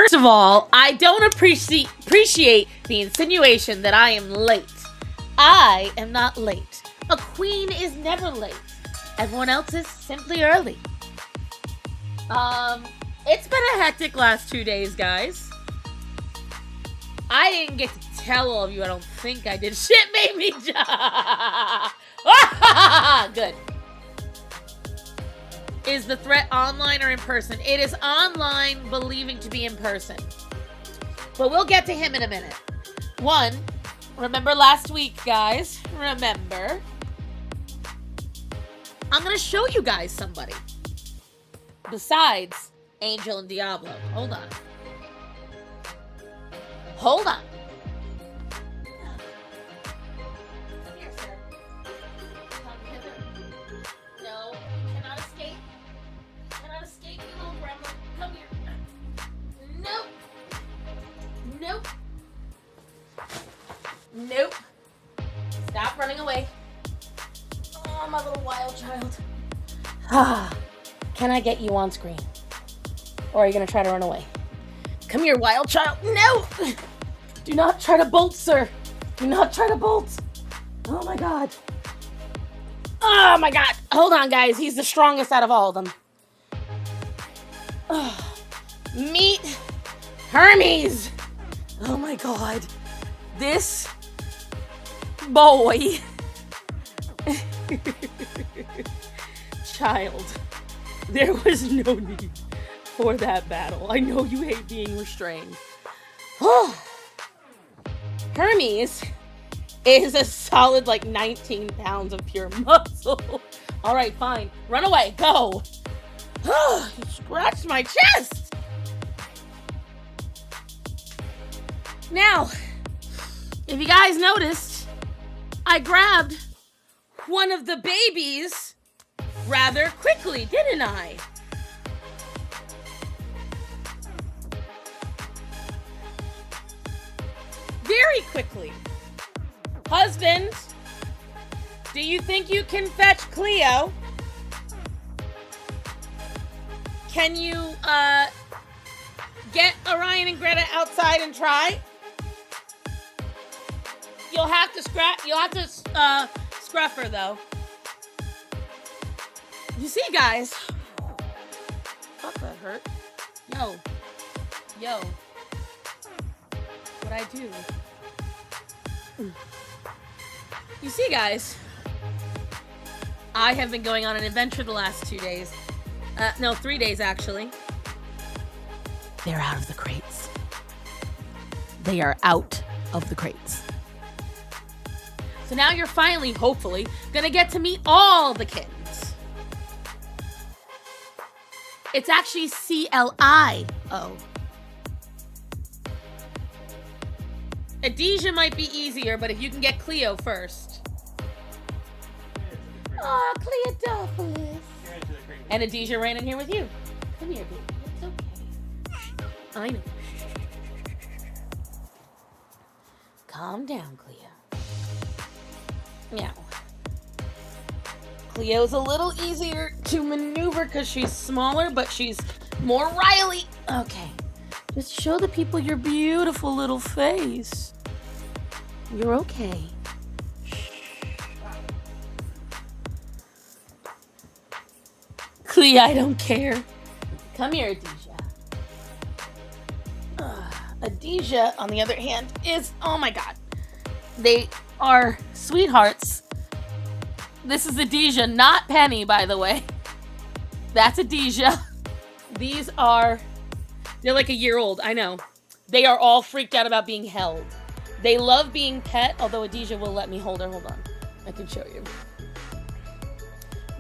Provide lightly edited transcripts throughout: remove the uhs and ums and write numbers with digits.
First of all, I don't appreciate the insinuation that I am late. I am not late. A queen is never late. Everyone else is simply early. It's been a hectic last 2 days, guys. I didn't get to tell all of you, I don't think I did. Shit made me Good. Is the threat online or in person? It is online, believing to be in person. But we'll get to him in a minute. One, remember last week, guys? Remember. I'm going to show you guys somebody. Besides Angel and Diablo. Hold on. Hold on. Come here, sir. Come hither. No, you cannot escape. You cannot escape, you little gremlin. Come here. Nope. Nope. Nope. Stop running away. Oh, my little wild child. Can I get you on screen? Or are you going to try to run away? Come here, wild child. No! Do not try to bolt, sir. Do not try to bolt. Oh, my God. Oh, my God. Hold on, guys. He's the strongest out of all of them. Meet Hermes. Oh, my God. This boy. Child. There was no need for that battle. I know you hate being restrained. Hermes is a solid 19 pounds of pure muscle. All right, fine. Run away. Go. You scratched my chest. Now, if you guys noticed, I grabbed one of the babies rather quickly, didn't I? Very quickly. Husband, do you think you can fetch Cleo? Can you get Orion and Greta outside and try? You'll have to scruff her though. You see, guys? Fuck, that hurt. Yo. What'd I do? You see, guys? I have been going on an adventure the last 2 days. No, 3 days, actually. They're out of the crates. They are out of the crates. So now you're finally, hopefully, gonna get to meet all the kittens. It's actually CLIO. Adesha might be easier, but if you can get Cleo first. Oh, Cleodopolis. And Adesha ran in here with you. Come here, baby. It's okay. I know. Calm down, Cleo. Meow. Cleo's a little easier to maneuver because she's smaller, but she's more wily. Okay. Just show the people your beautiful little face. You're okay. Cleo, I don't care. Come here, Adesha. Adesha, on the other hand, is... Oh, my God. They are sweethearts. This is Adesha, not Penny, by the way. That's Adesha. These are... They're like a year old, I know. They are all freaked out about being held. They love being pet, although Adesha will let me hold her. Hold on. I can show you.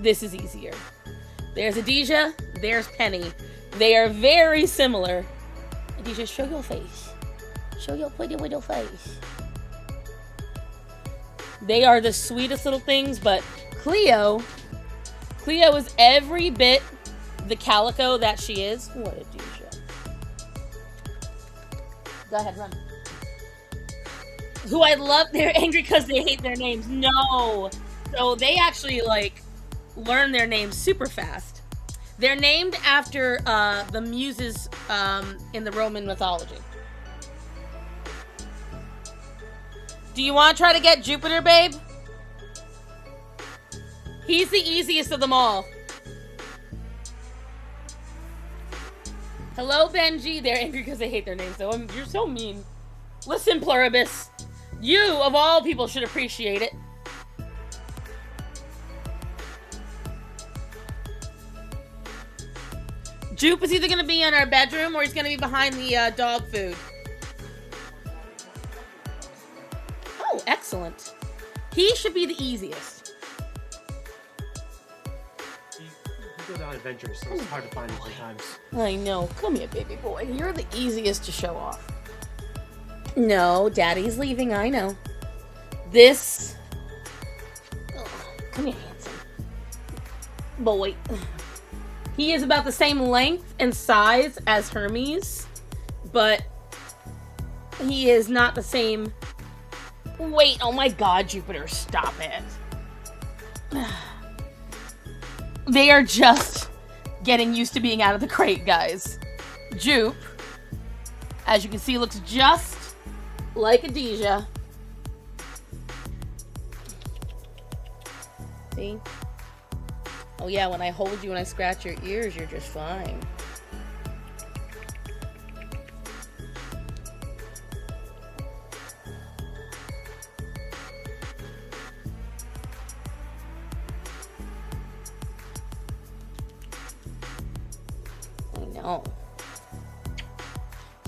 This is easier. There's Adesha. There's Penny. They are very similar. Adesha, show your face. Show your pretty little face. They are the sweetest little things, but Cleo is every bit the calico that she is. What Adesha? Go ahead, run. Who I love, they're angry because they hate their names. No. So they actually, learn their names super fast. They're named after the muses in the Roman mythology. Do you want to try to get Jupiter, babe? He's the easiest of them all. Hello, Benji. They're angry because they hate their names, though. You're so mean. Listen, Pluribus. You, of all people, should appreciate it. Jupe is either going to be in our bedroom or he's going to be behind the dog food. Oh, excellent. He should be the easiest. You go down adventures, so it's hard to find him sometimes. I know. Come here, baby boy. You're the easiest to show off. No, Daddy's leaving. I know. This... Oh, come here, handsome boy. He is about the same length and size as Hermes, but he is not the same weight. Oh my God, Jupiter, stop it. They are just getting used to being out of the crate, guys. Jupe, as you can see, looks just like a Deja. See? Oh yeah, when I hold you and I scratch your ears, you're just fine. I know.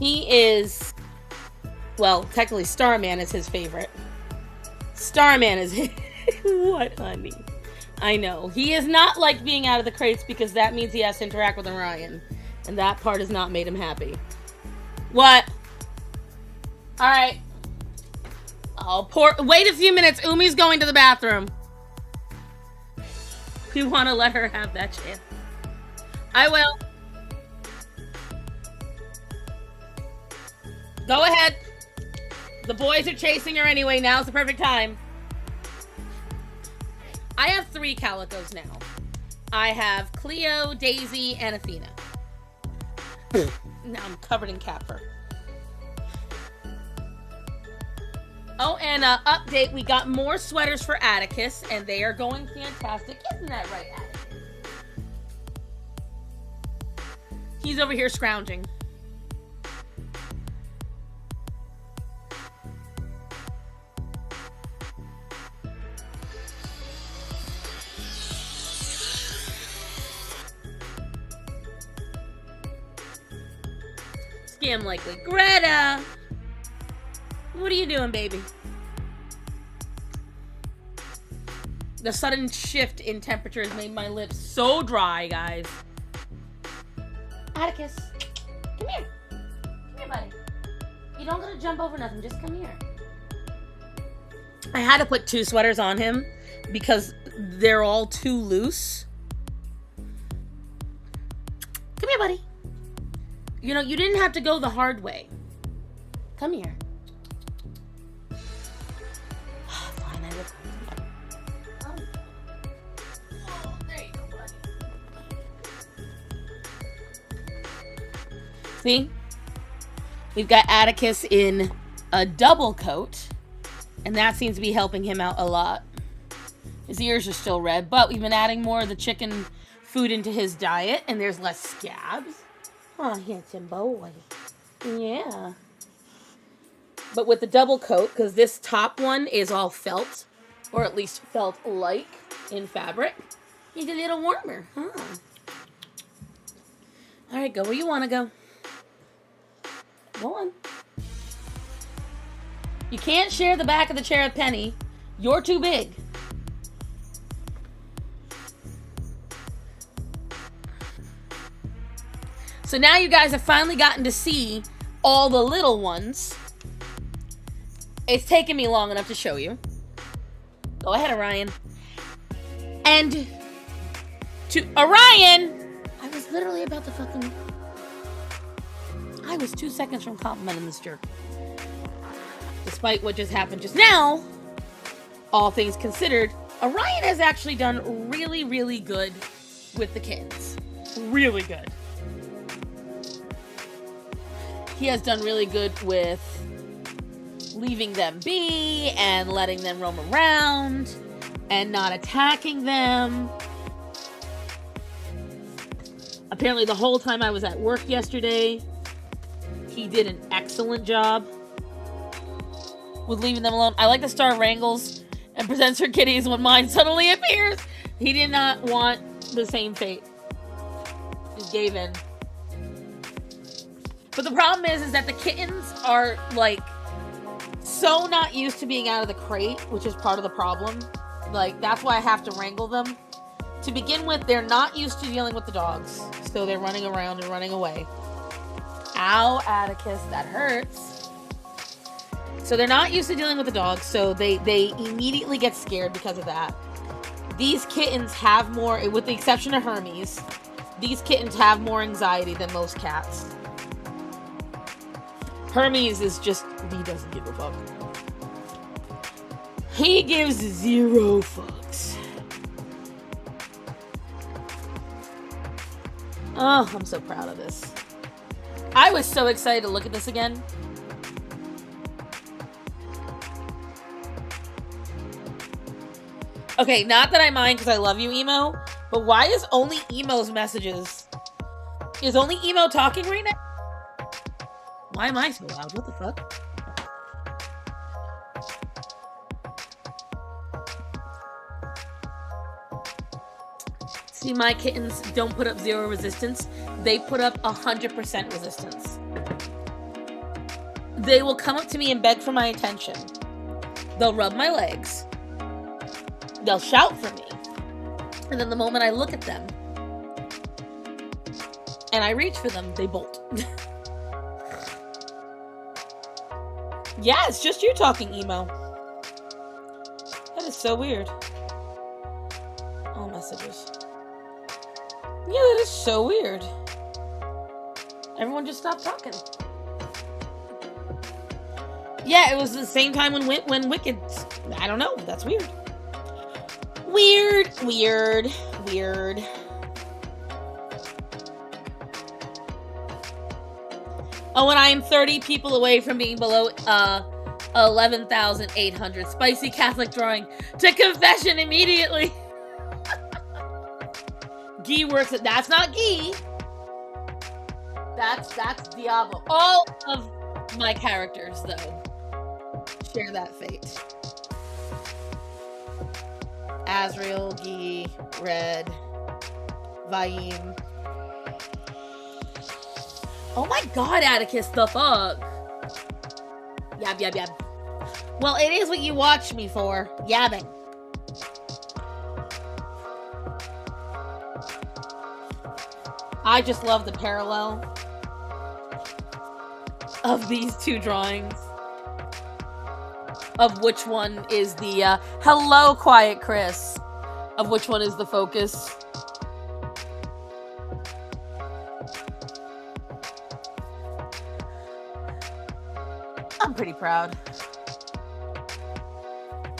He is, well, technically Starman is his favorite. Starman is his... What, honey? I know. He is not like being out of the crates because that means he has to interact with Orion. And that part has not made him happy. What? Alright. Wait a few minutes. Umi's going to the bathroom. You want to let her have that chance? I will. Go ahead. The boys are chasing her anyway. Now's the perfect time. I have 3 calicos now. I have Cleo, Daisy, and Athena. Now I'm covered in cat fur. Oh, and update, we got more sweaters for Atticus, and they are going fantastic. Isn't that right, Atticus? He's over here scrounging. Scam likely. Greta! What are you doing, baby? The sudden shift in temperature has made my lips so dry, guys. Atticus, come here. Come here, buddy. You don't gotta jump over nothing, just come here. I had to put 2 sweaters on him because they're all too loose. Come here, buddy. You know, you didn't have to go the hard way. Come here. Fine, I will come. Oh, there you go, buddy. See? We've got Atticus in a double coat, and that seems to be helping him out a lot. His ears are still red, but we've been adding more of the chicken food into his diet, and there's less scabs. Oh, handsome boy. Yeah. But with the double coat, because this top one is all felt, or at least felt-like in fabric, he's a little warmer, huh? All right, go where you want to go. Go on. You can't share the back of the chair with Penny. You're too big. So now you guys have finally gotten to see all the little ones. It's taken me long enough to show you. Go ahead, Orion. And to Orion, I was literally about to fucking... I was 2 seconds from complimenting this jerk. Despite what just happened just now, all things considered, Orion has actually done really, really good with the kids. really good. He has done really good with leaving them be and letting them roam around and not attacking them. Apparently the whole time I was at work yesterday, he did an excellent job with leaving them alone. I like the Star wrangles and presents her kitties when mine suddenly appears. He did not want the same fate. Just gave in. But the problem is that the kittens are, like, so not used to being out of the crate, which is part of the problem. Like, that's why I have to wrangle them. To begin with, they're not used to dealing with the dogs, so they're running around and running away. Ow, Atticus, that hurts. So they're not used to dealing with the dogs, so they immediately get scared because of that. These kittens have more, with the exception of Hermes, these kittens have more anxiety than most cats. Hermes is just, he doesn't give a fuck. He gives 0 fucks. Oh, I'm so proud of this. I was so excited to look at this again. Okay, not that I mind because I love you, Emo, but why is only Emo's messages? Is only Emo talking right now? Why am I so loud? What the fuck? See, my kittens don't put up 0 resistance. They put up 100% resistance. They will come up to me and beg for my attention. They'll rub my legs. They'll shout for me. And then the moment I look at them and I reach for them, they bolt. Yeah, it's just you talking, Emo. That is so weird. All messages. Yeah, that is so weird. Everyone just stopped talking. Yeah, it was the same time when Wicked... I don't know. That's weird. Weird. Oh, and I am 30 people away from being below 11,800. Spicy Catholic drawing to confession immediately. Guy works at... That's not Guy. That's Diablo. All of my characters, though, share that fate. Azrael, Guy, Red, Vaim. Oh my god, Atticus, the fuck? Yab. Well, it is what you watch me for. Yabbing. I just love the parallel of these two drawings. Of which one is the, hello, Quiet Chris. Of which one is the focus. I'm pretty proud.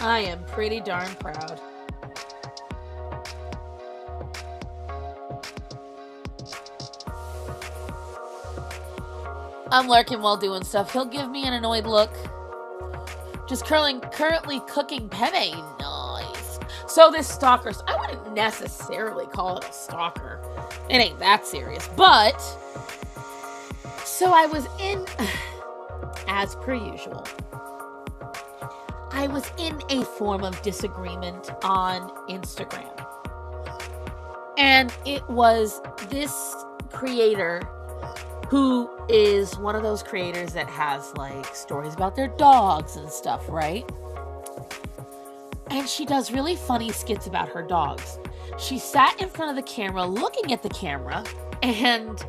I am pretty darn proud. I'm lurking while doing stuff. He'll give me an annoyed look. Just currently cooking penne. Nice. So this stalker, I wouldn't necessarily call it a stalker. It ain't that serious. But, so I was in, as per usual, I was in a form of disagreement on Instagram. And it was this creator who is one of those creators that has, like, stories about their dogs and stuff, right? And she does really funny skits about her dogs. She sat in front of the camera, looking at the camera, and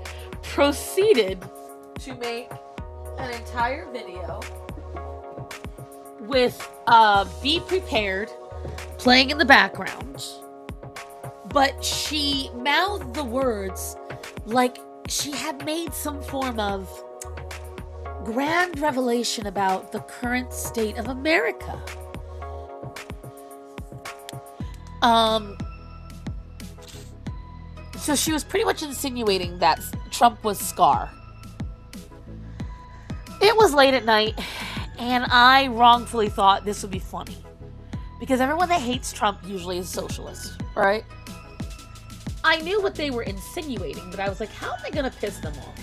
proceeded to make an entire video with Be Prepared playing in the background. But she mouthed the words like she had made some form of grand revelation about the current state of America. So she was pretty much insinuating that Trump was Scar. It was late at night, and I wrongfully thought this would be funny. Because everyone that hates Trump usually is socialist, right? I knew what they were insinuating, but I was like, how am I going to piss them off?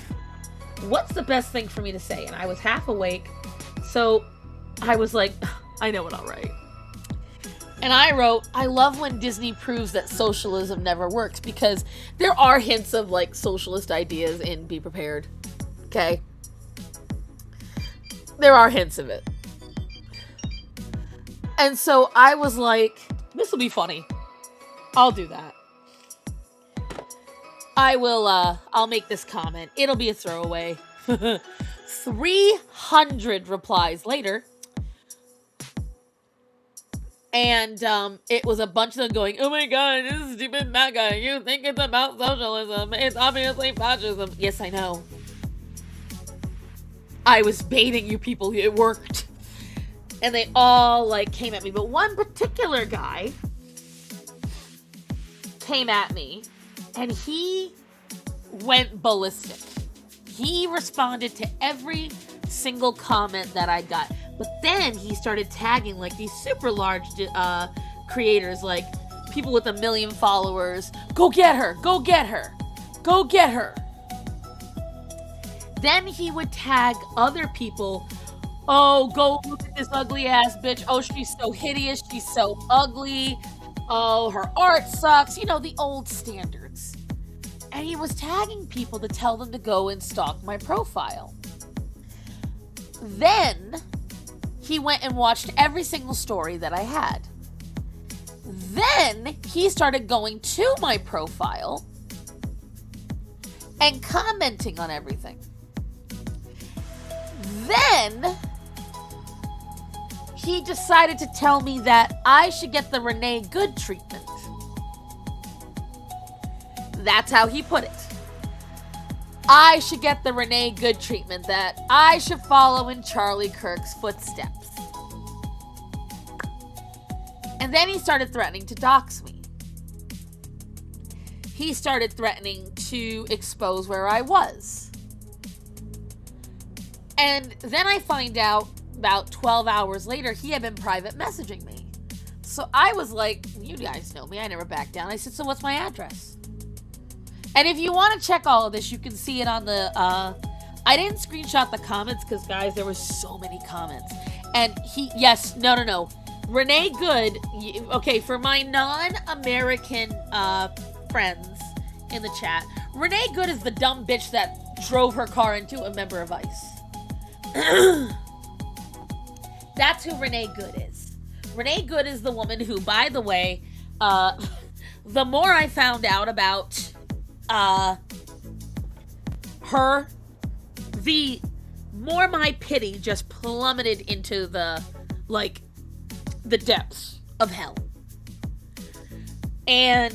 What's the best thing for me to say? And I was half awake, so I was like, I know what I'll write. And I wrote, I love when Disney proves that socialism never works, because there are hints of like socialist ideas in Be Prepared. Okay? There are hints of it. And so I was like, this will be funny. I'll do that. I'll make this comment. It'll be a throwaway. 300 replies later. And it was a bunch of them going, oh my god, this is stupid MAGA. You think it's about socialism. It's obviously fascism. Yes, I know. I was baiting you people. It worked. And they all like came at me. But one particular guy came at me and he went ballistic. He responded to every single comment that I got. But then he started tagging like these super large creators, like people with 1 million followers. Go get her. Go get her. Go get her. Then he would tag other people. Oh, go look at this ugly ass bitch. Oh, she's so hideous. She's so ugly. Oh, her art sucks. You know, the old standards. And he was tagging people to tell them to go and stalk my profile. Then he went and watched every single story that I had. Then he started going to my profile and commenting on everything. Then he decided to tell me that I should get the Renee Good treatment. That's how he put it. I should get the Renee Good treatment, that I should follow in Charlie Kirk's footsteps. And then he started threatening to dox me. He started threatening to expose where I was. And then I find out about 12 hours later, he had been private messaging me. So I was like, you guys know me, I never back down. I said, so what's my address? And if you want to check all of this, you can see it on the, I didn't screenshot the comments because, guys, there were so many comments. And no. Renee Good, okay, for my non-American friends in the chat, Renee Good is the dumb bitch that drove her car into a member of ICE. That's who Renee Good is. Renee Good is the woman who, by the way, the more I found out about her, the more my pity just plummeted into the depths of hell. And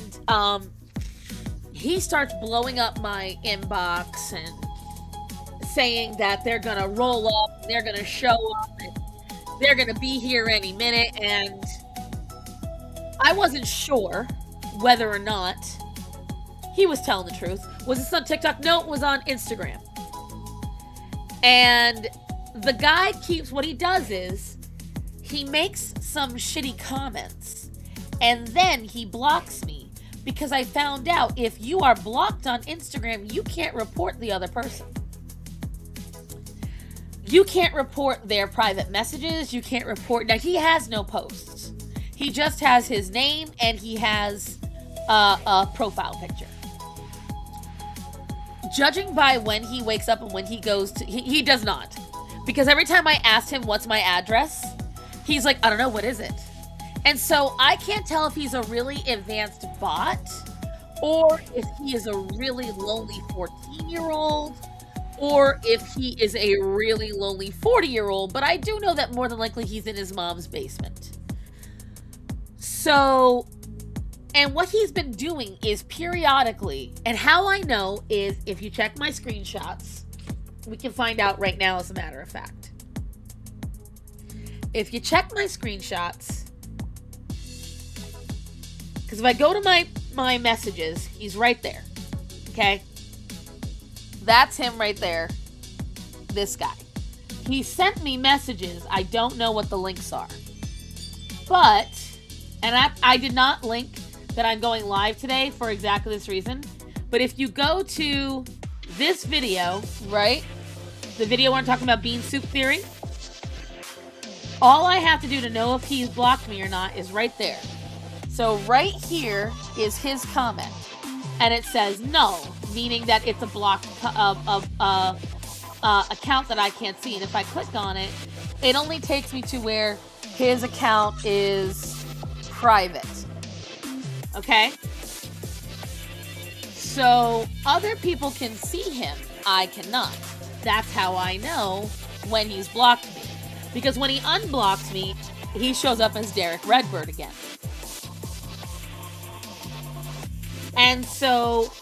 he starts blowing up my inbox and saying that they're gonna roll up, and they're gonna show up, and they're gonna be here any minute. And I wasn't sure whether or not he was telling the truth. Was this on TikTok? No, it was on Instagram. And the guy what he does is he makes some shitty comments and then he blocks me, because I found out if you are blocked on Instagram, you can't report the other person. You can't report their private messages. You can't report. Now, he has no posts. He just has his name and he has a profile picture. Judging by when he wakes up and when he goes to, he does not. Because every time I asked him what's my address, he's like, I don't know, what is it? And so I can't tell if he's a really advanced bot or if he is a really lonely 14-year-old or if he is a really lonely 40-year-old. But I do know that more than likely he's in his mom's basement. So, and what he's been doing is periodically, and how I know is if you check my screenshots, we can find out right now as a matter of fact. If you check my screenshots, because if I go to my messages, he's right there. Okay? That's him right there. This guy. He sent me messages. I don't know what the links are. But, and I did not link that I'm going live today for exactly this reason. But if you go to this video, right? The video where I'm talking about bean soup theory. All I have to do to know if he's blocked me or not is right there. So right here is his comment. And it says no, meaning that it's a blocked account that I can't see. And if I click on it, it only takes me to where his account is private. Okay? So other people can see him. I cannot. That's how I know when he's blocked me. Because when he unblocks me, he shows up as Derek Redbird again. And so,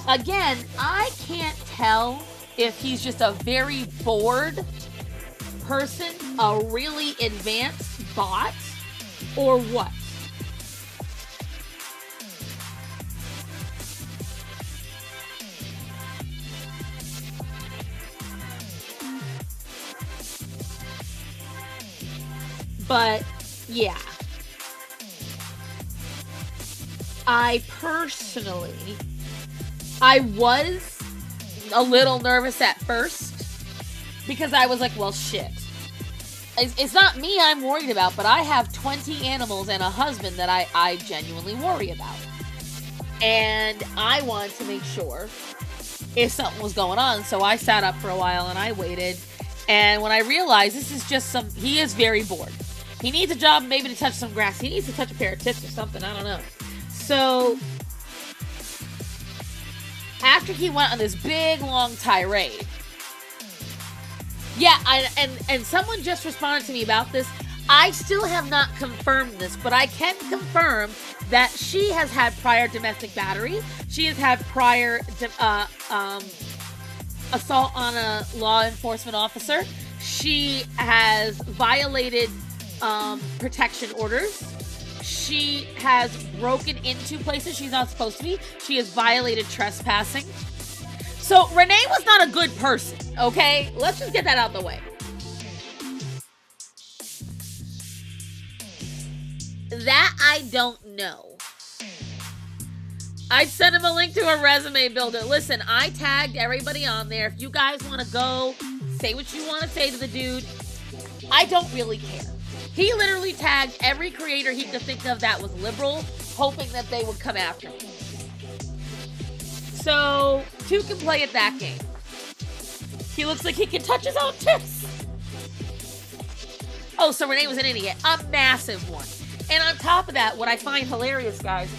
again, I can't tell if he's just a very bored person, a really advanced bot, or what. But, yeah. I was a little nervous at first because I was like, well, shit. It's not me I'm worried about, but I have 20 animals and a husband that I genuinely worry about. And I wanted to make sure if something was going on. So I sat up for a while and I waited. And when I realized this is just he is very bored. He needs a job maybe to touch some grass. He needs to touch a pair of tits or something. I don't know. So, after he went on this big, long tirade, yeah, and someone just responded to me about this. I still have not confirmed this, but I can confirm that she has had prior domestic battery. She has had prior assault on a law enforcement officer. She has violated protection orders. She has broken into places she's not supposed to be. She has violated trespassing. So Renee was not a good person, okay? Let's just get that out of the way. That I don't know. I'd send him a link to a resume builder. Listen, I tagged everybody on there. If you guys want to go, say what you want to say to the dude. I don't really care. He literally tagged every creator he could think of that was liberal, hoping that they would come after me. So, two can play at that game. He looks like he can touch his own tits. Oh, so Renee was an idiot. A massive one. And on top of that, what I find hilarious, guys,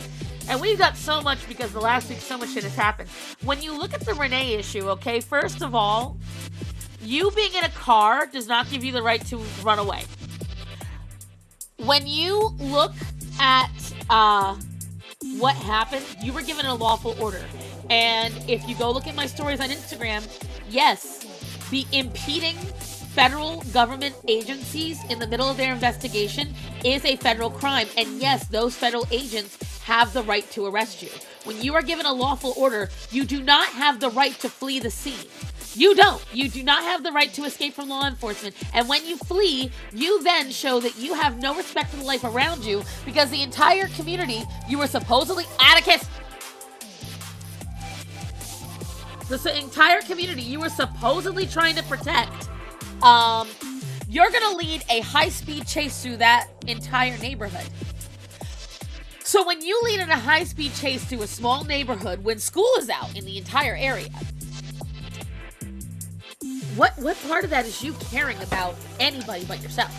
and we've got so much because the last week so much shit has happened. When you look at the Renee issue, okay, first of all, you being in a car does not give you the right to run away. When you look at what happened, you were given a lawful order. And if you go look at my stories on Instagram, yes, the impeding federal government agencies in the middle of their investigation is a federal crime. And yes, those federal agents have the right to arrest you. When you are given a lawful order, you do not have the right to flee the scene. You don't. You do not have the right to escape from law enforcement. And when you flee, you then show that you have no respect for the life around you because the entire community you were supposedly... Atticus! The entire community you were supposedly trying to protect, you're going to lead a high-speed chase through that entire neighborhood. So when you lead in a high-speed chase through a small neighborhood when school is out in the entire area... What part of that is you caring about anybody but yourself?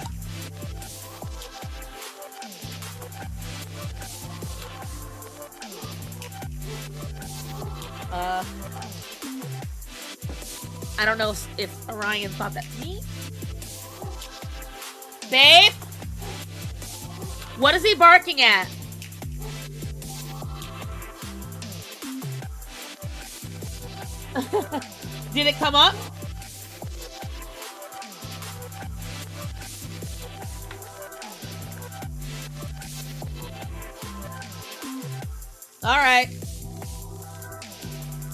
I don't know if Orion thought that's me. Babe? What is he barking at? Did it come up? All right.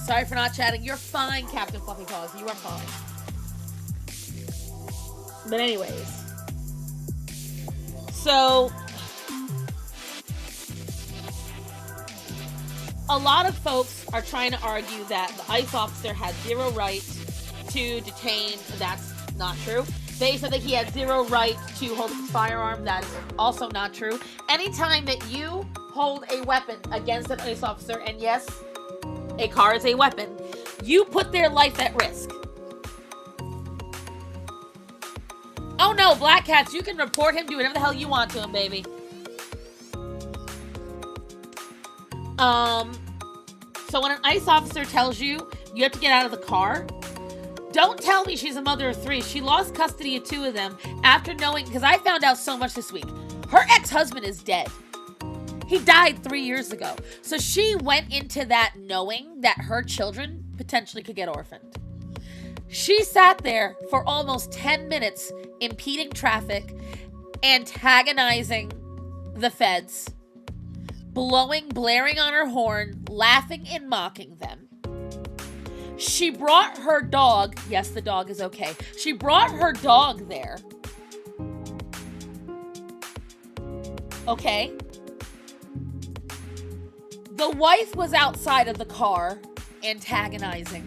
Sorry for not chatting. You're fine, Captain Fluffy Paws. You are fine. But anyways. So, a lot of folks are trying to argue that the ICE officer had zero right to detain. That's not true. They said that he had zero right to hold his firearm. That is also not true. Anytime that you hold a weapon against an ICE officer, and yes, a car is a weapon, you put their life at risk. Oh no, Black Cats, you can report him, do whatever the hell you want to him, baby. So when an ICE officer tells you you have to get out of the car, don't tell me she's a mother of 3. She lost custody of 2 of them after knowing, because I found out so much this week. Her ex-husband is dead. He died 3 years ago. So she went into that knowing that her children potentially could get orphaned. She sat there for almost 10 minutes impeding traffic, antagonizing the feds, blaring on her horn, laughing and mocking them. She brought her dog. Yes, the dog is okay. She brought her dog there. Okay. The wife was outside of the car antagonizing.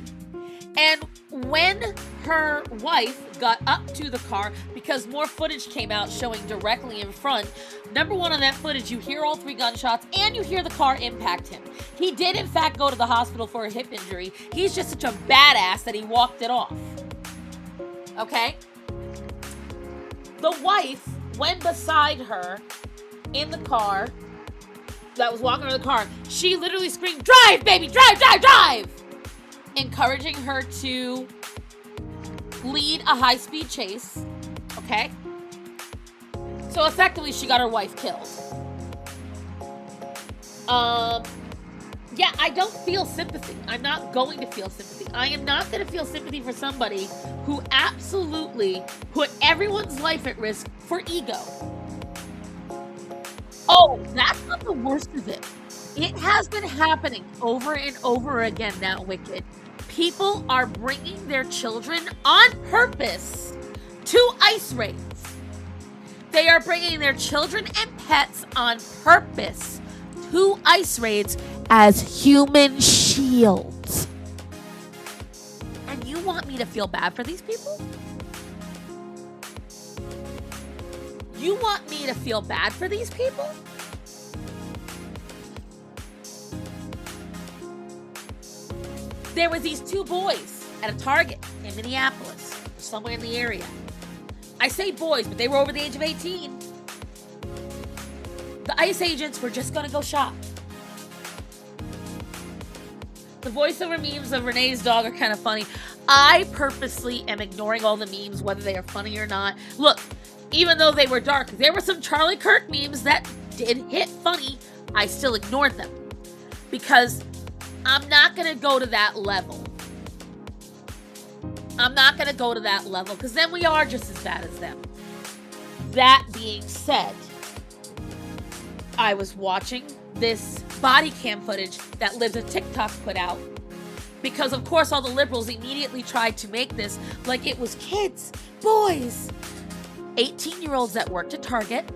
And when her wife got up to the car, because more footage came out showing directly in front, number one on that footage, you hear all 3 gunshots and you hear the car impact him. He did, in fact, go to the hospital for a hip injury. He's just such a badass that he walked it off. Okay? The wife went beside her in the car that was walking her the car. She literally screamed, "Drive, baby, drive, drive, drive!" encouraging her to lead a high-speed chase. Okay? So effectively, she got her wife killed. Yeah, I don't feel sympathy. I'm not going to feel sympathy. I am not going to feel sympathy for somebody who absolutely put everyone's life at risk for ego. Oh, that's not the worst of it. It has been happening over and over again now, Wicked. People are bringing their children on purpose to ICE raids. They are bringing their children and pets on purpose to ICE raids as human shields. And you want me to feel bad for these people? You want me to feel bad for these people? There were these 2 boys at a Target in Minneapolis, somewhere in the area. I say boys, but they were over the age of 18. The ICE agents were just gonna go shop. The voiceover memes of Renee's dog are kind of funny. I purposely am ignoring all the memes, whether they are funny or not. Look, even though they were dark, there were some Charlie Kirk memes that did hit funny. I still ignored them because I'm not going to go to that level. I'm not going to go to that level because then we are just as bad as them. That being said, I was watching this body cam footage that Lives of TikTok put out because, of course, all the liberals immediately tried to make this like it was kids, boys, 18-year-olds that worked at Target,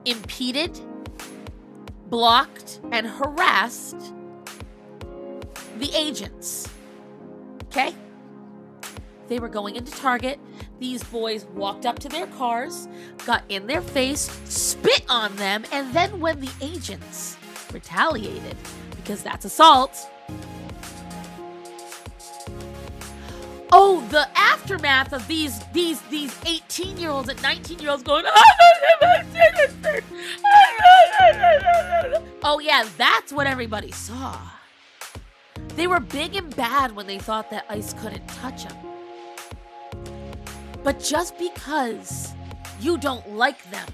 impeded, blocked, and harassed the agents. Okay? They were going into Target. These boys walked up to their cars, got in their face, spit on them, and then when the agents retaliated, because that's assault. Oh, the aftermath of these 18-year-olds and 19-year-olds going, oh yeah, that's what everybody saw. They were big and bad when they thought that ICE couldn't touch them. But just because you don't like them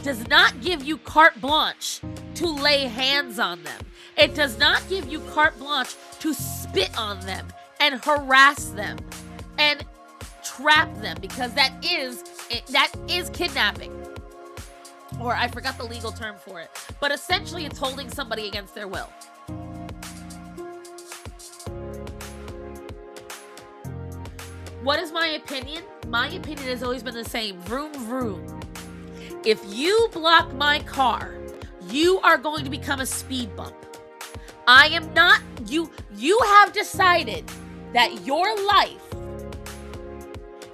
does not give you carte blanche to lay hands on them. It does not give you carte blanche to spit on them and harass them and trap them, because that is kidnapping. Or I forgot the legal term for it. But essentially it's holding somebody against their will. What is my opinion? My opinion has always been the same. Vroom, vroom. If you block my car, you are going to become a speed bump. I am not, you have decided that your life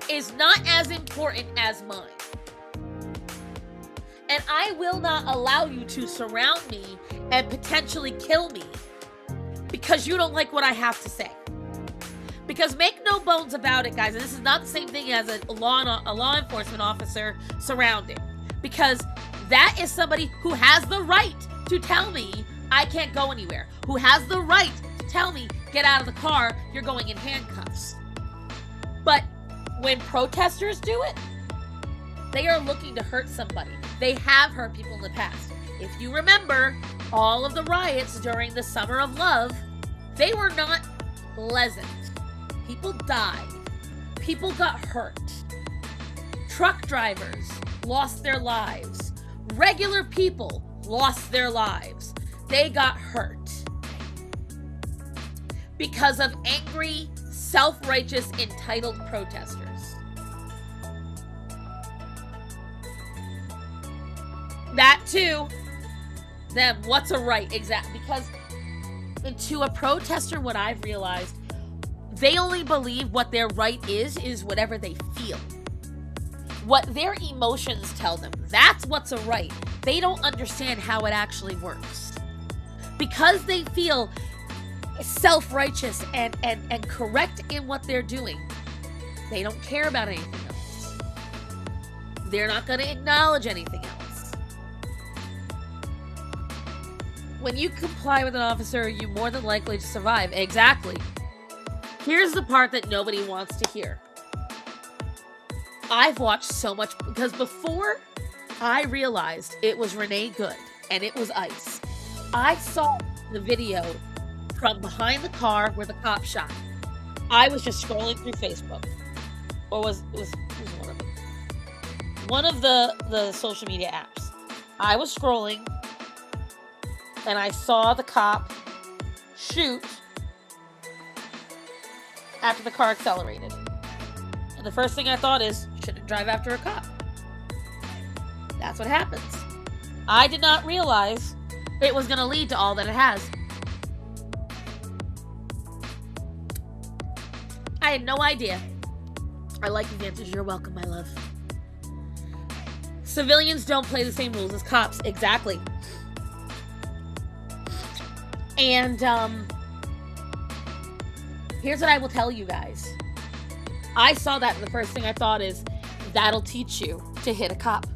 is not as important as mine. And I will not allow you to surround me and potentially kill me because you don't like what I have to say. Because make no bones about it, guys, and this is not the same thing as a law enforcement officer surrounding. Because that is somebody who has the right to tell me I can't go anywhere. Who has the right to tell me, get out of the car, you're going in handcuffs. But when protesters do it, they are looking to hurt somebody. They have hurt people in the past. If you remember, all of the riots during the Summer of Love, they were not pleasant. People died. People got hurt. Truck drivers lost their lives. Regular people lost their lives. They got hurt because of angry, self-righteous, entitled protesters. That too, them, what's a right? Exactly. Because to a protester, what I've realized, they only believe what their right is whatever they feel. What their emotions tell them, that's what's a right. They don't understand how it actually works. Because they feel self-righteous and correct in what they're doing, they don't care about anything else. They're not going to acknowledge anything else. When you comply with an officer, you're more than likely to survive. Exactly. Here's the part that nobody wants to hear. I've watched so much, because before I realized it was Renee Good and it was ICE, I saw the video from behind the car where the cop shot. I was just scrolling through Facebook. Or was one of them. One of the social media apps. I was scrolling and I saw the cop shoot after the car accelerated. And the first thing I thought is, shouldn't drive after a cop. That's what happens. I did not realize it was going to lead to all that it has. I had no idea. I like the answers. You're welcome, my love. Civilians don't play the same rules as cops. Exactly. And here's what I will tell you guys. I saw that, and the first thing I thought is, that'll teach you to hit a cop.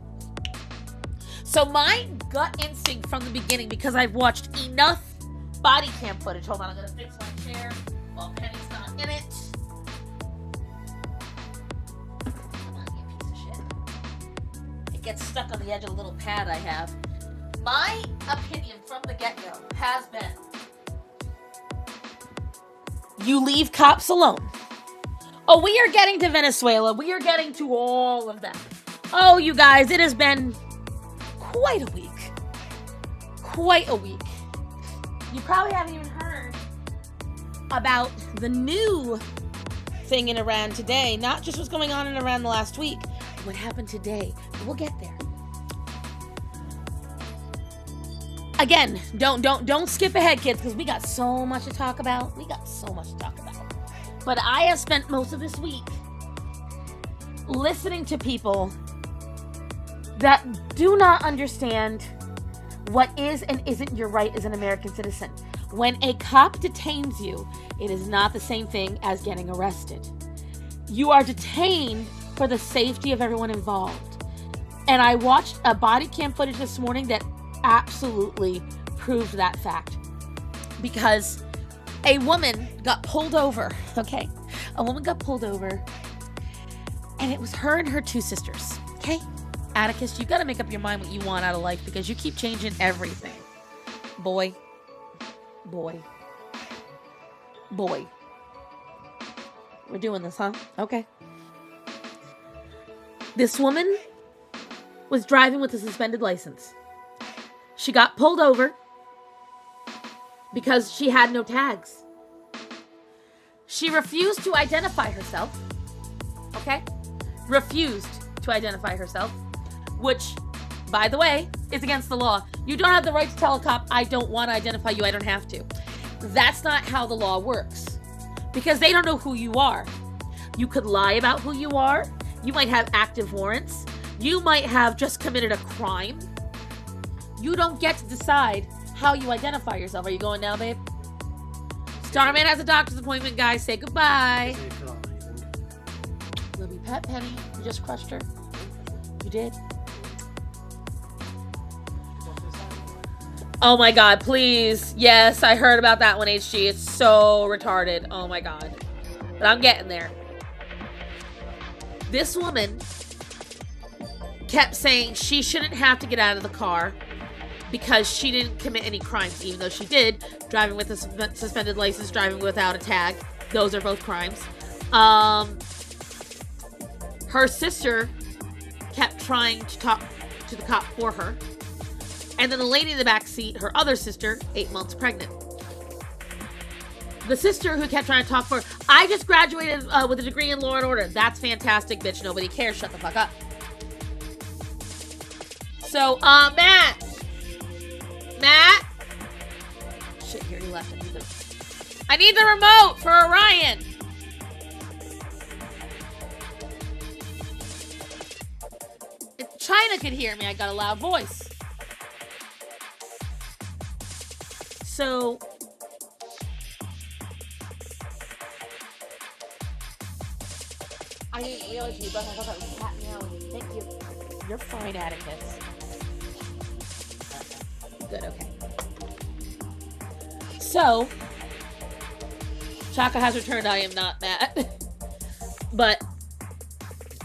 So my gut instinct from the beginning, because I've watched enough body cam footage. Hold on, I'm going to fix my chair while Penny's not in it. Come on, you piece of shit. It gets stuck on the edge of the little pad I have. My opinion from the get-go has been, you leave cops alone. Oh, we are getting to Venezuela. We are getting to all of that. Oh, you guys, it has been quite a week. Quite a week. You probably haven't even heard about the new thing in Iran today. Not just what's going on in Iran the last week, but what happened today. We'll get there. Again, don't skip ahead, kids, because we got so much to talk about. But I have spent most of this week listening to people that do not understand what is and isn't your right as an American citizen. When a cop detains you, it is not the same thing as getting arrested. You are detained for the safety of everyone involved. And I watched a body cam footage this morning that absolutely proved that fact. Because a woman got pulled over, okay? A woman got pulled over, and it was her and her two sisters, okay? Atticus, you gotta make up your mind what you want out of life, because you keep changing everything. Boy. We're doing this, huh? Okay. This woman was driving with a suspended license. She got pulled over because she had no tags. She refused to identify herself. Okay? Refused to identify herself, which, by the way, is against the law. You don't have the right to tell a cop, I don't want to identify you, I don't have to. That's not how the law works. Because they don't know who you are. You could lie about who you are. You might have active warrants. You might have just committed a crime. You don't get to decide how you identify yourself. Are you going now, babe? Starman has a doctor's appointment, guys. Say goodbye. Love you, pet Penny. You just crushed her. You did? Oh my god, please. Yes, I heard about that one, HG. It's so retarded. Oh my god. But I'm getting there. This woman kept saying she shouldn't have to get out of the car because she didn't commit any crimes, even though she did. Driving with a suspended license, driving without a tag. Those are both crimes. Her sister kept trying to talk to the cop for her. And then the lady in the back seat, her other sister, 8 months pregnant. The sister who kept trying to talk for her, I just graduated with a degree in law and order. That's fantastic, bitch. Nobody cares. Shut the fuck up. So, Matt. Shit, here he left. I need the remote for Orion. If China could hear me, I got a loud voice. So, I didn't realize you, but I thought that was cat meowing. Thank you. You're fine at it, Miss. Good, okay. So, Chaka has returned. I am not mad. But,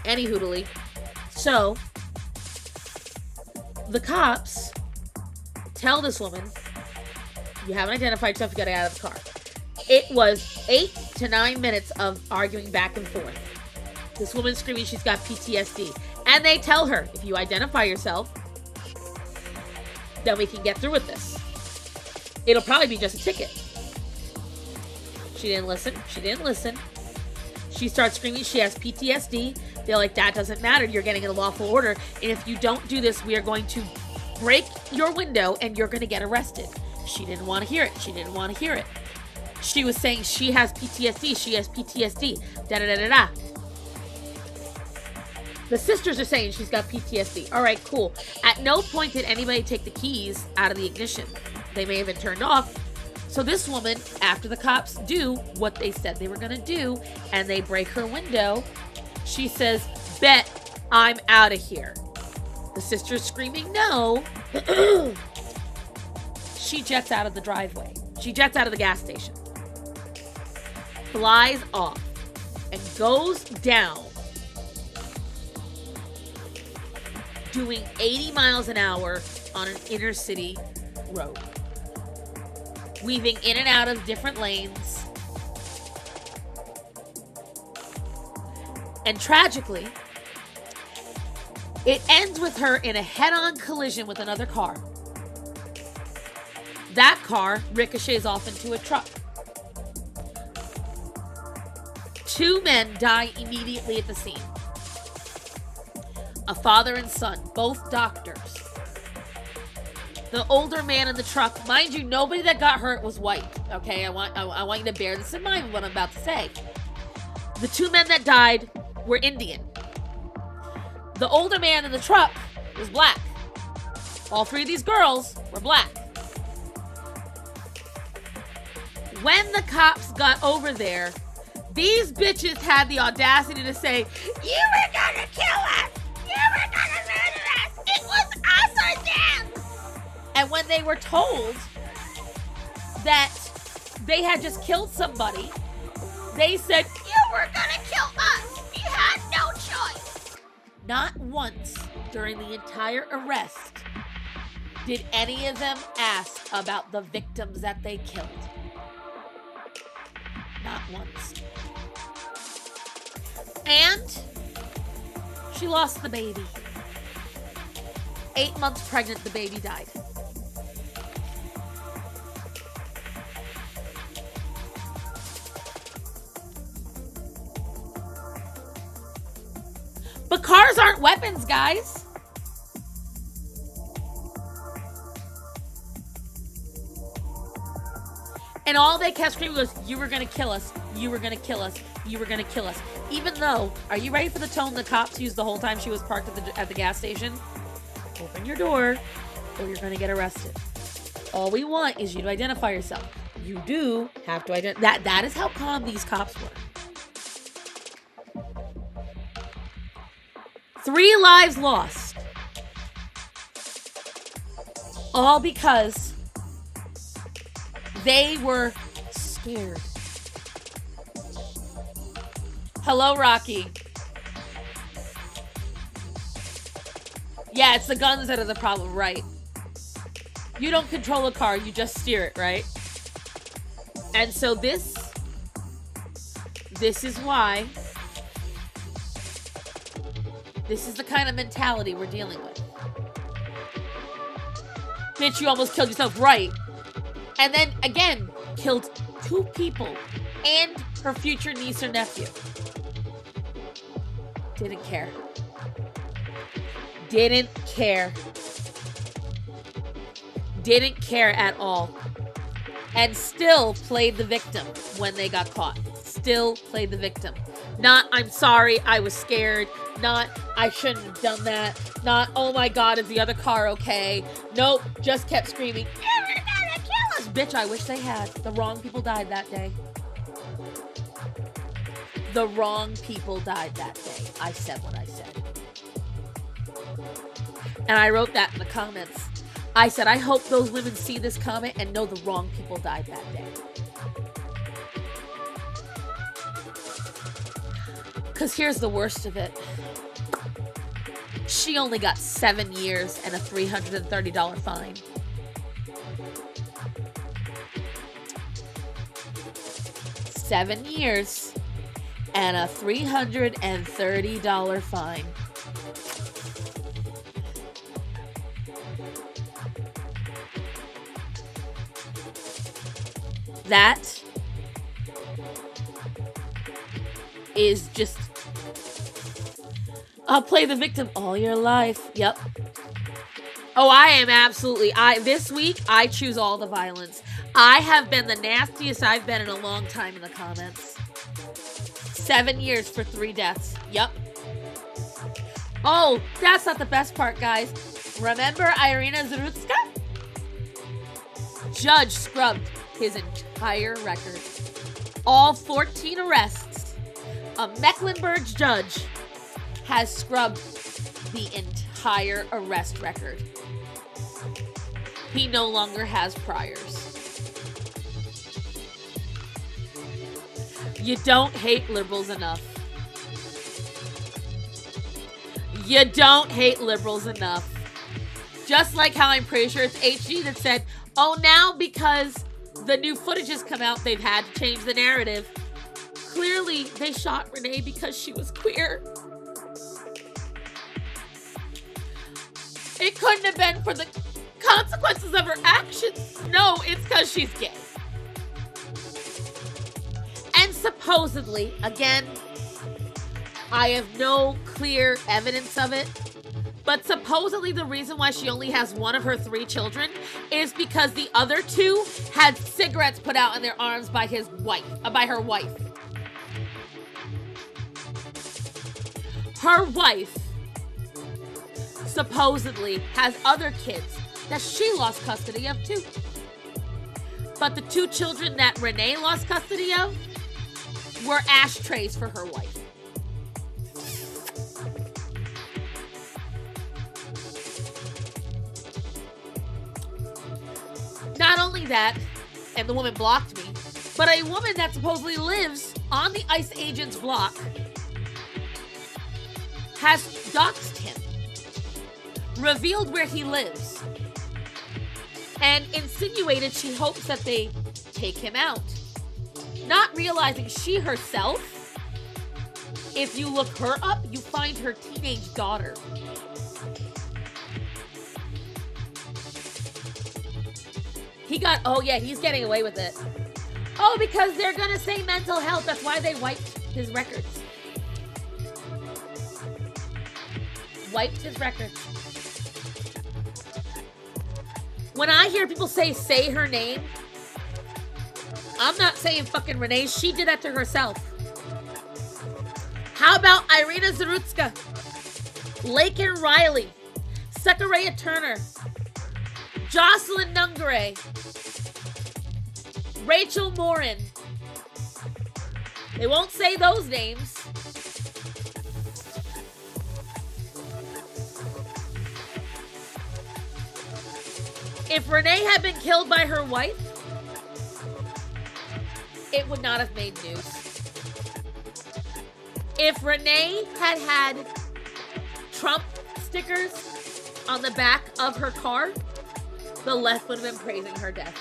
any hoodly. So, the cops tell this woman, you haven't identified yourself, you gotta get out of the car. It was 8 to 9 minutes of arguing back and forth. This woman screaming she's got PTSD. And they tell her, if you identify yourself, then we can get through with this. It'll probably be just a ticket. She didn't listen. She didn't listen. She starts screaming she has PTSD. They're like, that doesn't matter. You're getting a lawful order. And if you don't do this, we are going to break your window and you're going to get arrested. She didn't want to hear it. She didn't want to hear it. She was saying she has PTSD. She has PTSD. Da-da-da-da-da. The sisters are saying she's got PTSD. All right, cool. At no point did anybody take the keys out of the ignition. They may have been turned off. So this woman, after the cops do what they said they were going to do, and they break her window, she says, bet I'm out of here. The sister's screaming no. She jets out of the driveway. She jets out of the gas station. Flies off and goes down doing 80 miles an hour on an inner city road, weaving in and out of different lanes. And tragically, it ends with her in a head-on collision with another car. That car ricochets off into a truck. 2 men die immediately at the scene. A father and son, both doctors. The older man in the truck, mind you, nobody that got hurt was white. Okay, I want you to bear this in mind with what I'm about to say. The 2 men that died were Indian. The older man in the truck was black. All 3 of these girls were black. When the cops got over there, these bitches had the audacity to say, you were gonna kill us! You were gonna murder us! It was us or them! And when they were told that they had just killed somebody, they said, you were gonna kill us! We had no choice! Not once during the entire arrest did any of them ask about the victims that they killed. Not once. And she lost the baby. 8 months pregnant, the baby died. But cars aren't weapons, guys. And all they kept screaming was, you were gonna kill us. You were gonna kill us. You were gonna kill us. Even though, are you ready for the tone the cops used the whole time she was parked at the gas station? Open your door or you're gonna get arrested. All we want is you to identify yourself. You do have to identify. That is how calm these cops were. 3 lives lost. All because they were scared. Hello, Rocky. Yeah, it's the guns that are the problem, right? You don't control a car, you just steer it, right? And so this is why, this is the kind of mentality we're dealing with. Bitch, you almost killed yourself, right? And then, again, killed 2 people and her future niece or nephew. Didn't care. Didn't care. Didn't care at all. And still played the victim when they got caught. Still played the victim. Not, I'm sorry, I was scared. Not, I shouldn't have done that. Not, oh my God, is the other car okay? Nope, just kept screaming, you're gonna kill us! Bitch, I wish they had. The wrong people died that day. The wrong people died that day. I said what I said. And I wrote that in the comments. I said, I hope those women see this comment and know the wrong people died that day. Because here's the worst of it. She only got 7 years and a $330 fine. $7 years and a $330 fine. That is just, I'll play the victim all your life. Yep. Oh, I am absolutely, this week, I choose all the violence. I have been the nastiest I've been in a long time in the comments. 7 years for 3 deaths. Yep. Oh, that's not the best part, guys. Remember Irina Zarutska? Judge scrubbed his entire record. All 14 arrests. A Mecklenburg judge has scrubbed the entire arrest record. He no longer has priors. You don't hate liberals enough. You don't hate liberals enough. Just like how I'm pretty sure it's HG that said, oh, now because the new footage has come out, they've had to change the narrative. Clearly, they shot Renee because she was queer. It couldn't have been for the consequences of her actions. No, it's because she's gay. And supposedly, again, I have no clear evidence of it, but supposedly the reason why she only has 1 of her 3 children is because the other 2 had cigarettes put out in their arms by his wife, by her wife. Her wife supposedly has other kids that she lost custody of too. But the 2 children that Renee lost custody of were ashtrays for her wife. Not only that, and the woman blocked me, but a woman that supposedly lives on the ICE agent's block has doxed him, revealed where he lives, and insinuated she hopes that they take him out. Not realizing she herself, if you look her up, you find her teenage daughter. He got, oh yeah, he's getting away with it. Oh, because they're gonna say mental health. That's why they wiped his records. wiped his record. When I hear people say her name, I'm not saying fucking Renee. She did that to herself. How about Irina Zarutska, Laken Riley, Sakaraya Turner, Jocelyn Nungare, Rachel Morin. They won't say those names. If Renee had been killed by her wife, it would not have made news. If Renee had had Trump stickers on the back of her car, the left would have been praising her death.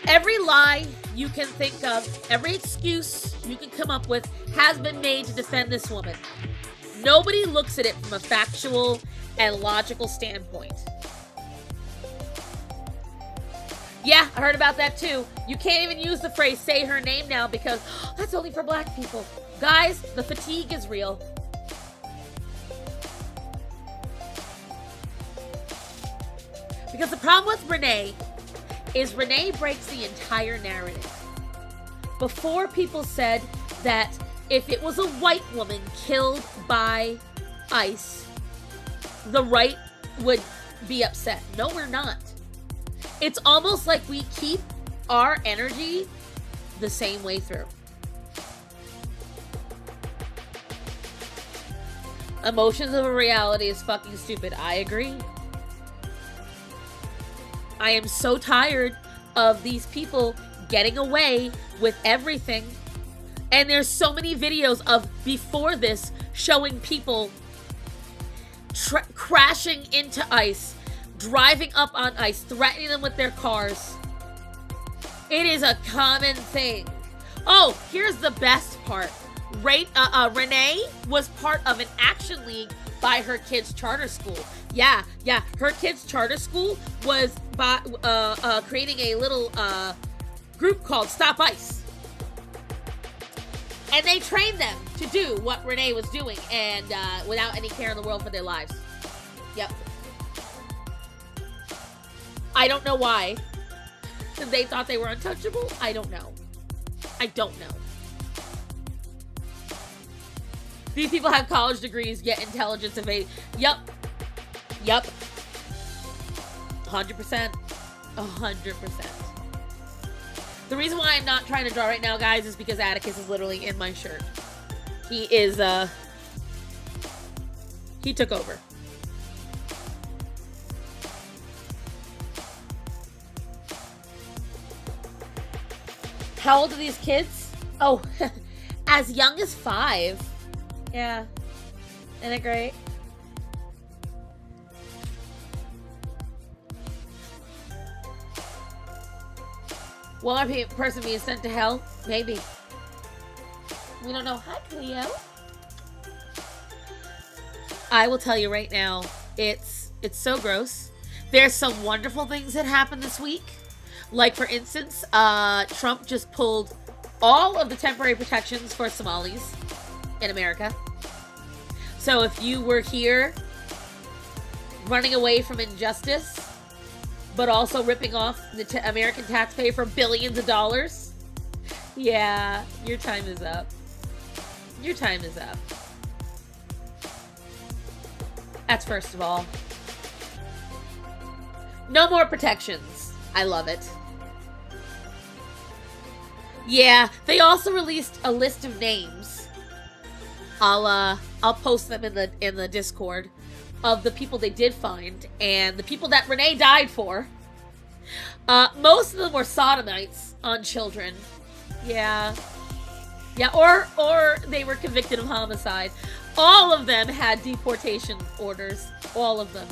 Every lie you can think of, every excuse you can come up with has been made to defend this woman. Nobody looks at it from a factual and logical standpoint. Yeah, I heard about that too. You can't even use the phrase say her name now because that's only for black people. Guys, the fatigue is real. Because the problem with Renee is Renee breaks the entire narrative. Before, people said that if it was a white woman killed by ICE, the right would be upset. No, we're not. It's almost like we keep our energy the same way through. Emotions of a reality is fucking stupid. I agree. I am so tired of these people getting away with everything. And there's so many videos of before this showing people crashing into ICE, driving up on ICE, threatening them with their cars. It is a common thing. Oh, here's the best part. Renee was part of an action league by her kids' charter school. Yeah, her kids' charter school was by creating a little group called Stop ICE. And they trained them to do what Renee was doing, and without any care in the world for their lives. Yep. I don't know why. They thought they were untouchable? I don't know. These people have college degrees, yet intelligence evade. Yup. 100%. 100%. The reason why I'm not trying to draw right now, guys, is because Atticus is literally in my shirt. He is, he took over. How old are these kids? Oh, as young as 5. Yeah. Isn't it great? Will our person being sent to hell? Maybe. We don't know. Hi, Cleo. I will tell you right now, it's so gross. There's some wonderful things that happened this week. Like, for instance, Trump just pulled all of the temporary protections for Somalis in America. So if you were here running away from injustice, but also ripping off the American taxpayer for billions of dollars, yeah, your time is up. Your time is up. That's first of all. No more protections. I love it. Yeah, they also released a list of names. I'll post them in the Discord of the people they did find and the people that Renee died for. Most of them were sodomites on children. Yeah, or they were convicted of homicide. All of them had deportation orders. All of them.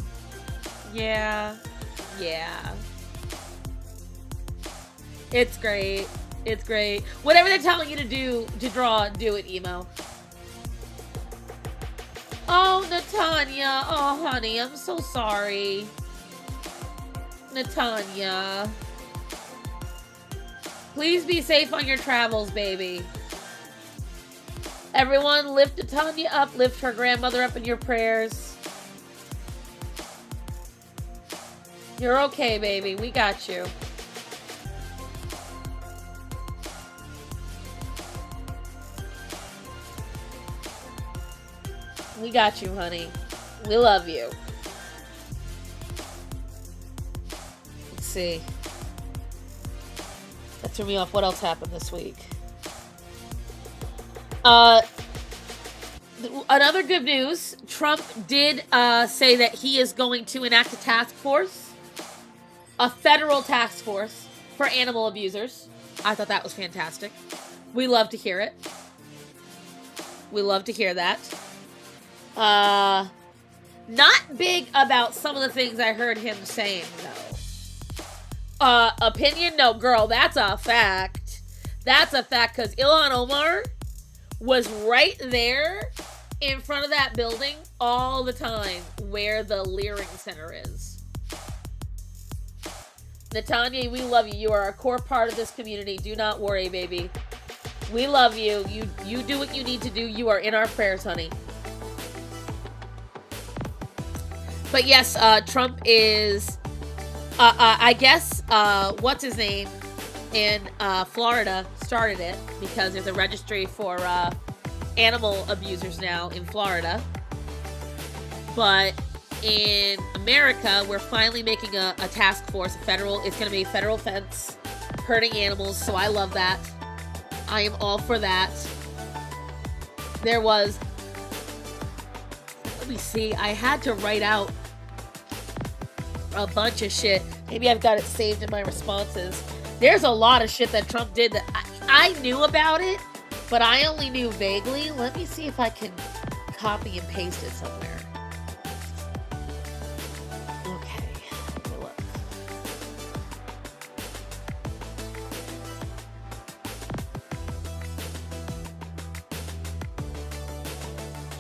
Yeah. It's great. It's great. Whatever they're telling you to do, to draw, do it, emo. Oh, Natanya. Oh, honey, I'm so sorry. Natanya. Please be safe on your travels, baby. Everyone, lift Tanya up. Lift her grandmother up in your prayers. You're okay, baby. We got you. We got you, honey. We love you. Let's see. That threw me off. What else happened this week? Another good news. Trump did say that he is going to enact a task force. A federal task force for animal abusers. I thought that was fantastic. We love to hear it. We love to hear that. Not big about some of the things I heard him saying, though. Opinion? No, girl, that's a fact. That's a fact, because Ilhan Omar was right there in front of that building all the time where the Leering Center is. Natanya, we love you. You are a core part of this community. Do not worry, baby. We love you. You do what you need to do. You are in our prayers, honey. But yes, Trump is, I guess, what's his name, in Florida started it because there's a registry for animal abusers now in Florida. But in America, we're finally making a task force, it's going to be a federal offense, hurting animals, so I love that. I am all for that. There was, let me see, I had to write out a bunch of shit. Maybe I've got it saved in my responses. There's a lot of shit that Trump did that I knew about it, but I only knew vaguely. Let me see if I can copy and paste it somewhere. Okay, let me look.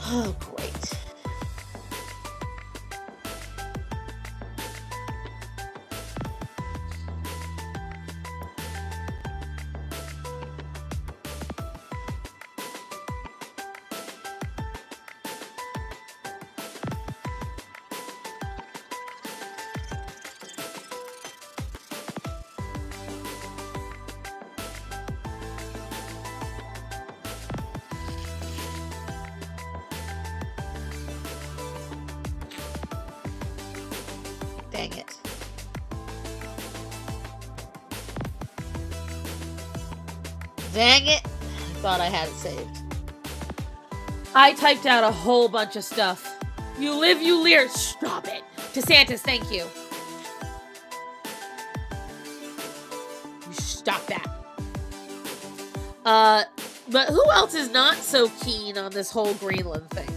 Oh, great. Dang it. Dang it. I thought I had it saved. I typed out a whole bunch of stuff. You live, you leer. Stop it. DeSantis, thank you. You stop that. But who else is not so keen on this whole Greenland thing?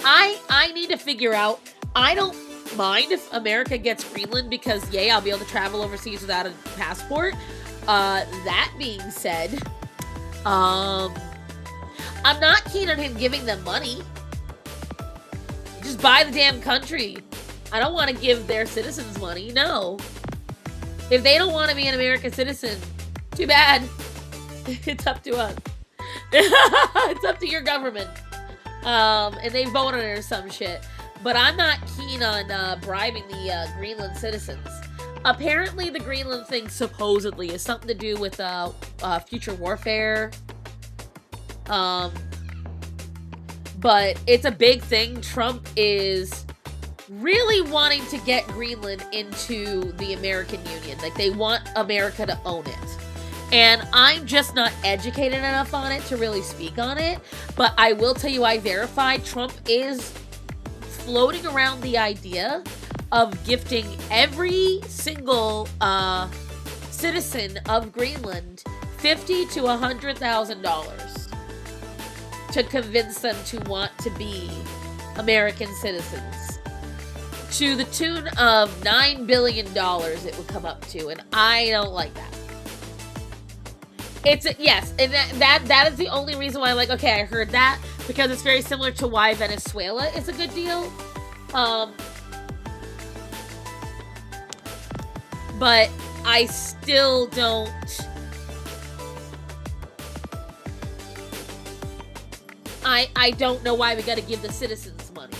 I need to figure out, I don't mind if America gets Greenland because, yay, I'll be able to travel overseas without a passport. That being said, I'm not keen on him giving them money. Just buy the damn country. I don't want to give their citizens money. No. If they don't want to be an American citizen, too bad. It's up to us. It's up to your government. And they vote on it or some shit. But I'm not keen on bribing the Greenland citizens. Apparently, the Greenland thing supposedly is something to do with future warfare. But it's a big thing. Trump is really wanting to get Greenland into the American Union. Like, they want America to own it. And I'm just not educated enough on it to really speak on it. But I will tell you, I verified Trump is floating around the idea of gifting every single citizen of Greenland $50,000 to $100,000 to convince them to want to be American citizens, to the tune of $9 billion it would come up to, and I don't like that. Yes, and that is the only reason why I'm like, okay, I heard that, because it's very similar to why Venezuela is a good deal. But I still don't. I don't know why we gotta give the citizens money.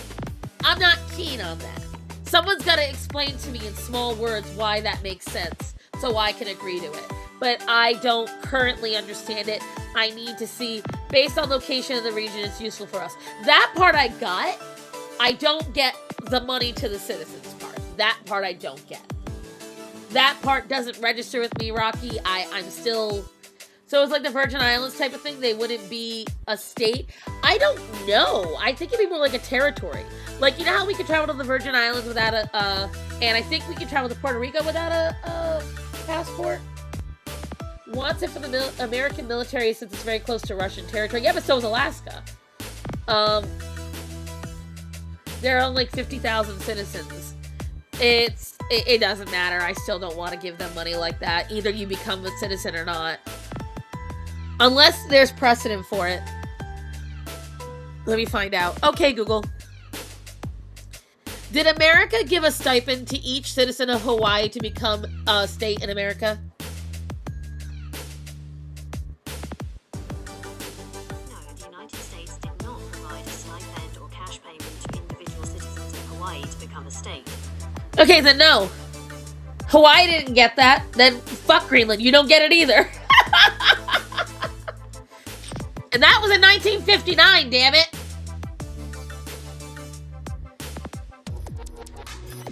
I'm not keen on that. Someone's gotta explain to me in small words why that makes sense so I can agree to it. But I don't currently understand it. I need to see, based on location of the region, it's useful for us. That part I got. I don't get the money to the citizens part. That part I don't get. That part doesn't register with me, Rocky. I'm still... So it's like the Virgin Islands type of thing. They wouldn't be a state. I don't know. I think it'd be more like a territory. Like, you know how we could travel to the Virgin Islands without and I think we could travel to Puerto Rico without a passport? Wants it for the American military since it's very close to Russian territory. Yeah, but so is Alaska. There are only like 50,000 citizens. It doesn't matter. I still don't want to give them money like that. Either you become a citizen or not. Unless there's precedent for it. Let me find out. Okay, Google. Did America give a stipend to each citizen of Hawaii to become a state in America? No, the United States did not provide a stipend or cash payment to individual citizens of Hawaii to become a state. Okay, then no. Hawaii didn't get that. Then fuck Greenland. You don't get it either. And that was in 1959, damn it.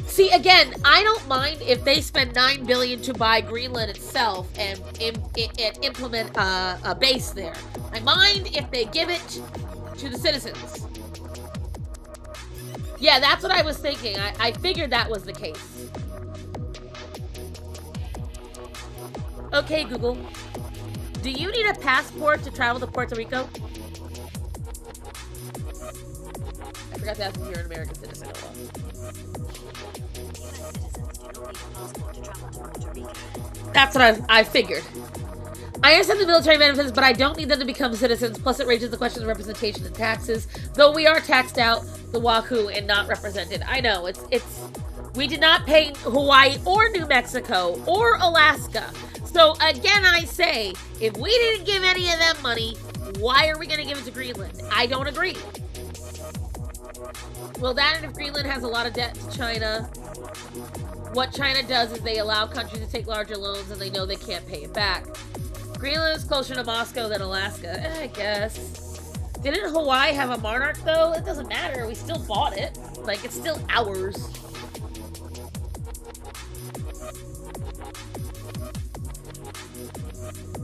See, again, I don't mind if they spend $9 billion to buy Greenland itself and implement a base there. I mind if they give it to the citizens. Yeah, that's what I was thinking. I figured that was the case. Okay, Google. Do you need a passport to travel to Puerto Rico? I forgot to ask if you're an American citizen. That's what I figured. I understand the military benefits, but I don't need them to become citizens. Plus, it raises the question of representation and taxes. Though we are taxed out the wahoo and not represented. I know, it's we did not pay Hawaii or New Mexico or Alaska. So again, I say, if we didn't give any of them money, why are we going to give it to Greenland? I don't agree. Well, that and if Greenland has a lot of debt to China, what China does is they allow countries to take larger loans and they know they can't pay it back. Greenland is closer to Moscow than Alaska, I guess. Didn't Hawaii have a monarch, though? It doesn't matter. We still bought it. Like, it's still ours.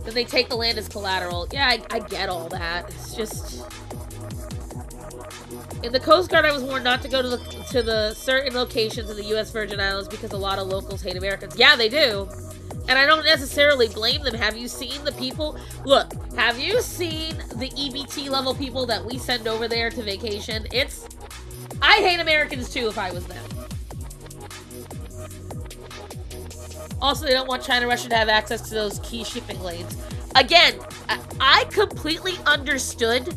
Then they take the land as collateral. Yeah, I get all that. It's just... In the Coast Guard, I was warned not to go to the certain locations in the U.S. Virgin Islands because a lot of locals hate Americans. Yeah, they do. And I don't necessarily blame them. Have you seen the people? Look, have you seen the EBT level people that we send over there to vacation? I'd hate Americans too if I was them. Also, they don't want China and Russia to have access to those key shipping lanes. Again, I completely understood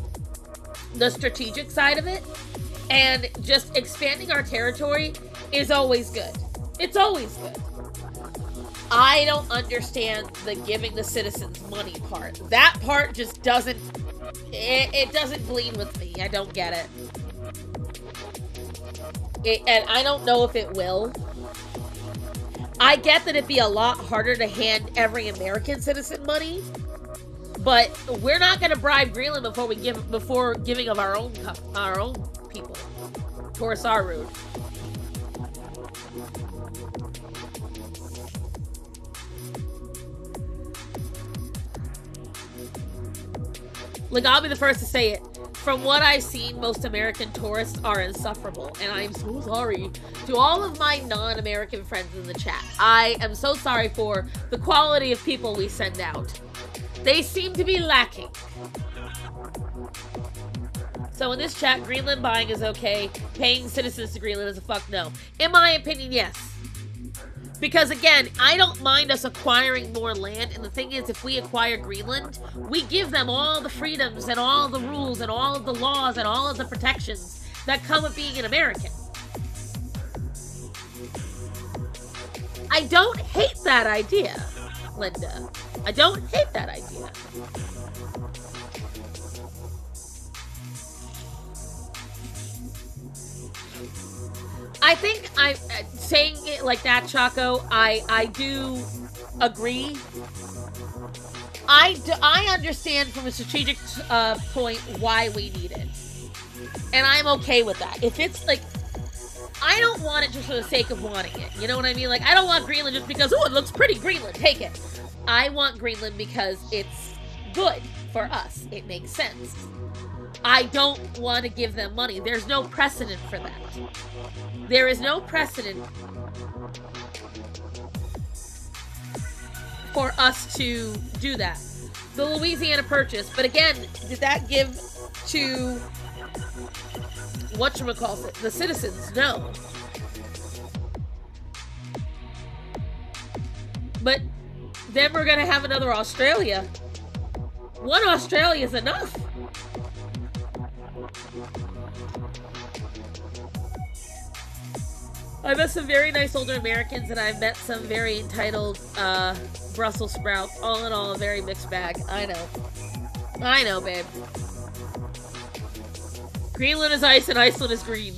the strategic side of it, and just expanding our territory is always good. It's always good. I don't understand the giving the citizens money part. That part just doesn't, it doesn't glean with me. I don't get it. And I don't know if it will. I get that it'd be a lot harder to hand every American citizen money, but we're not going to bribe Greenland before giving of our own people. Tourists are rude. Like, I'll be the first to say it. From what I've seen, most American tourists are insufferable, and I'm so sorry to all of my non-American friends in the chat. I am so sorry for the quality of people we send out. They seem to be lacking. So in this chat, Greenland buying is okay. Paying citizens to Greenland is a fuck no. In my opinion, yes. Because again, I don't mind us acquiring more land, and the thing is, if we acquire Greenland, we give them all the freedoms and all the rules and all of the laws and all of the protections that come with being an American. I don't hate that idea, Linda. I don't hate that idea. I think I'm saying it like that, Chaco. I do agree. I understand from a strategic point why we need it, and I'm okay with that. If it's like, I don't want it just for the sake of wanting it. You know what I mean? Like, I don't want Greenland just because, oh, it looks pretty. Greenland, take it. I want Greenland because it's good for us. It makes sense. I don't want to give them money. There's no precedent for that. There is no precedent for us to do that. The Louisiana Purchase, but again, did that give to whatchamacallit, the citizens? No. But then we're gonna have another Australia. One Australia is enough. I met some very nice older Americans, and I've met some very entitled Brussels sprouts. All in all, a very mixed bag. I know. I know, babe. Greenland is ice and Iceland is green.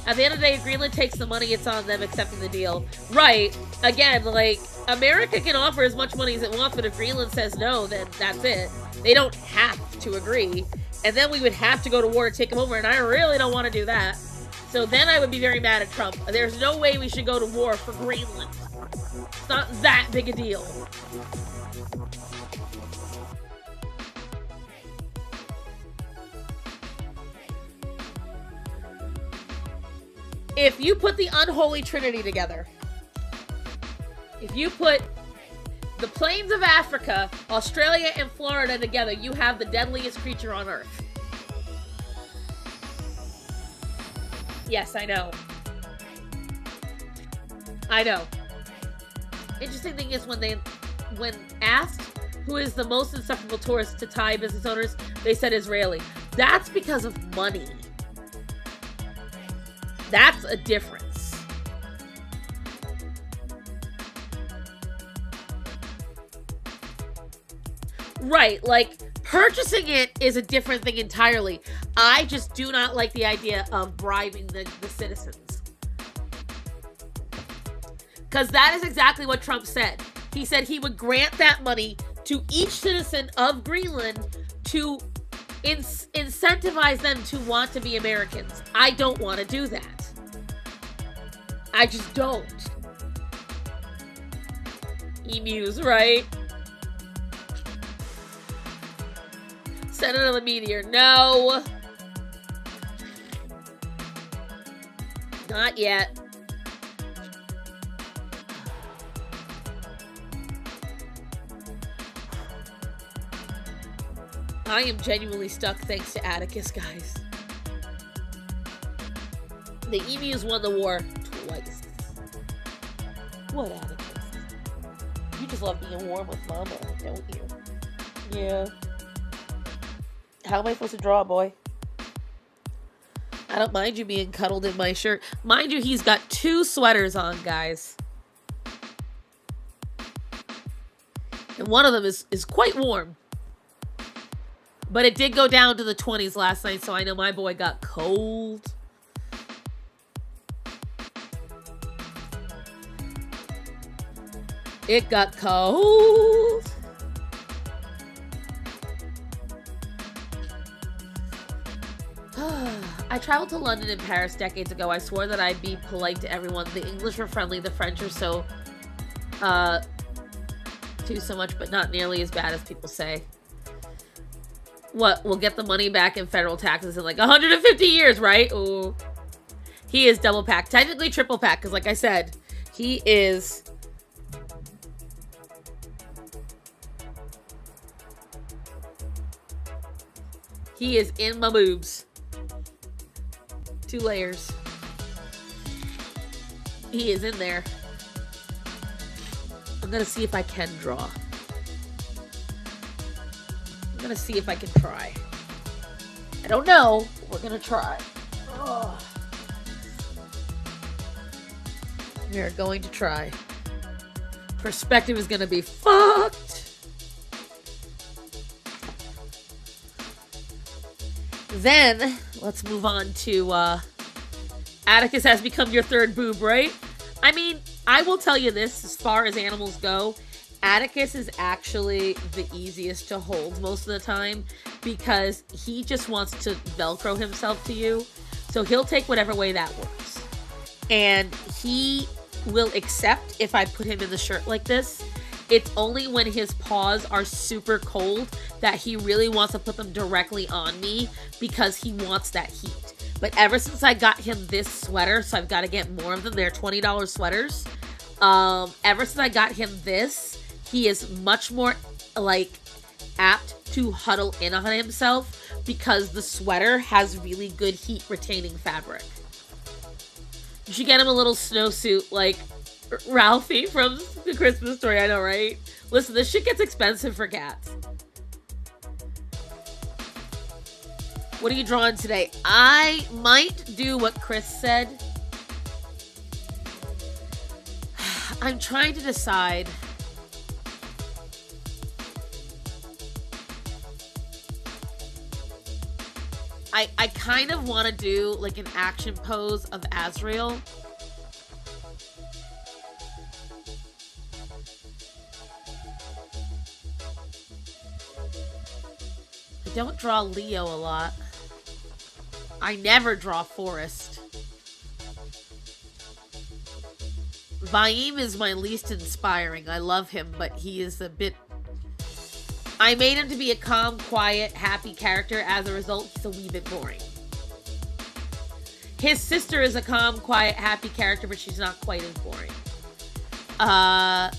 At the end of the day, if Greenland takes the money, it's on them accepting the deal. Right. Again, like, America can offer as much money as it wants, but if Greenland says no, then that's it. They don't have to agree. And then we would have to go to war and take them over, and I really don't want to do that. So then I would be very mad at Trump. There's no way we should go to war for Greenland. It's not that big a deal. If you put the unholy trinity together, if you put the plains of Africa, Australia, and Florida together, you have the deadliest creature on Earth. Yes, I know. I know. Interesting thing is when asked who is the most insufferable tourist to Thai business owners, they said Israeli. That's because of money. That's a difference. Right, like, purchasing it is a different thing entirely. I just do not like the idea of bribing the citizens. Because that is exactly what Trump said. He said he would grant that money to each citizen of Greenland to incentivize them to want to be Americans. I don't want to do that. I just don't. Emus, right? Send another meteor. No. Not yet. I am genuinely stuck thanks to Atticus, guys. The emus won the war twice. What, Atticus? You just love being warm with Mama, don't you? Yeah. How am I supposed to draw, boy? I don't mind you being cuddled in my shirt. Mind you, he's got 2 sweaters on, guys. And one of them is quite warm. But it did go down to the 20s last night, so I know my boy got cold. It got cold. I traveled to London and Paris decades ago. I swore that I'd be polite to everyone. The English were friendly. The French are so, too so much, but not nearly as bad as people say. What? We'll get the money back in federal taxes in like 150 years, right? Ooh. He is double packed. Technically triple packed, because like I said, he is... He is in my boobs. 2 layers. He is in there. I'm gonna see if I can draw. I'm gonna see if I can try. I don't know, but we're gonna try. Oh. We are going to try. Perspective is gonna be fucked. Then, let's move on to Atticus has become your third boob, right? I mean, I will tell you this, as far as animals go, Atticus is actually the easiest to hold most of the time because he just wants to Velcro himself to you. So he'll take whatever way that works. And he will accept if I put him in the shirt like this. It's only when his paws are super cold that he really wants to put them directly on me because he wants that heat. But ever since I got him this sweater, so I've got to get more of them. They're $20 sweaters. Ever since I got him this, he is much more, like, apt to huddle in on himself because the sweater has really good heat-retaining fabric. You should get him a little snowsuit like Ralphie from The Christmas Story. I know, right? Listen, this shit gets expensive for cats. What are you drawing today? I might do what Chris said. I'm trying to decide. I kind of want to do like an action pose of Azrael. I don't draw Leo a lot. I never draw Forrest. Vaim is my least inspiring. I love him, but he is a bit... I made him to be a calm, quiet, happy character. As a result, he's a wee bit boring. His sister is a calm, quiet, happy character, but she's not quite as boring. I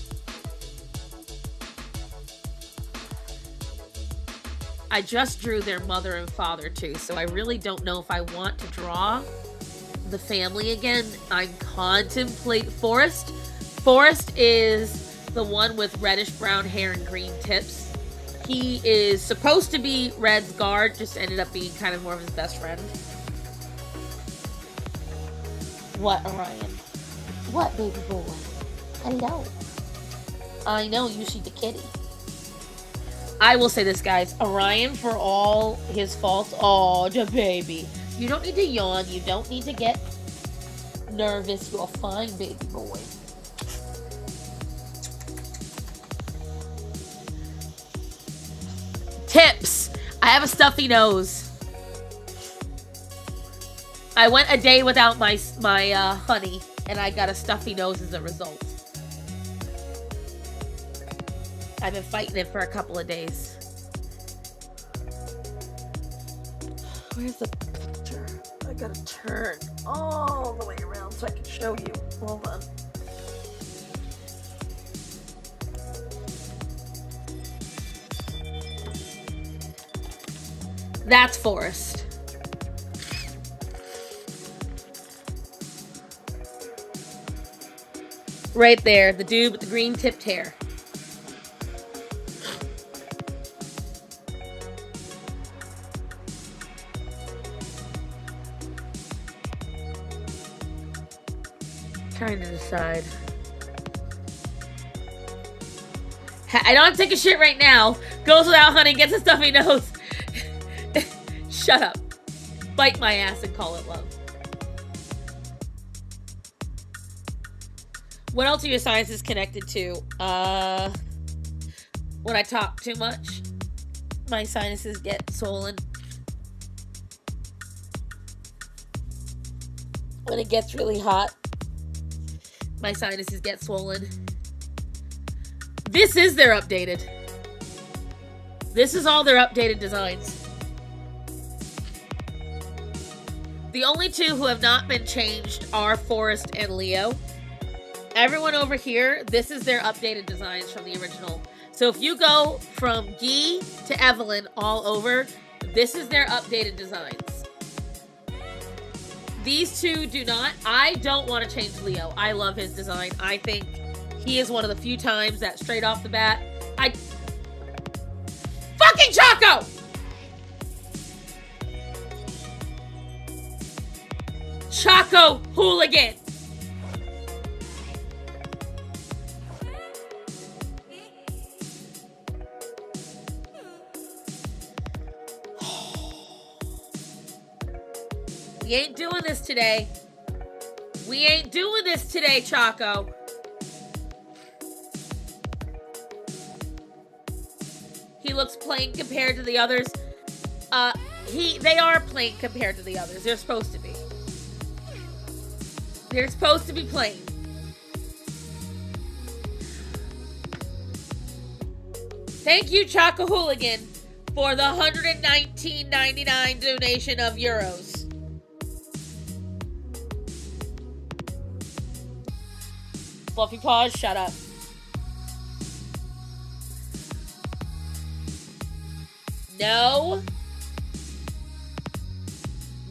just drew their mother and father too, so I really don't know if I want to draw the family again. I'm contemplating Forrest. Forrest is the one with reddish brown hair and green tips. He is supposed to be Red's guard, just ended up being kind of more of his best friend. What, Orion? What, baby boy? Hello. I know, you see the kitty. I will say this, guys. Orion, for all his faults, oh, the baby. You don't need to yawn. You don't need to get nervous. You're fine, baby boy. Tips. I have a stuffy nose. I went a day without my honey, and I got a stuffy nose as a result. I've been fighting it for a couple of days. Where's the picture? I gotta turn all the way around so I can show you. Hold on. That's Forrest. Right there, the dude with the green tipped hair. Trying to decide. I don't have to take a shit right now. Goes without honey, gets a stuffy nose. Shut up. Bite my ass and call it love. What else are your sinuses connected to? When I talk too much, my sinuses get swollen. When it gets really hot, my sinuses get swollen. This is their updated. This is all their updated designs. The only two who have not been changed are Forrest and Leo. Everyone over here, this is their updated designs from the original. So if you go from Guy to Evelyn all over, this is their updated designs. These two do not. I don't want to change Leo. I love his design. I think he is one of the few times that straight off the bat, Fucking Choco! Choco hooligan! We ain't doing this today. We ain't doing this today, Choco. He looks plain compared to the others. They are plain compared to the others. They're supposed to be. They're supposed to be plain. Thank you, Choco Hooligan, for the $119.99 donation of euros. Fluffy Paws, shut up. No.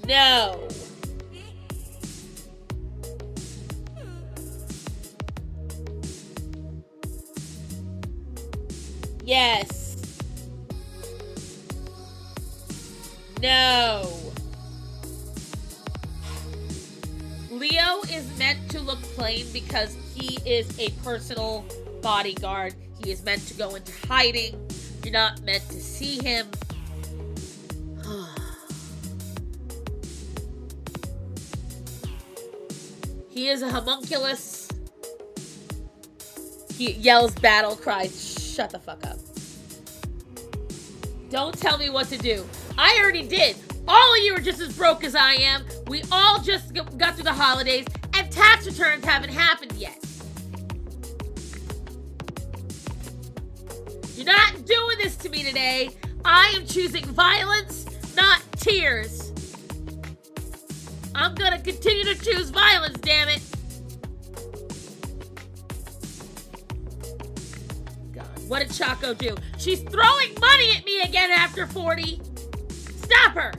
No. Yes. No. Leo is meant to look plain because he is a personal bodyguard. He is meant to go into hiding. You're not meant to see him. He is a homunculus. He yells battle cries. Shut the fuck up. Don't tell me what to do. I already did. All of you are just as broke as I am. We all just got through the holidays, and tax returns haven't happened yet. You're not doing this to me today. I am choosing violence, not tears. I'm gonna continue to choose violence, damn it. God, what did Choco do? She's throwing money at me again after 40. Stop her.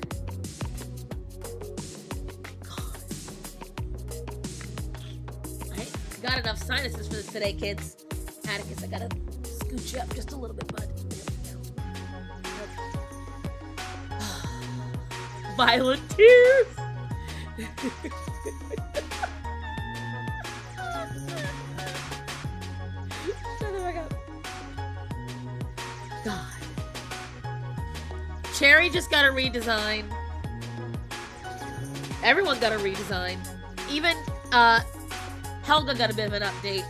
God. I got enough sinuses for this today, kids. Atticus, I gotta scooch you up just a little bit, bud. There we go. Violent tears. Shut the fuck up. God. Cherry just got a redesign. Everyone got a redesign. Even Helga got a bit of an update.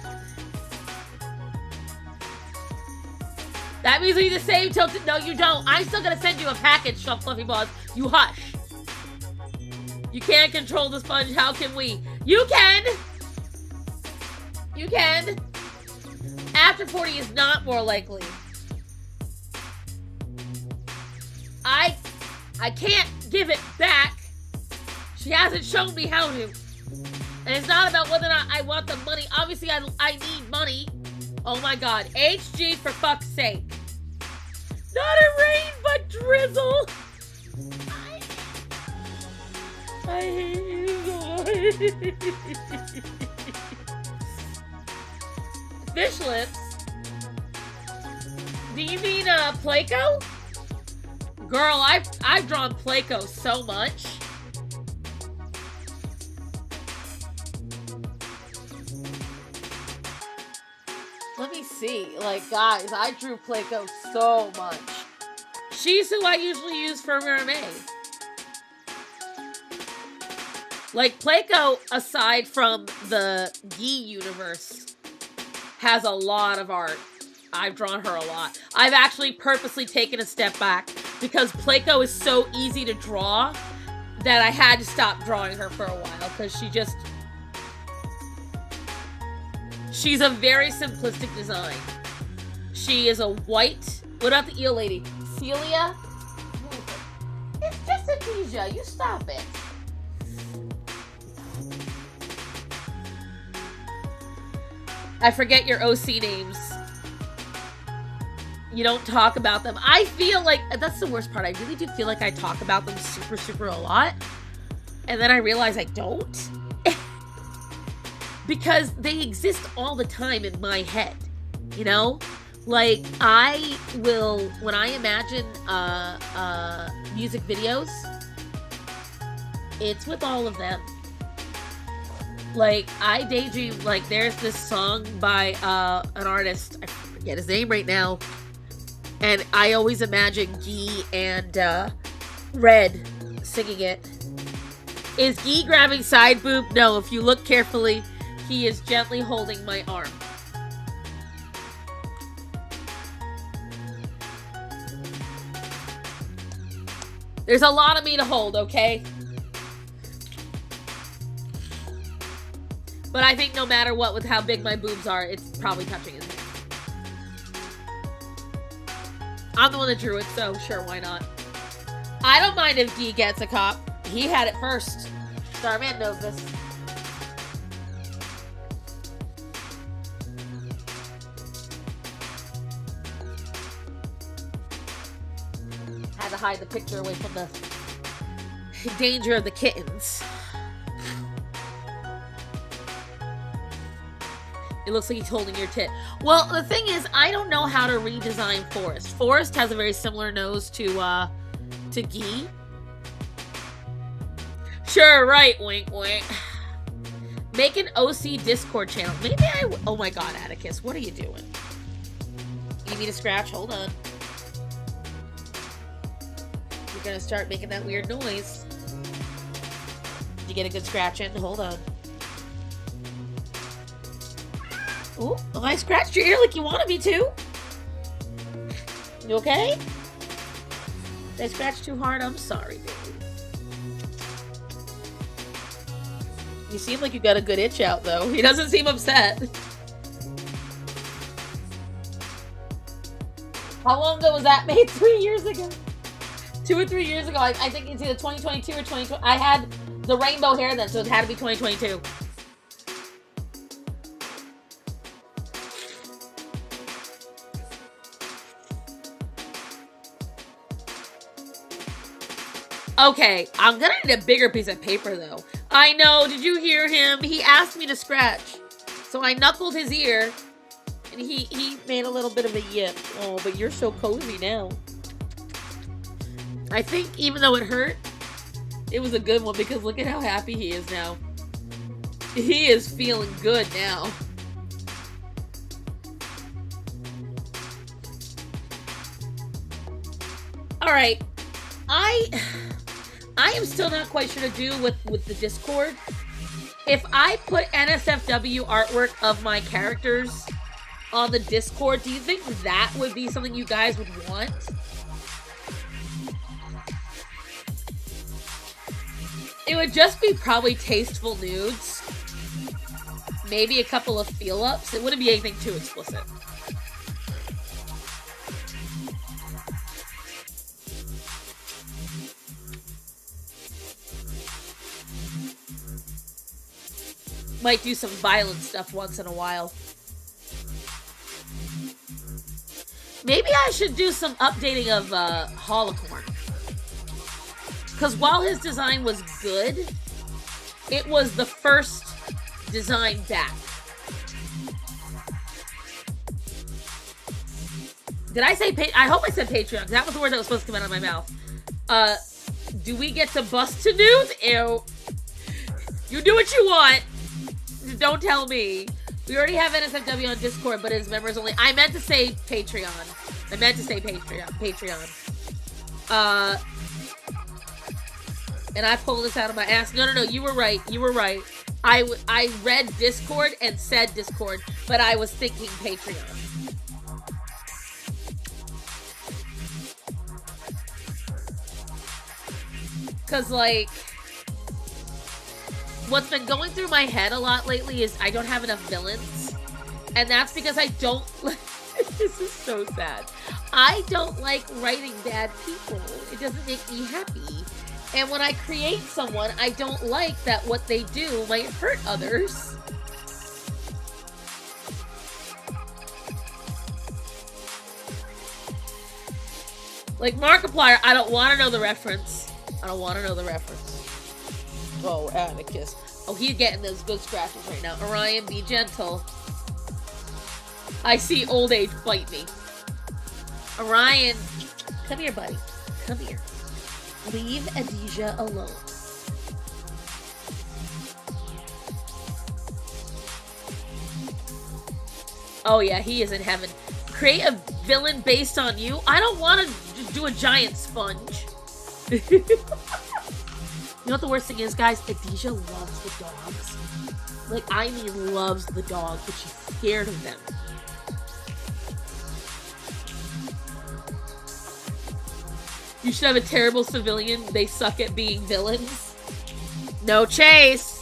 That means we need the same till... No, you don't. I'm still gonna send you a package, Fluffy Paws. You hush. You can't control the sponge. How can we? You can! You can. After 40 is not more likely. I can't give it back. She hasn't shown me how to. And it's not about whether or not I want the money. Obviously, I need money. Oh my god. HG, for fuck's sake. Not a rain, but drizzle. I hate you so much. Fish lips? Do you mean, Placo? Girl, I've drawn Placo so much. Let me see. Like, guys, I drew Placo so much. She's who I usually use for Mermaid. Like, Placo, aside from the Yi universe, has a lot of art. I've drawn her a lot. I've actually purposely taken a step back because Placo is so easy to draw that I had to stop drawing her for a while because she's a very simplistic design. She is a white... What about the eel lady? Celia? It's just a Deja. You stop it. I forget your OC names. You don't talk about them. I feel like... That's the worst part. I really do feel like I talk about them super, super a lot. And then I realize I don't. Because they exist all the time in my head. You know? Like, I will... When I imagine music videos, it's with all of them. Like, I daydream, like, there's this song by an artist, I forget his name right now, and I always imagine Guy and Red singing it. Is Guy grabbing side boob? No, if you look carefully, he is gently holding my arm. There's a lot of me to hold, okay? But I think no matter what, with how big my boobs are, it's probably touching his hand. I'm the one that drew it, so sure, why not? I don't mind if Guy gets a cop. He had it first. Starman knows this. Had to hide the picture away from the danger of the kittens. It looks like he's holding your tit. Well, the thing is, I don't know how to redesign Forrest. Forrest has a very similar nose to Guy. Sure, right, wink, wink. Make an OC Discord channel. Maybe oh my god, Atticus, what are you doing? You need me to scratch? Hold on. You're gonna start making that weird noise. Did you get a good scratch in? Hold on. Oh, I scratched your ear like you wanted me to. You okay? Did I scratch too hard? I'm sorry, baby. You seem like you got a good itch out, though. He doesn't seem upset. How long ago was that made? 3 years ago. 2 or 3 years ago. I think it's either 2022 or 2020. I had the rainbow hair then, so it had to be 2022. Okay, I'm gonna need a bigger piece of paper, though. I know, did you hear him? He asked me to scratch. So I knuckled his ear, and he made a little bit of a yip. Oh, but you're so cozy now. I think even though it hurt, it was a good one, because look at how happy he is now. He is feeling good now. Alright, I am still not quite sure to do with the Discord. If I put NSFW artwork of my characters on the Discord, do you think that would be something you guys would want? It would just be probably tasteful nudes. Maybe a couple of feel-ups. It wouldn't be anything too explicit. Might do some violent stuff once in a while. Maybe I should do some updating of Holocorn. Because while his design was good, it was the first design back. Did I say I hope I said Patreon. That was the word that was supposed to come out of my mouth. Do we get to bust to nudes? Ew. You do what you want. Don't tell me. We already have NSFW on Discord, but it's members only. I meant to say Patreon. I meant to say Patreon. And I pulled this out of my ass. No, you were right. You were right. I read Discord and said Discord, but I was thinking Patreon. Because, like, what's been going through my head a lot lately is I don't have enough villains. And that's because I don't... This is so sad. I don't like writing bad people. It doesn't make me happy. And when I create someone, I don't like that what they do might hurt others. Like Markiplier, I don't want to know the reference. I don't want to know the reference. Oh, Atticus. Oh, he's getting those good scratches right now. Orion, be gentle. I see old age bite me. Orion, come here, buddy. Come here. Leave Adija alone. Oh yeah, he is in heaven. Create a villain based on you? I don't want to do a giant sponge. You know what the worst thing is, guys? Adisha loves the dogs. Like, I mean loves the dogs, but she's scared of them. You should have a terrible civilian. They suck at being villains. No chase.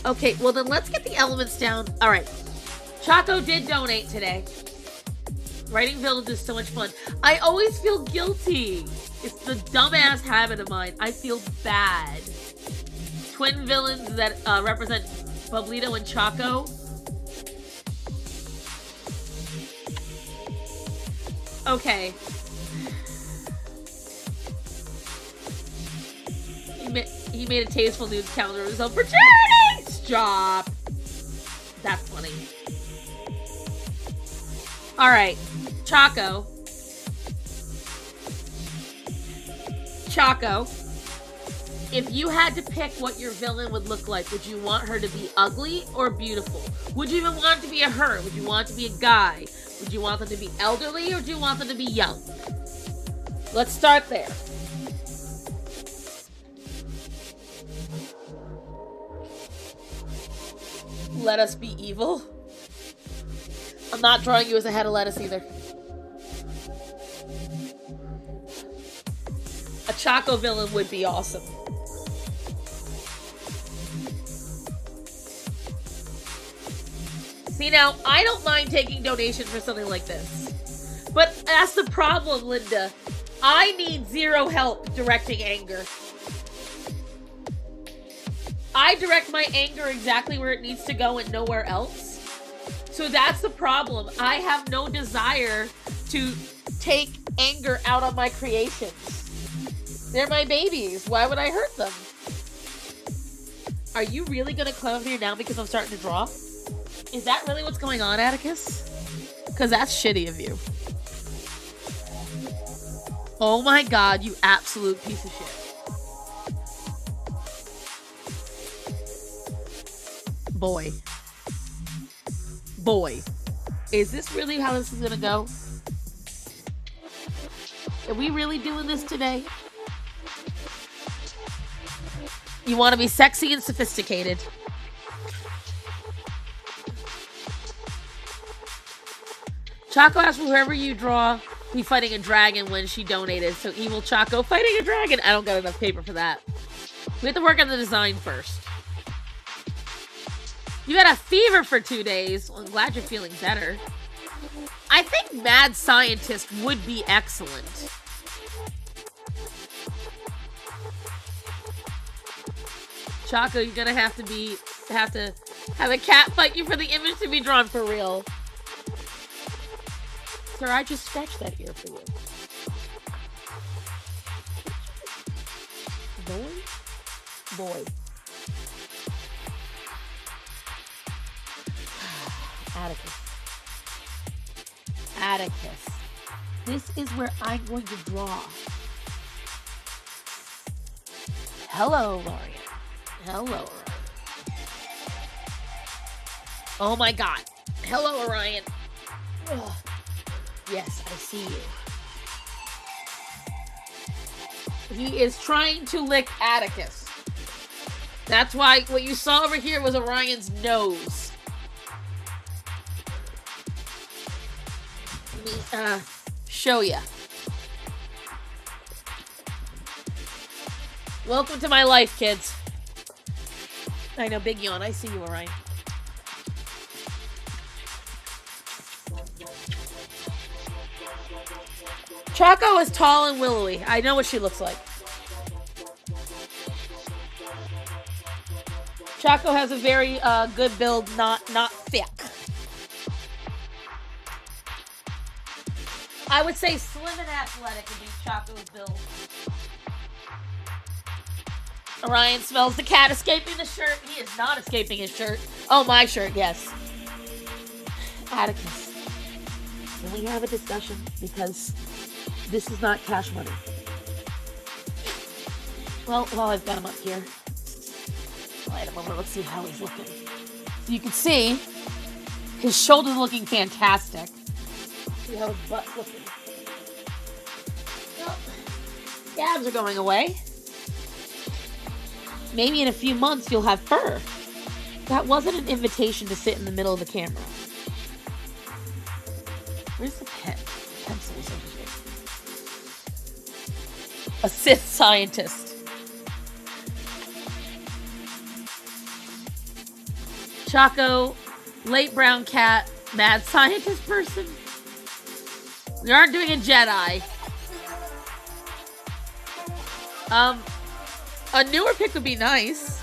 Okay, well then let's get the elements down. All right. Chaco did donate today. Writing villains is so much fun. I always feel guilty. It's the dumbass habit of mine. I feel bad. Twin villains that represent Pablito and Chaco. Okay. He made a tasteful nude calendar of his own for charity! Stop. That's funny. Alright. Chaco. If you had to pick what your villain would look like, would you want her to be ugly or beautiful? Would you even want it to be a her? Would you want it to be a guy? Would you want them to be elderly or do you want them to be young? Let's start there. Let us be evil. I'm not drawing you as a head of lettuce either. A Chaco villain would be awesome. See, now, I don't mind taking donations for something like this. But that's the problem, Linda. I need zero help directing anger. I direct my anger exactly where it needs to go and nowhere else. So that's the problem. I have no desire to take anger out on my creations. They're my babies. Why would I hurt them? Are you really going to come over here now because I'm starting to draw? Is that really what's going on, Atticus? Because that's shitty of you. Oh my god, you absolute piece of shit. Boy. Is this really how this is gonna go? Are we really doing this today? You want to be sexy and sophisticated. Chaco asked for whoever you draw be fighting a dragon when she donated. So evil Chaco fighting a dragon. I don't got enough paper for that. We have to work on the design first. You had a fever for 2 days. Well, I'm glad you're feeling better. I think Mad Scientist would be excellent. Chaco, you're gonna have to have a cat fight you for the image to be drawn for real. Sir, I just sketched that here for you. Boy. Atticus. This is where I'm going to draw. Hello, Lorian. Hello, Orion. Oh my god. Hello, Orion. Ugh. Yes, I see you. He is trying to lick Atticus. That's why what you saw over here was Orion's nose. Let me show ya. Welcome to my life, kids. I know, big yawn. I see you, Orion. Chaco is tall and willowy. I know what she looks like. Chaco has a very good build, not thick. I would say slim and athletic would be Chaco's build. Orion smells the cat escaping the shirt. He is not escaping his shirt. Oh, my shirt, yes. Atticus. Can we have a discussion? Because this is not cash money. Well, while I've got him up here, light him over. Let's see how he's looking. So you can see his shoulders looking fantastic. see how his butt's looking. Well, scabs are going away. Maybe in a few months you'll have fur. That wasn't an invitation to sit in the middle of the camera. Where's the pen? Pencils over here. A Sith scientist. Choco, late brown cat, mad scientist person. We aren't doing a Jedi. A newer pick would be nice.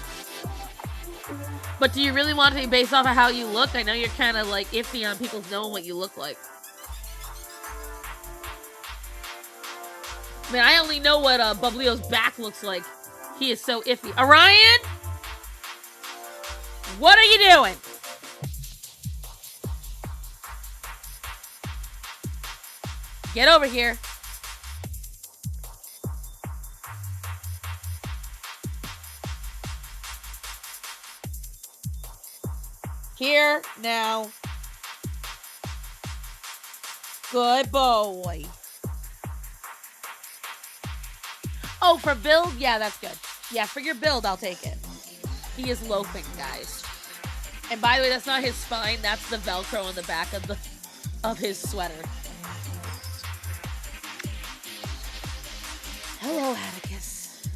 But do you really want it to be based off of how you look? I know you're kind of like iffy on people knowing what you look like. I mean, I only know what Bublio's back looks like. He is so iffy. Orion? What are you doing? Get over here. Here, now. Good boy. Oh, for build? Yeah, that's good. Yeah, for your build, I'll take it. He is loafing, guys. And by the way, that's not his spine. That's the Velcro on the back of his sweater. Hello, Atticus.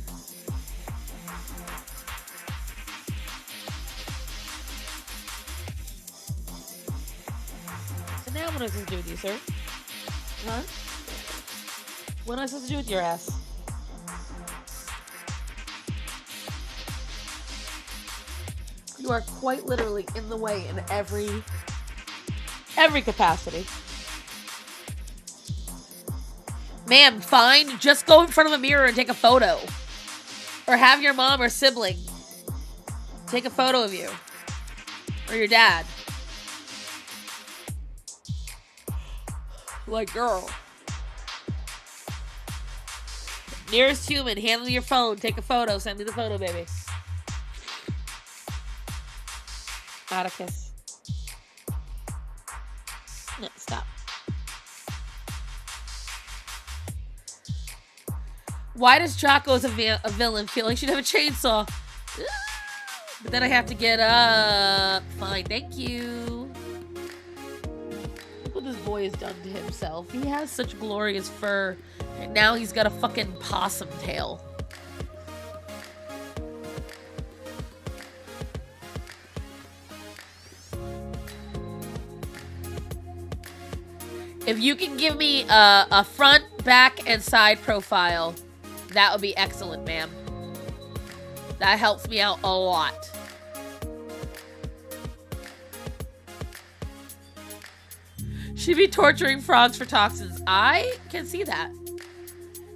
So now what am I supposed to do with you, sir? Huh? What am I supposed to do with your ass? You are quite literally in the way in every capacity. Ma'am, fine. Just go in front of a mirror and take a photo. Or have your mom or sibling take a photo of you. Or your dad. Like, girl. Nearest human, handle your phone, take a photo, send me the photo, baby. Atticus. No, stop. Why does Choco as a villain feel like she'd have a chainsaw? But then I have to get up. Fine, thank you. Look what this boy has done to himself. He has such glorious fur, and now he's got a fucking possum tail. If you can give me a front, back, and side profile, that would be excellent, ma'am. That helps me out a lot. She'd be torturing frogs for toxins. I can see that.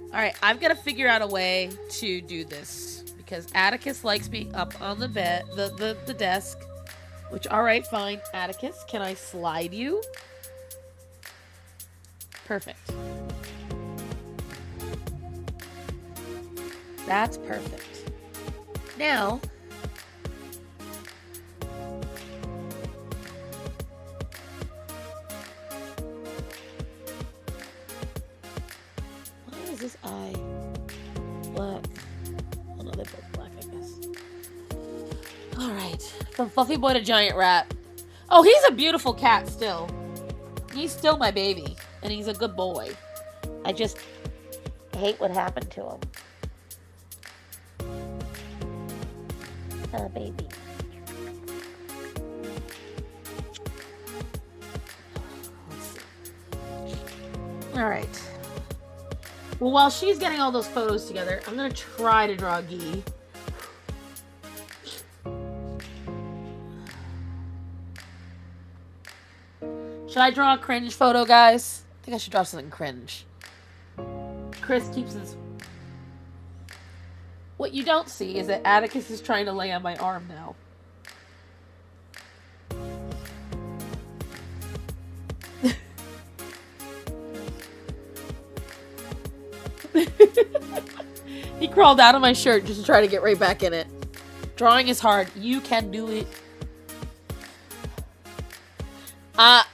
Alright, I've got to figure out a way to do this. Because Atticus likes being up on the bed, the desk. Which, alright, fine. Atticus, can I slide you? Perfect. That's perfect. Now, why is this eye black? Oh no, they're both black, I guess. Alright. From fluffy boy to giant rat. Oh, he's a beautiful cat still. He's still my baby. And he's a good boy. I just hate what happened to him. Baby. Let's see. Alright. Well, while she's getting all those photos together, I'm going to try to draw Guy. Should I draw a cringe photo, guys? I think I should draw something cringe. Chris keeps his... What you don't see is that Atticus is trying to lay on my arm now. He crawled out of my shirt just to try to get right back in it. Drawing is hard. You can do it.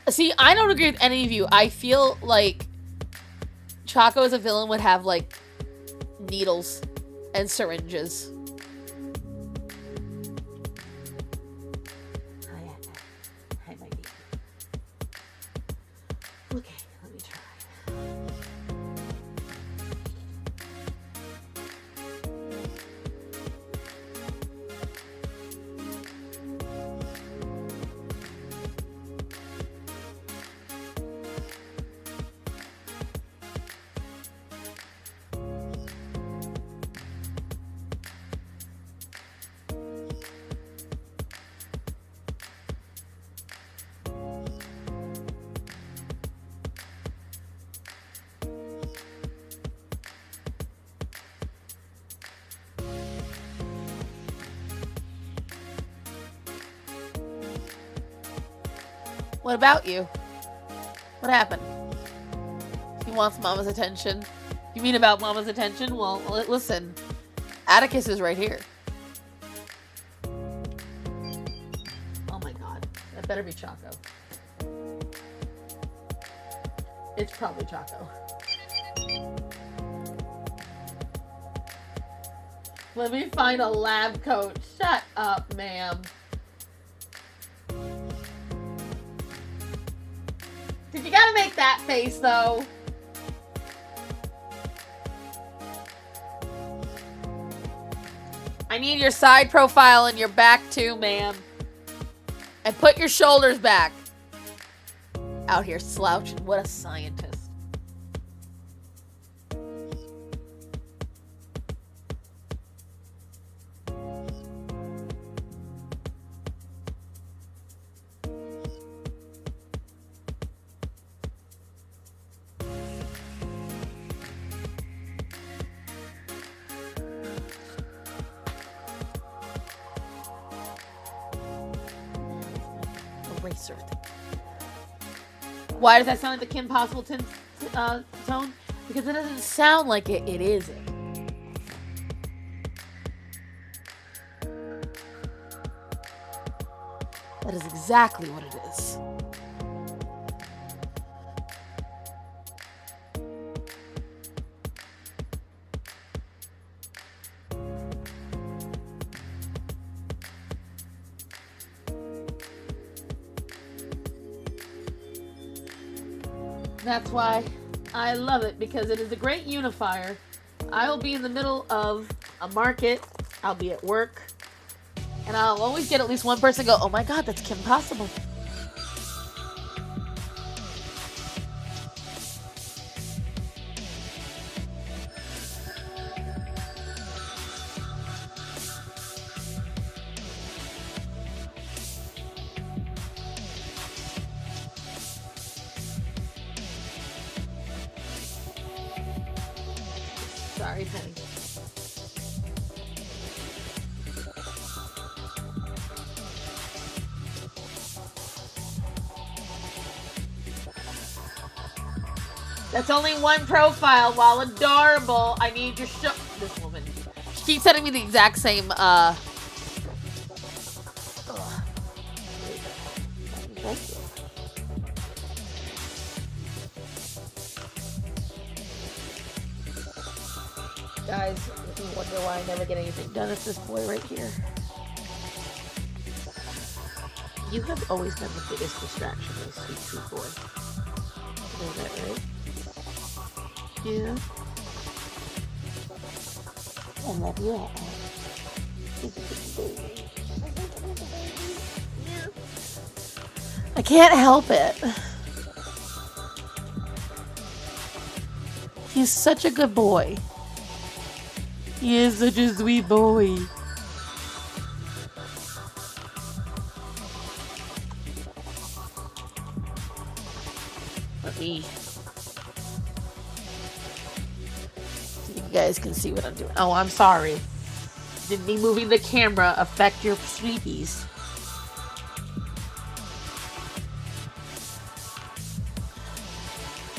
See, I don't agree with any of you. I feel like Chaco as a villain would have, like, needles and syringes. Hi, my baby. Okay, let me try. What about you? What happened? He wants Mama's attention. You mean about Mama's attention? Well, listen. Atticus is right here. Oh my god. That better be Chaco. It's probably Chaco. Let me find a lab coat. Shut up, ma'am. You gotta make that face, though. I need your side profile and your back, too, ma'am. And put your shoulders back. Out here slouching. What a scientist. Eraser. Why does that sound like the Kim Possible tone? Because it doesn't sound like it. It isn't. That is exactly what it is. That's why I love it, because it is a great unifier. I'll be in the middle of a market, I'll be at work, and I'll always get at least one person go, oh my god, that's Kim Possible. Sorry, Penny. That's only one profile. While adorable, I need your show. This woman. She keeps sending me the exact same, Thank you. Guys, if you wonder why I never get anything done, it's this boy right here. You have always been the biggest distraction, my sweet, sweet boy. You know that, right? Yeah. I love you all. I can't help it. He's such a good boy. He is such a sweet boy. Let me... so you guys can see what I'm doing. Oh, I'm sorry. Did me moving the camera affect your sweeties?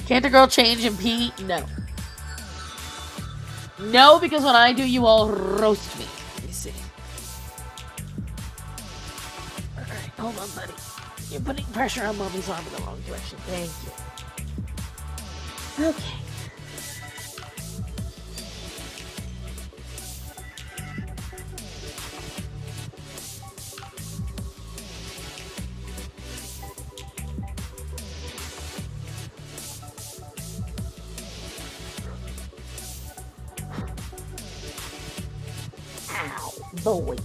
Can't a girl change and pee? No. No, because when I do, you all roast me. Let me see. Alright, hold on, buddy. Your putting pressure on Mommy's arm in the wrong direction. Thank you. Okay. Ow, boy.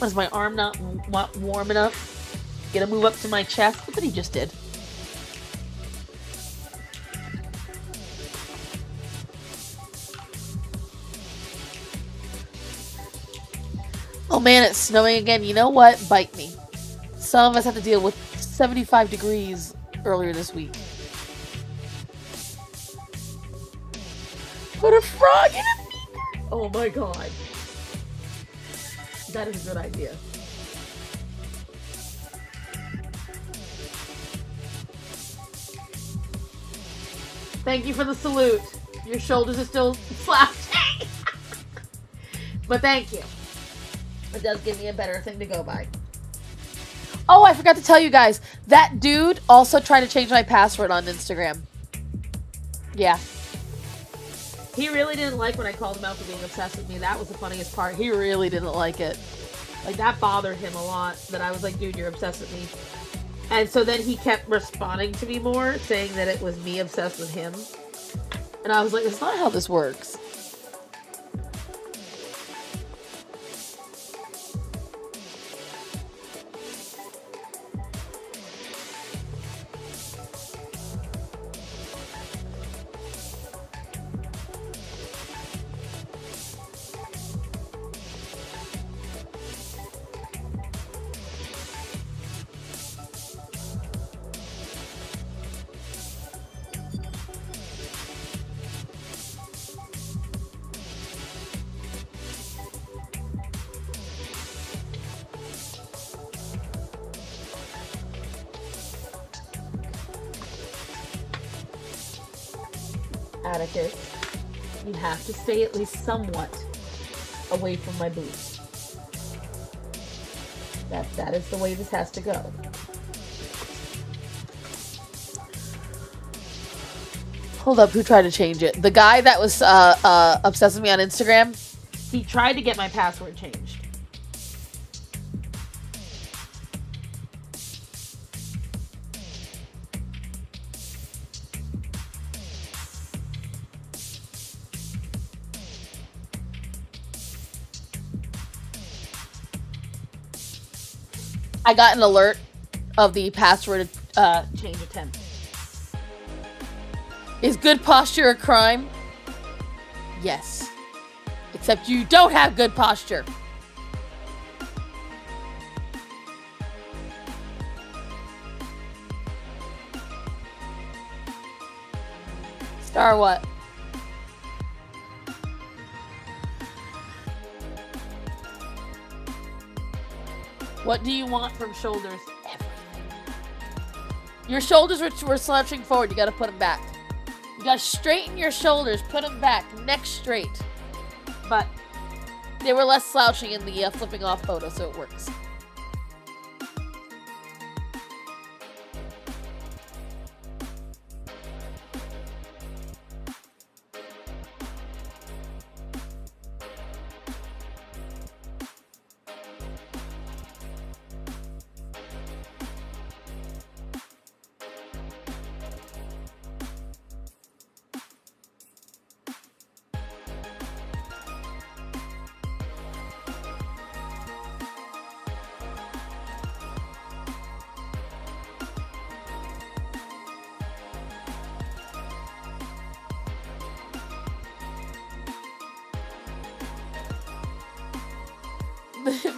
Was my arm not warm enough? Gonna move up to my chest? Look what he just did. Oh man, it's snowing again. You know what? Bite me. Some of us had to deal with 75 degrees earlier this week. Put a frog in a beaker! Oh my god. That is a good idea. Thank you for the salute. Your shoulders are still slouching. But thank you. It does give me a better thing to go by. Oh, I forgot to tell you guys. That dude also tried to change my password on Instagram. Yeah. He really didn't like when I called him out for being obsessed with me. That was the funniest part. He really didn't like it. Like, that bothered him a lot. That I was like, dude, you're obsessed with me. And so then he kept responding to me more, saying that it was me obsessed with him. And I was like, that's not how this works. Atticus, you have to stay at least somewhat away from my boots. That is the way this has to go. Hold up, who tried to change it? The guy that was obsessed with me on Instagram, he tried to get my password changed. I got an alert of the password change attempt. Is good posture a crime? Yes. Except you don't have good posture. Star what? What do you want from shoulders? Everything. Your shoulders were slouching forward. You gotta put them back. You gotta straighten your shoulders. Put them back. Neck straight. But they were less slouching in the flipping off photo, so it works.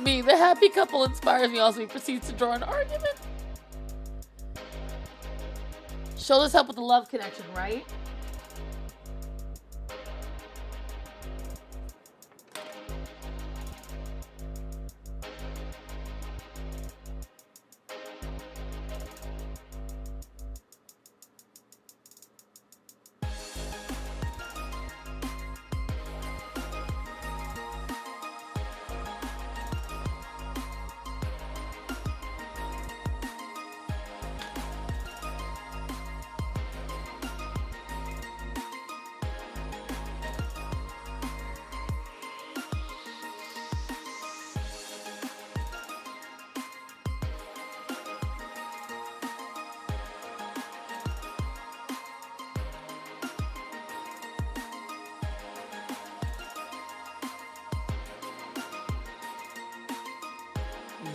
Me, the happy couple inspires me. Also, he proceeds to draw an argument. Shoulders help with the love connection, right?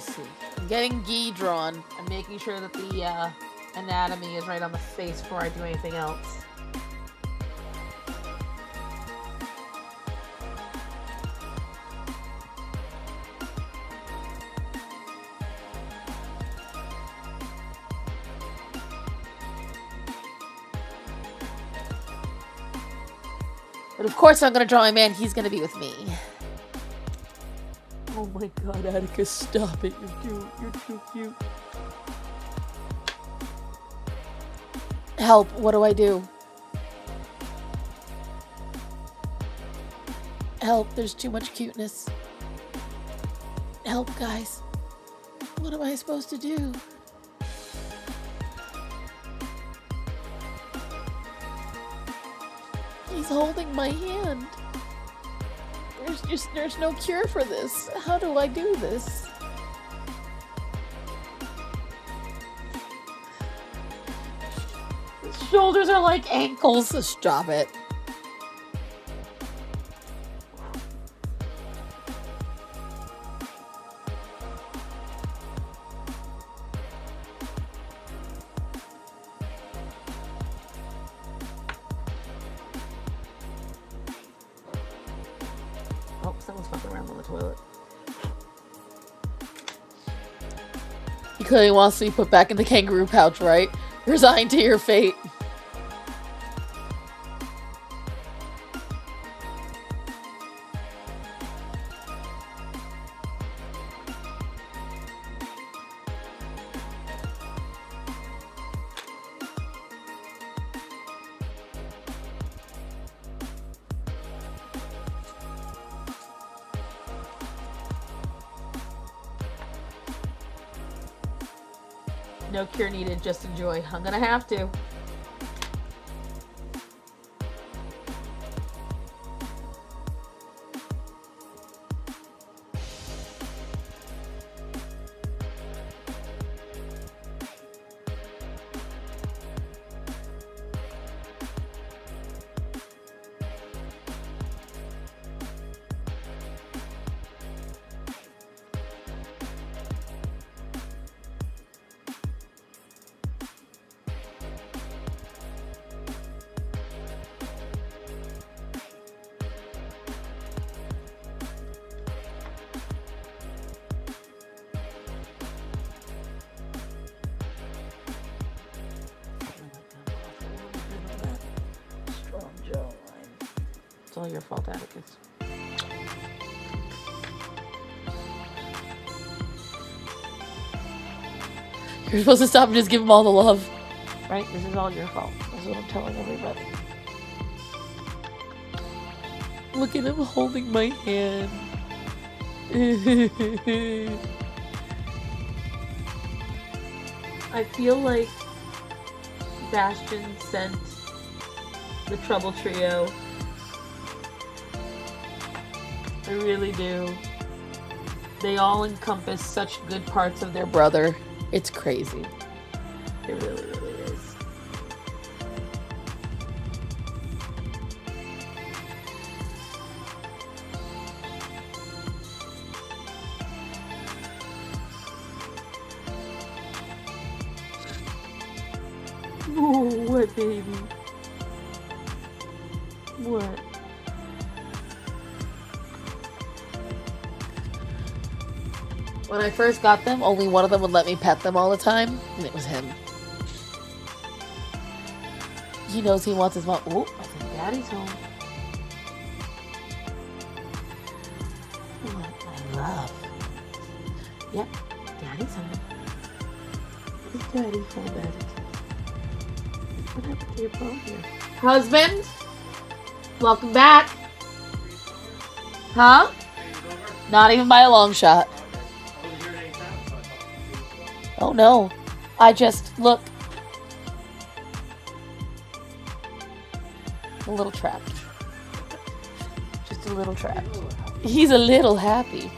see. I'm getting gi drawn. I'm making sure that the anatomy is right on the face before I do anything else. But of course I'm gonna draw my man, he's gonna be with me. Oh my god, Atticus, stop it. You're cute. You're too cute. Help, what do I do? Help, there's too much cuteness. Help, guys. What am I supposed to do? He's holding my hand. There's no cure for this. How do I do this? His shoulders are like ankles. Stop it. Oh, someone's fucking around on the toilet. He clearly wants to be put back in the kangaroo pouch, right? Resigned to your fate. No cure needed, just enjoy. I'm gonna have to. It's all your fault, Atticus. You're supposed to stop and just give him all the love. Right? This is all your fault. This is what I'm telling everybody. Look at him holding my hand. I feel like Bastion sent the Trouble Trio. I really do. They all encompass such good parts of their brother. It's crazy. It really, really is. Oh, what, baby? What? When I first got them, only one of them would let me pet them all the time, and it was him. He knows he wants his mom. Oh, I think Daddy's home. What my love. Yep, Daddy's home. Is Daddy home, Daddy? What happened to your phone here? Husband? Welcome back. Huh? Not even by a long shot. Oh no, I just, look. A little trapped. Just a little trapped. He's a little happy.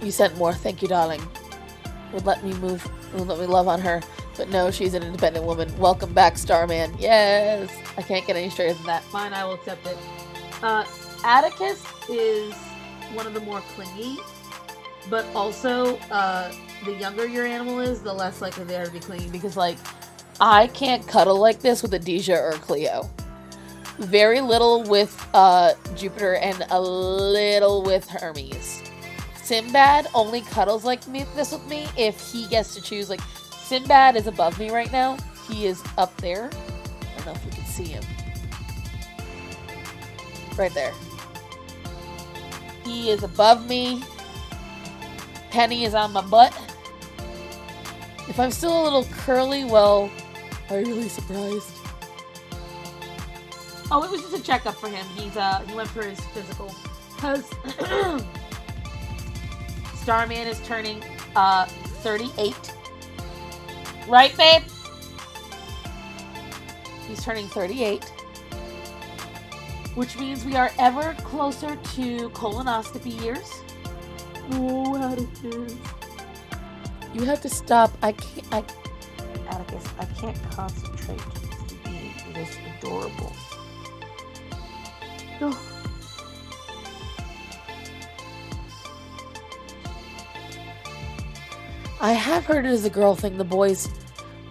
You sent more, thank you, darling. would let me love on her. But no, she's an independent woman. Welcome back, Starman. Yes! I can't get any straighter than that. Fine, I will accept it. Atticus is one of the more clingy, but also, the younger your animal is, the less likely they are to be clingy, because, like, I can't cuddle like this with a Deja or a Cleo. Very little with, Jupiter, and a little with Hermes. Sinbad only cuddles like this with me if he gets to choose. Like, Sinbad is above me right now. He is up there. I don't know if you can see him. Right there. He is above me. Penny is on my butt. If I'm still a little curly, well, are you really surprised? Oh, it was just a checkup for him. He went for his physical. Because Starman is turning 38. Right, babe? He's turning 38. Which means we are ever closer to colonoscopy years. Oh, Atticus. You have to stop. Atticus, I can't concentrate. It is adorable. Oh. I have heard it is a girl thing. The boys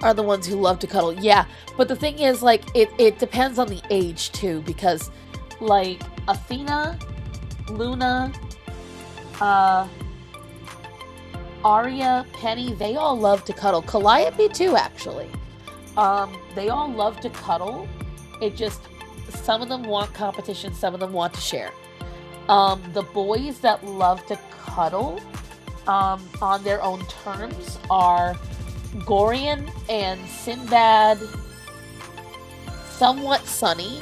are the ones who love to cuddle. Yeah, but the thing is, like, it depends on the age, too, because, like, Athena, Luna, Arya, Penny, they all love to cuddle. Calliope, too, actually. They all love to cuddle. It just, some of them want competition, some of them want to share. The boys that love to cuddle on their own terms are Gorian and Sinbad, somewhat Sunny.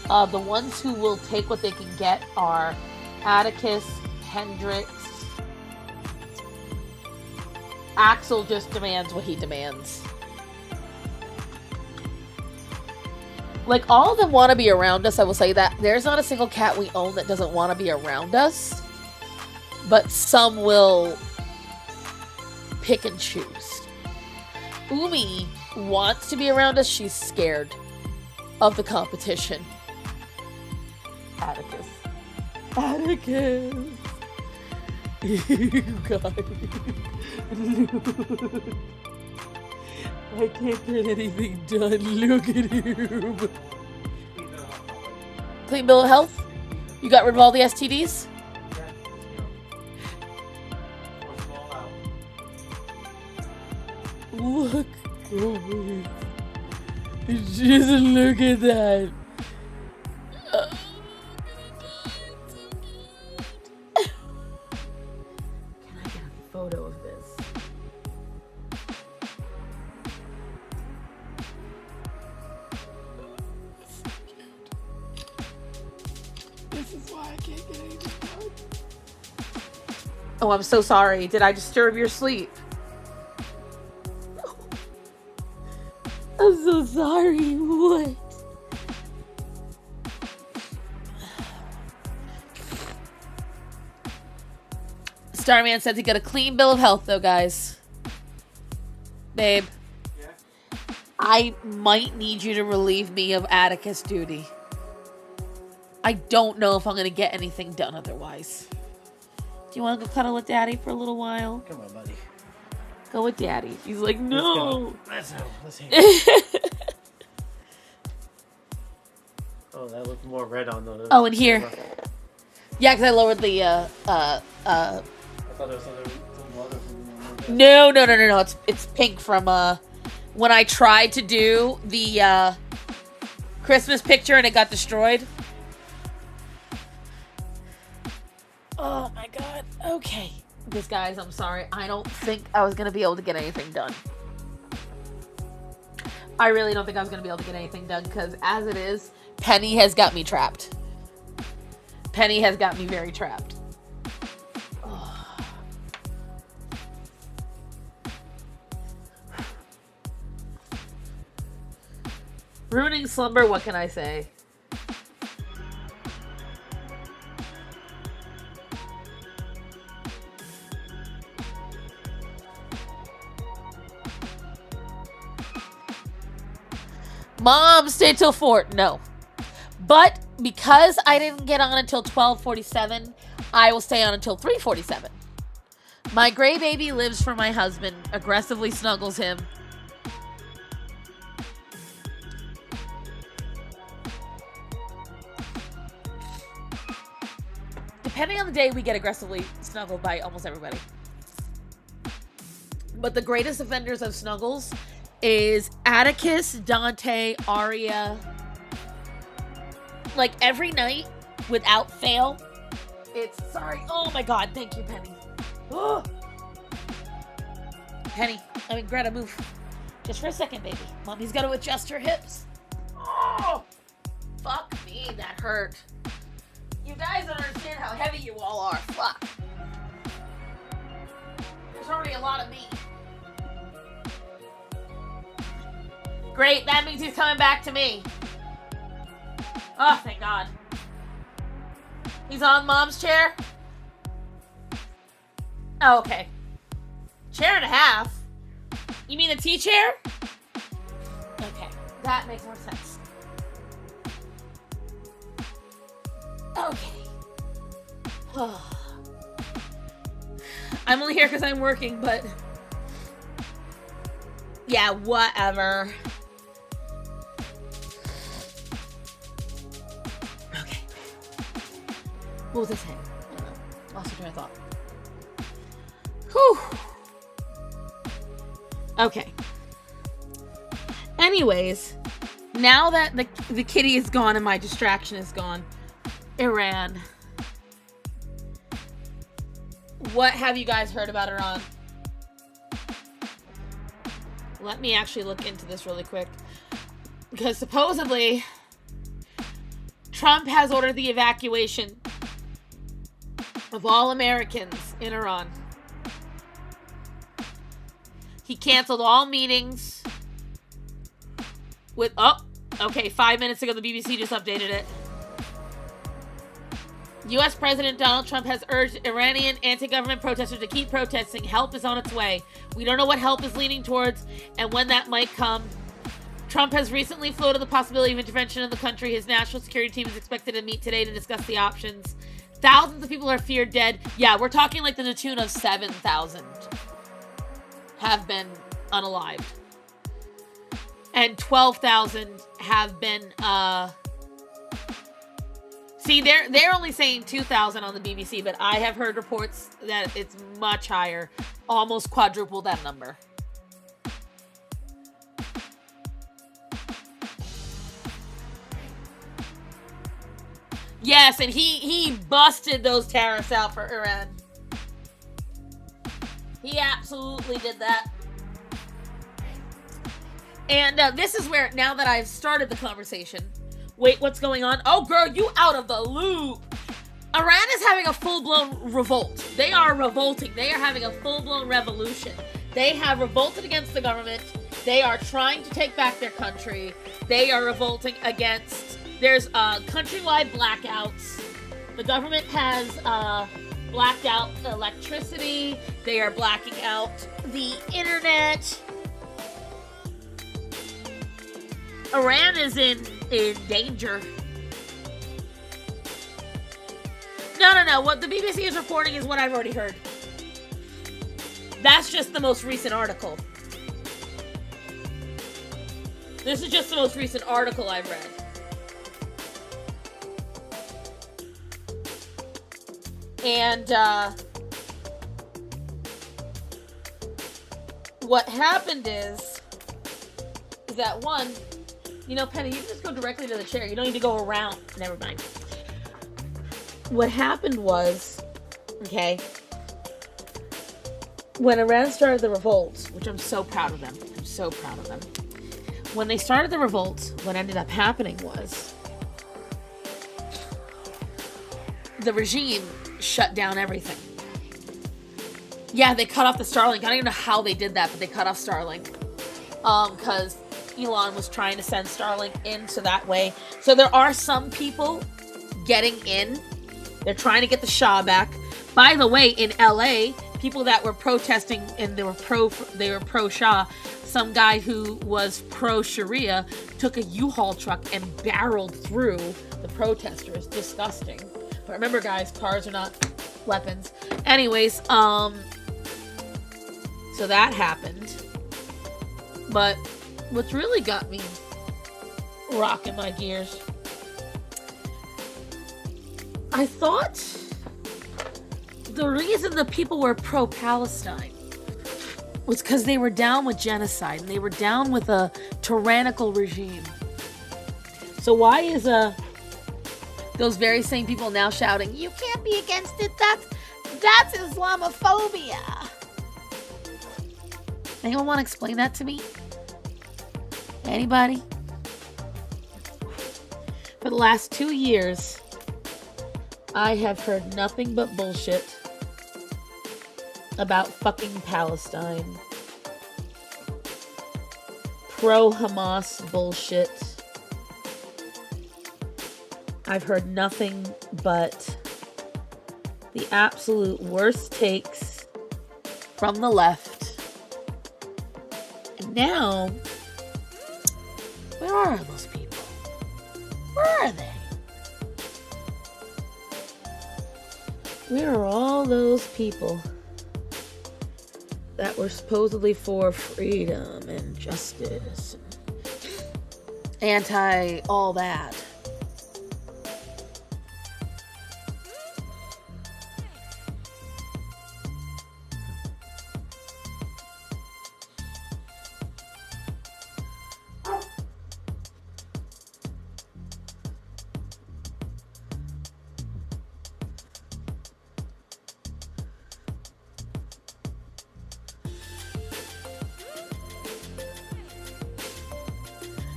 The ones who will take what they can get are Atticus, Hendrix. Axel just demands what he demands. Like, all of them want to be around us, I will say that. There's not a single cat we own that doesn't want to be around us. But some will pick and choose. Umi wants to be around us. She's scared of the competition. Atticus. Atticus. You guys. I can't get anything done. Look at him. Clean bill of health? You got rid of all the STDs? Look. Oh, just look at that. Can I get a photo of this? This is why I can't get anything done. Oh, I'm so sorry. Did I disturb your sleep? I'm so sorry. What? Starman says he got a clean bill of health, though, guys. Babe. Yeah? I might need you to relieve me of Atticus duty. I don't know if I'm going to get anything done otherwise. Do you want to go cuddle with Daddy for a little while? Come on, buddy. Go with Daddy. He's like, no. Let's go. Let's hang. Oh, that looked more red on the. Oh, and here. Yeah, because I lowered the. I thought there was some water from. No. It's pink from when I tried to do the Christmas picture and it got destroyed. Oh my god. Okay. This, guys, I'm sorry. I don't think I was going to be able to get anything done. I really don't think I was going to be able to get anything done because as it is, Penny has got me trapped. Penny has got me very trapped. Oh. Ruining slumber, what can I say? Mom stayed till 4. No. But because I didn't get on until 12:47, I will stay on until 3:47. My gray baby lives for my husband, aggressively snuggles him. Depending on the day, we get aggressively snuggled by almost everybody. But the greatest offenders of snuggles is Atticus, Dante, Aria. Like every night, without fail, it's sorry. Oh my God, thank you, Penny. Oh. Greta, move. Just for a second, baby. Mommy's got to adjust her hips. Oh, fuck me, that hurt. You guys don't understand how heavy you all are. Fuck. There's already a lot of me. Great, that means he's coming back to me. Oh, thank God. He's on Mom's chair? Oh, okay. Chair and a half? You mean a T-chair? Okay, that makes more sense. Okay. I'm only here because I'm working, but... yeah, whatever. Okay. What was I saying? I don't know. Lost my train of thought. Whew. Okay. Anyways, now that the kitty is gone and my distraction is gone, Iran. What have you guys heard about Iran? Let me actually look into this really quick. Because supposedly, Trump has ordered the evacuation of all Americans in Iran. He canceled all meetings with... oh, okay, 5 minutes ago the BBC just updated it. U.S. President Donald Trump has urged Iranian anti-government protesters to keep protesting. Help is on its way. We don't know what help is leaning towards and when that might come. Trump has recently floated the possibility of intervention in the country. His national security team is expected to meet today to discuss the options. Thousands of people are feared dead. Yeah, we're talking like to the tune of 7,000 have been unalived. And 12,000 have been, see, they're only saying 2,000 on the BBC, but I have heard reports that it's much higher, almost quadruple that number. Yes, and he busted those tariffs out for Iran. He absolutely did that. And this is where, now that I've started the conversation, wait, what's going on? Oh, girl, you out of the loop. Iran is having a full-blown revolt. They are revolting. They are having a full-blown revolution. They have revolted against the government. They are trying to take back their country. They are revolting against... there's countrywide blackouts. The government has blacked out electricity. They are blacking out the internet. Iran is in danger. No. What the BBC is reporting is what I've already heard. That's just the most recent article. This is just the most recent article I've read. And, what happened is that one, you know, Penny, you can just go directly to the chair. You don't need to go around. Never mind. What happened was, okay, when Iran started the revolt, which I'm so proud of them. I'm so proud of them. When they started the revolt, what ended up happening was the regime shut down everything. Yeah, they cut off the Starlink. I don't even know how they did that, but they cut off Starlink. Because Elon was trying to send Starlink in so that way. So there are some people getting in. They're trying to get the Shah back. By the way, in LA, people that were protesting and they were pro Shah, some guy who was pro-Sharia took a U-Haul truck and barreled through the protesters. Disgusting. But remember, guys, cars are not weapons. Anyways, so that happened. But what's really got me rocking my gears, I thought the reason the people were pro-Palestine was because they were down with genocide and they were down with a tyrannical regime. So why is those very same people now shouting, "You can't be against it, that's Islamophobia"? Anyone want to explain that to me? Anybody? For the last 2 years, I have heard nothing but bullshit about fucking Palestine. Pro-Hamas bullshit. I've heard nothing but the absolute worst takes from the left. And now, where are those people? Where are they? Where are all those people that were supposedly for freedom and justice and anti all that?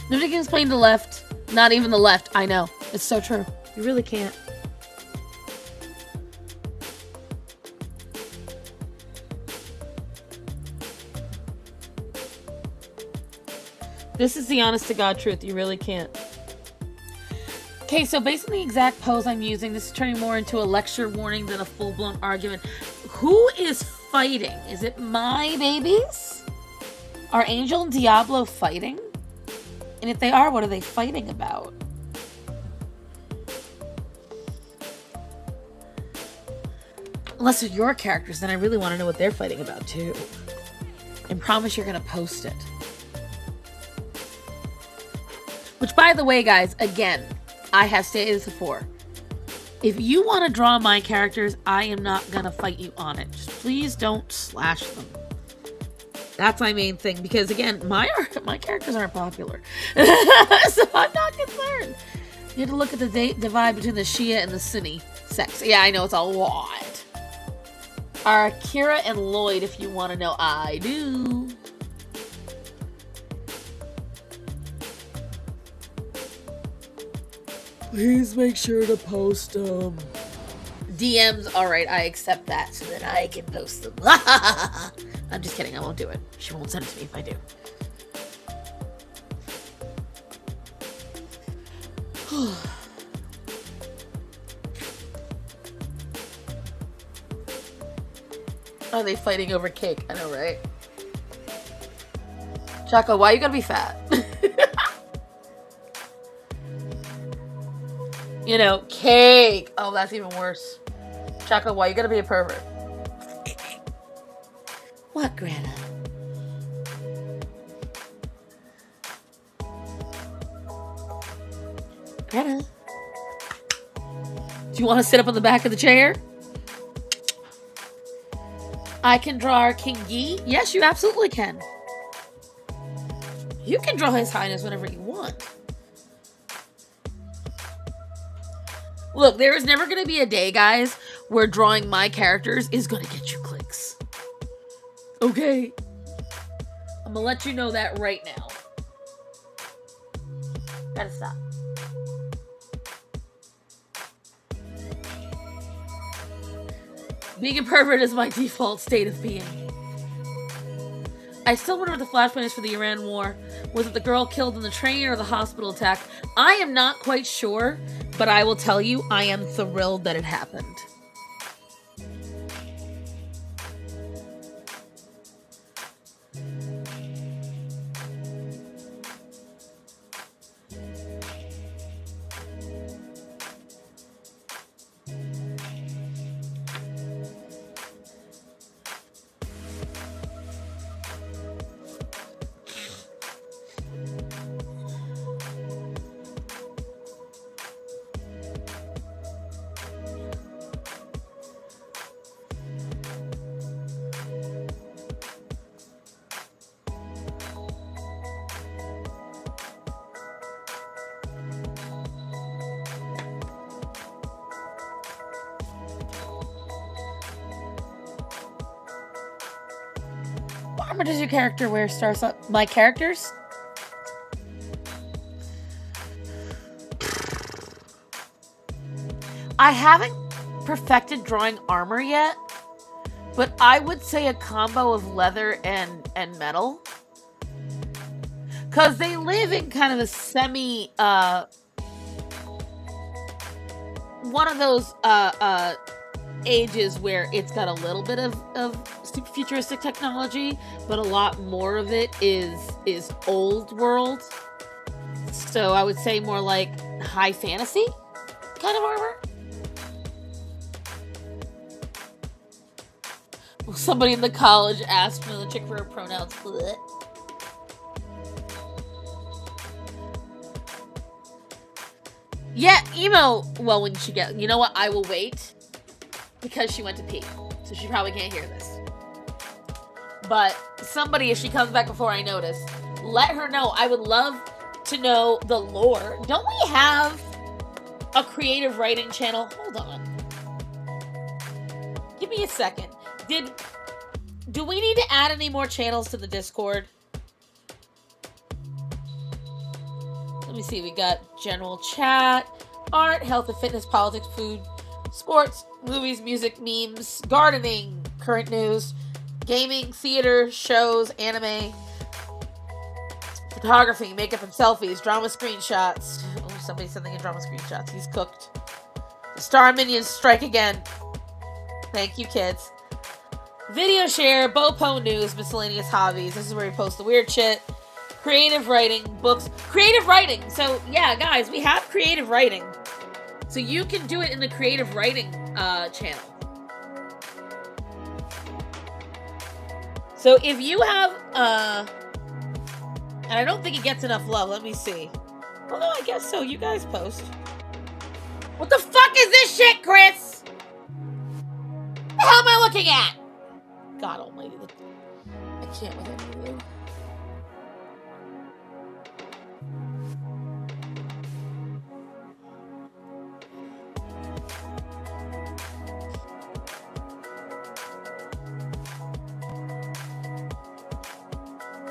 Nobody can explain the left. Not even the left. I know. It's so true. You really can't. This is the honest to God truth. You really can't. Okay, so based on the exact pose I'm using, this is turning more into a lecture warning than a full-blown argument. Who is fighting? Is it my babies? Are Angel and Diablo fighting? And if they are, what are they fighting about? Unless they're your characters, then I really want to know what they're fighting about too. And promise you're going to post it. Which, by the way, guys, again, I have stated this before. If you want to draw my characters, I am not going to fight you on it. Just please don't slash them. That's my main thing, because again, my characters aren't popular, so I'm not concerned. You have to look at the divide between the Shia and the Sunni sects. Yeah, I know it's a lot. Are Kira and Lloyd, if you want to know, I do. Please make sure to post them. DMs, alright, I accept that so that I can post them. I'm just kidding, I won't do it. She won't send it to me if I do. Are they fighting over cake? I know, right? Chaco, why you gotta be fat? You know, cake. Oh, that's even worse. Chaco, why you gotta be a pervert? What, Greta? Greta? Do you want to sit up on the back of the chair? I can draw our King Yi. Yes, you absolutely can. You can draw His Highness whenever you want. Look, there is never going to be a day, guys, where drawing my characters is going to get you clicks. Okay? I'm going to let you know that right now. Gotta stop. Being a pervert is my default state of being. I still wonder what the flashpoint is for the Iran war. Was it the girl killed in the train or the hospital attack? I am not quite sure, but I will tell you, I am thrilled that it happened. What armor does your character wear, Stars Up? My characters? I haven't perfected drawing armor yet, but I would say a combo of leather and metal. Because they live in kind of a semi, one of those ages where it's got a little bit of super futuristic technology, but a lot more of it is old world. So I would say more like high fantasy kind of armor. Somebody in the college asked me the chick for her pronouns. Blech. Yeah, emo. Well, when she get, you know what? I will wait because she went to pee, so she probably can't hear this. But somebody, if she comes back before I notice, let her know. I would love to know the lore. Don't we have a creative writing channel? Hold on. Give me a second. Do we need to add any more channels to the Discord? Let me see. We got general chat, art, health and fitness, politics, food, sports, movies, music, memes, gardening, current news, gaming, theater, shows, anime, photography, makeup and selfies, drama screenshots. Oh, somebody sending in drama screenshots. He's cooked. The Star Minions strike again. Thank you, kids. Video share, Bopo news, miscellaneous hobbies. This is where we post the weird shit. Creative writing, books. Creative writing. So, yeah, guys, we have creative writing. So you can do it in the creative writing channel. So if you have, and I don't think it gets enough love. Let me see. Well, no, I guess so. You guys post. What the fuck is this shit, Chris? What the hell am I looking at? God almighty. I can't with any of you.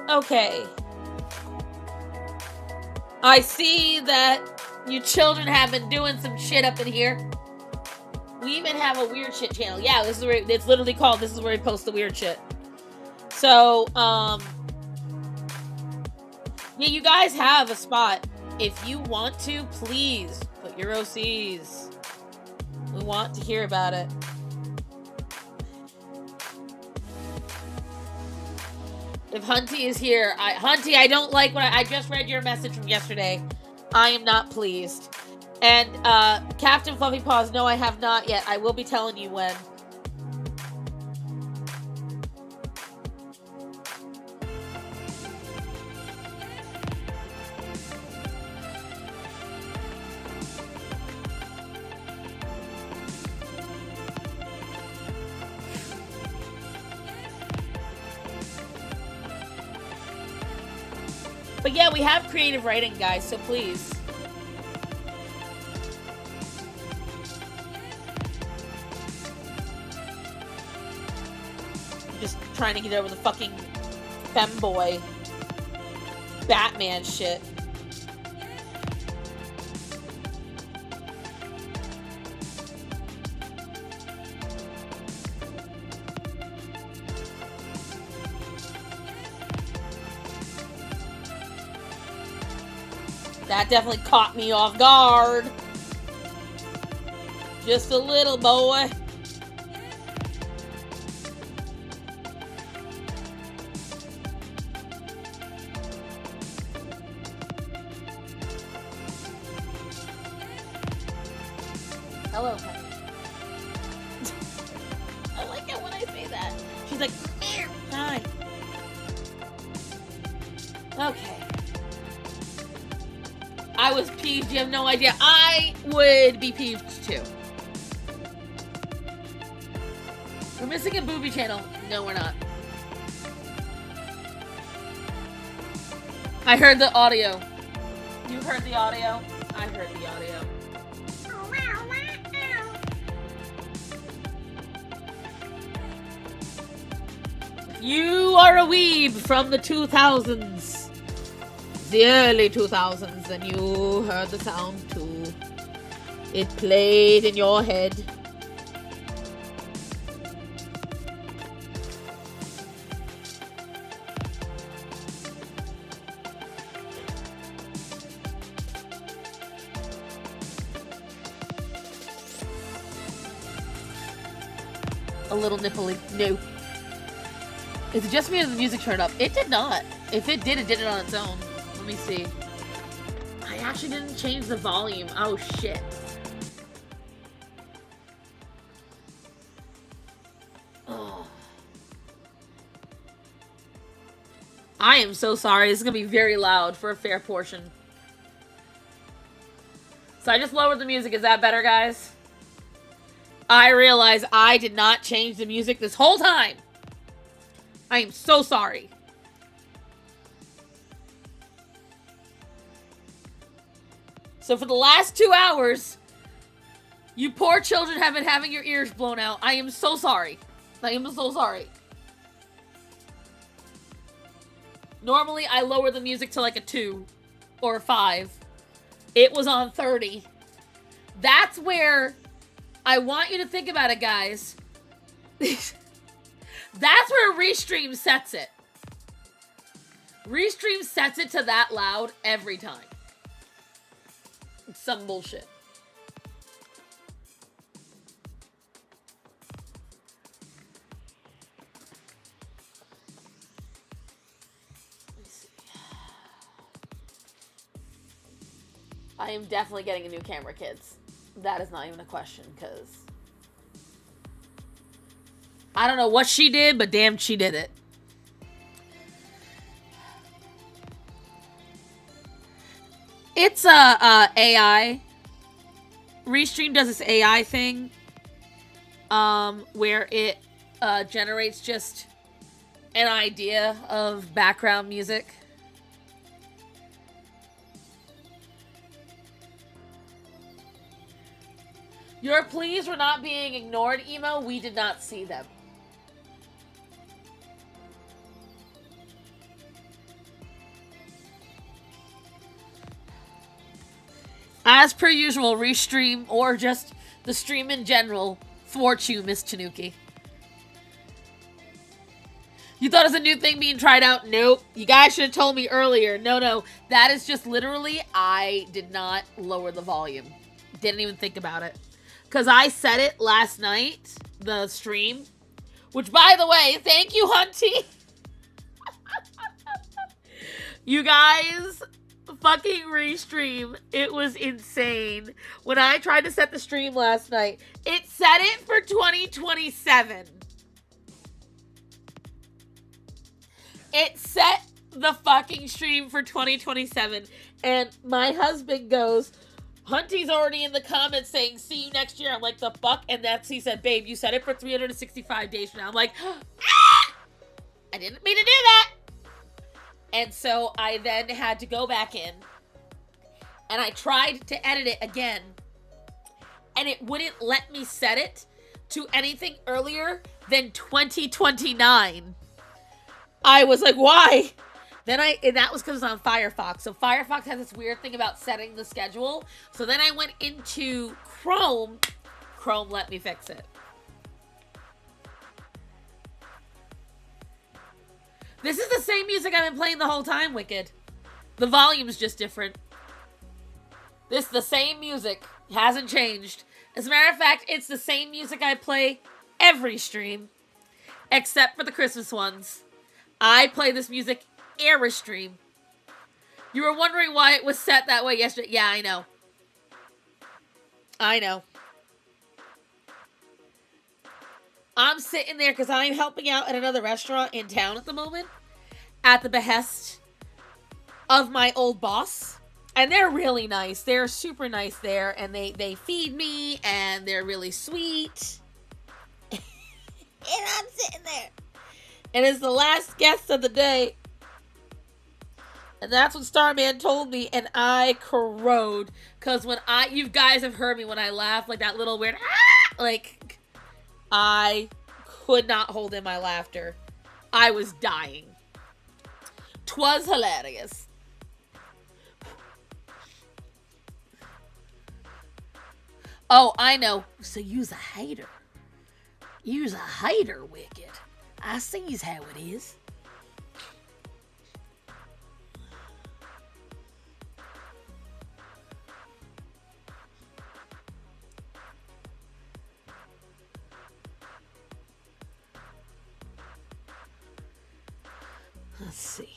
Okay. I see that you children have been doing some shit up in here. We even have a weird shit channel. Yeah, this is where it's literally called. This is where we post the weird shit. So, yeah, you guys have a spot. If you want to, please put your OCs. We want to hear about it. If Hunty is here, Hunty, I don't like what I just read your message from yesterday. I am not pleased. And Captain Fluffy Paws, no, I have not yet. I will be telling you when. But yeah, we have creative writing, guys, so please. I'm just trying to get over the fucking femboy Batman shit. That definitely caught me off guard. Just a little, boy. Hello, Penny. I like it when I say that. She's like, hi. Okay. I was peeved, you have no idea. I would be peeved too. We're missing a booby channel. No, we're not. I heard the audio. You heard the audio? I heard the audio. You are a weeb from the 2000s. The early 2000s, and you heard the sound too. It played in your head. A little nipply. No. Is it just me or the music turned up? It did not. If it did it on its own. Let me see. I actually didn't change the volume. Oh, shit. Oh. I am so sorry. This is going to be very loud for a fair portion. So I just lowered the music. Is that better, guys? I realize I did not change the music this whole time. I am so sorry. So for the last 2 hours, you poor children have been having your ears blown out. I am so sorry. I am so sorry. Normally, I lower the music to like a 2 or a 5. It was on 30. That's where I want you to think about it, guys. That's where Restream sets it. Restream sets it to that loud every time. It's some bullshit. Let me see. I am definitely getting a new camera, kids. That is not even a question, because I don't know what she did, but damn, she did it. It's AI. Restream does this AI thing, where it generates just an idea of background music. Your pleas were not being ignored, Emo. We did not see them. As per usual, Restream, or just the stream in general, thwarts you, Miss Tanuki. You thought it was a new thing being tried out? Nope. You guys should have told me earlier. No. That is just literally, I did not lower the volume. Didn't even think about it. Because I said it last night, the stream. Which, by the way, thank you, Hunty. You guys, fucking Restream. It was insane. When I tried to set the stream last night, it set it for 2027. It set the fucking stream for 2027. And my husband goes, Hunty's already in the comments saying, see you next year. I'm like, the fuck? And that's, he said, babe, you set it for 365 days from now. I'm like, ah! I didn't mean to do that. And so I then had to go back in. And I tried to edit it again. And it wouldn't let me set it to anything earlier than 2029. I was like, why? And that was because it's on Firefox. So Firefox has this weird thing about setting the schedule. So then I went into Chrome. Chrome let me fix it. This is the same music I've been playing the whole time, Wicked. The volume's just different. This is the same music. It hasn't changed. As a matter of fact, it's the same music I play every stream. Except for the Christmas ones. I play this music every stream. You were wondering why it was set that way yesterday. Yeah, I know. I know. I'm sitting there because I'm helping out at another restaurant in town at the moment. At the behest of my old boss. And they're really nice. They're super nice there. And they feed me. And they're really sweet. And I'm sitting there. And it's the last guest of the day. And that's what Starman told me. And I crowed. Because when you guys have heard me when I laugh. Like that little weird, ah! Like, I could not hold in my laughter. I was dying. 'Twas hilarious. Oh, I know. So you's a hater. You's a hater, Wicked. I sees how it is. Let's see.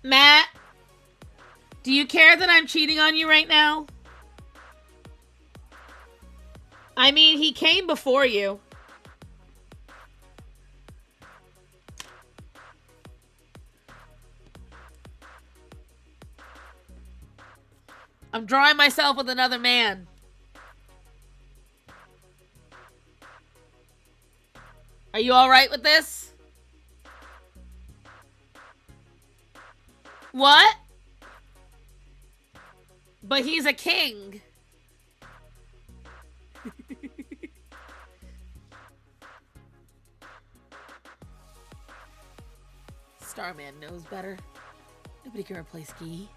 Matt, do you care that I'm cheating on you right now? I mean, he came before you. I'm drawing myself with another man. Are you all right with this? What? But he's a king. Starman knows better. Nobody can replace Gee.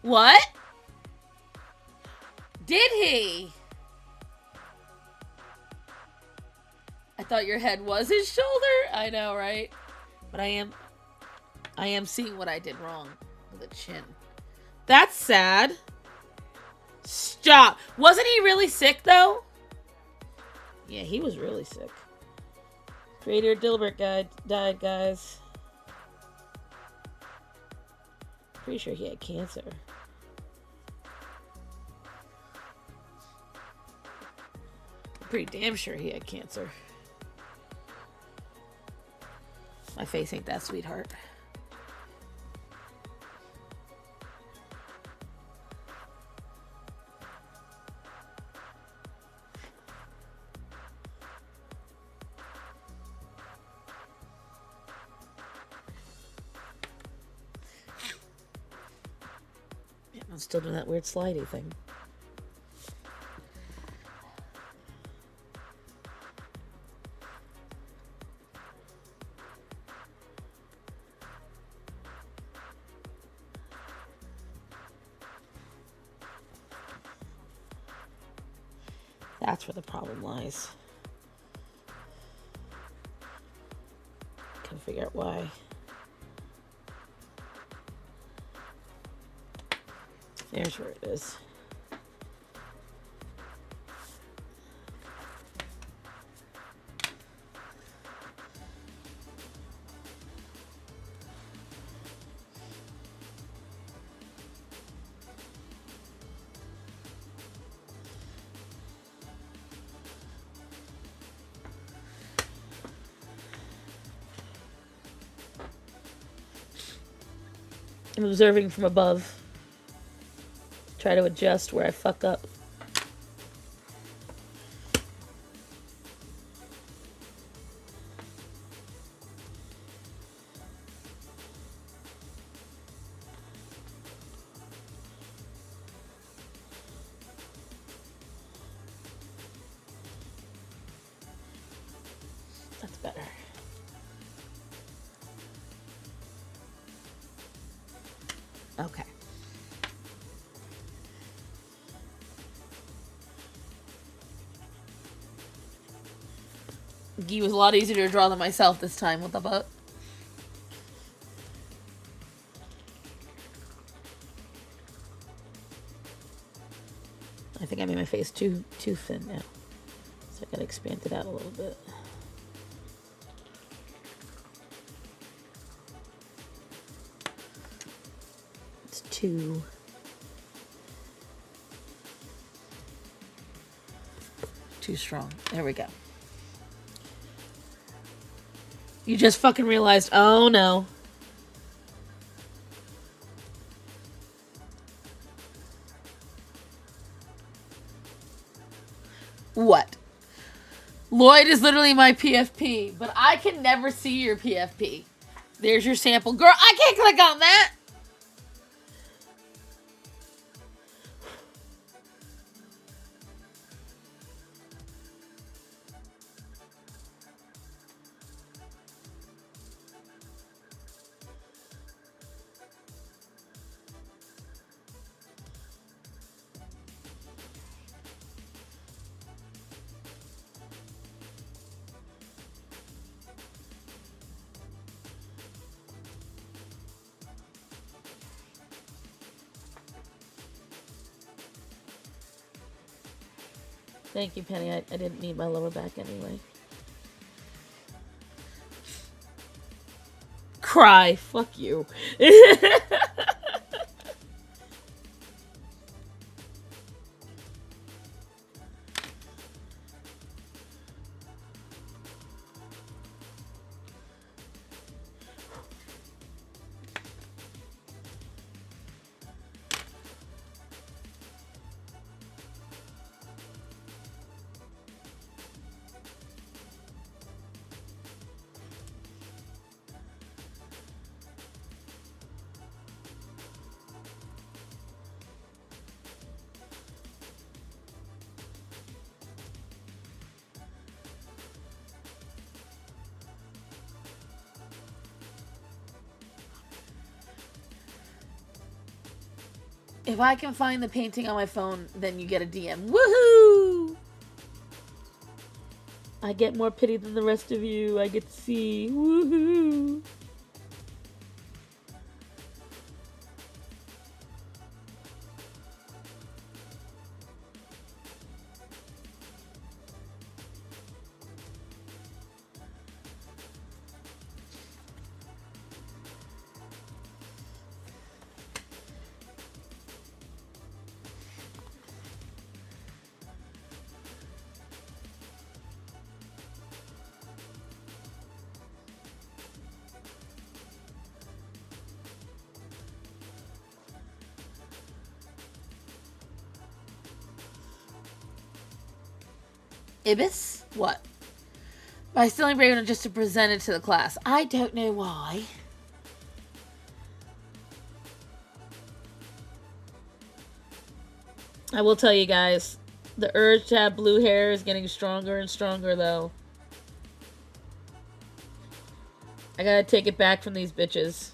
What? Did he? I thought your head was his shoulder. I know, right? But I am seeing what I did wrong with the chin. That's sad. Stop. Wasn't he really sick though? Yeah, he was really sick. Creator Dilbert guy died, guys. Pretty sure he had cancer. Pretty damn sure he had cancer. My face ain't that sweetheart. Yeah, I'm still doing that weird slidey thing. That's where the problem lies. Can't figure out why. There's where it is. I'm observing from above. Try to adjust where I fuck up. That's better. Okay. Gee was a lot easier to draw than myself this time. What the fuck? I think I made my face too thin now. So I gotta expand it out a little bit. It's too strong. There we go. You just fucking realized, oh no. What? Lloyd is literally my PFP, but I can never see your PFP. There's your sample. Girl, I can't click on that. Thank you, Penny. I didn't need my lower back anyway. Cry. Fuck you. If I can find the painting on my phone, then you get a DM. Woohoo! I get more pity than the rest of you. I get to see. Woohoo! Ibis? What? By still brave enough just to present it to the class. I don't know why. I will tell you guys, the urge to have blue hair is getting stronger and stronger, though. I gotta take it back from these bitches.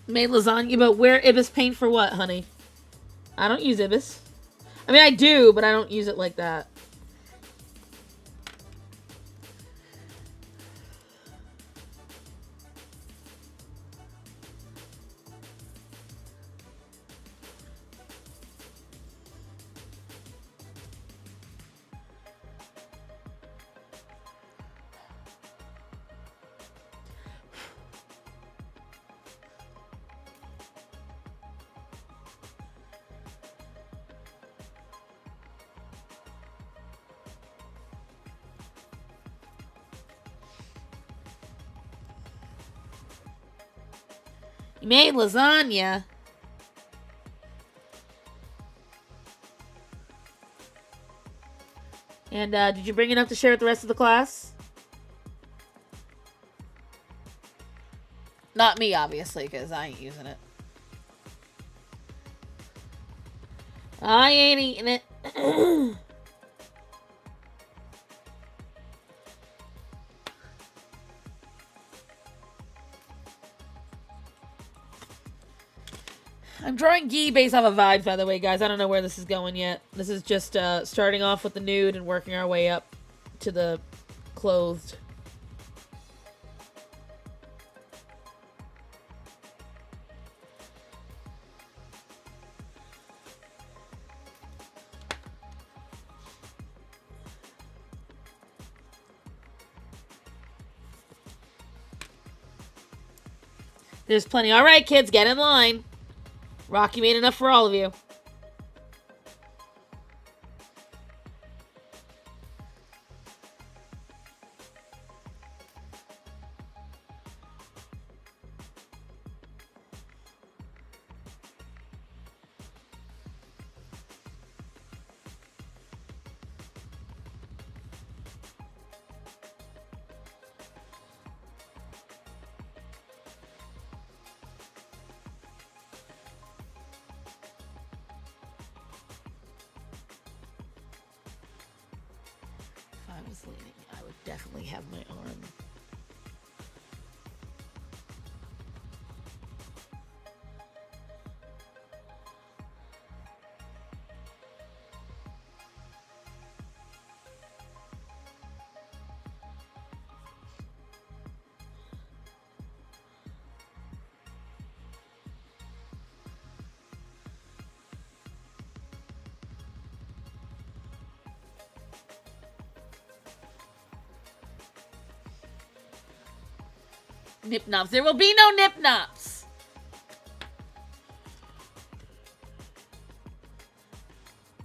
Made lasagna, but wear Ibis paint for what, honey? I don't use Ibis. I mean, I do, but I don't use it like that. You made lasagna. And did you bring enough to share with the rest of the class? Not me, obviously, because I ain't using it. I ain't eating it. I'm drawing gi based off of vibes, by the way, guys. I don't know where this is going yet. This is just starting off with the nude and working our way up to the clothed. There's plenty. All right, kids, get in line. Rocky made enough for all of you. I was leaning, I would definitely have my arm. Nip nops. There will be no nip nops.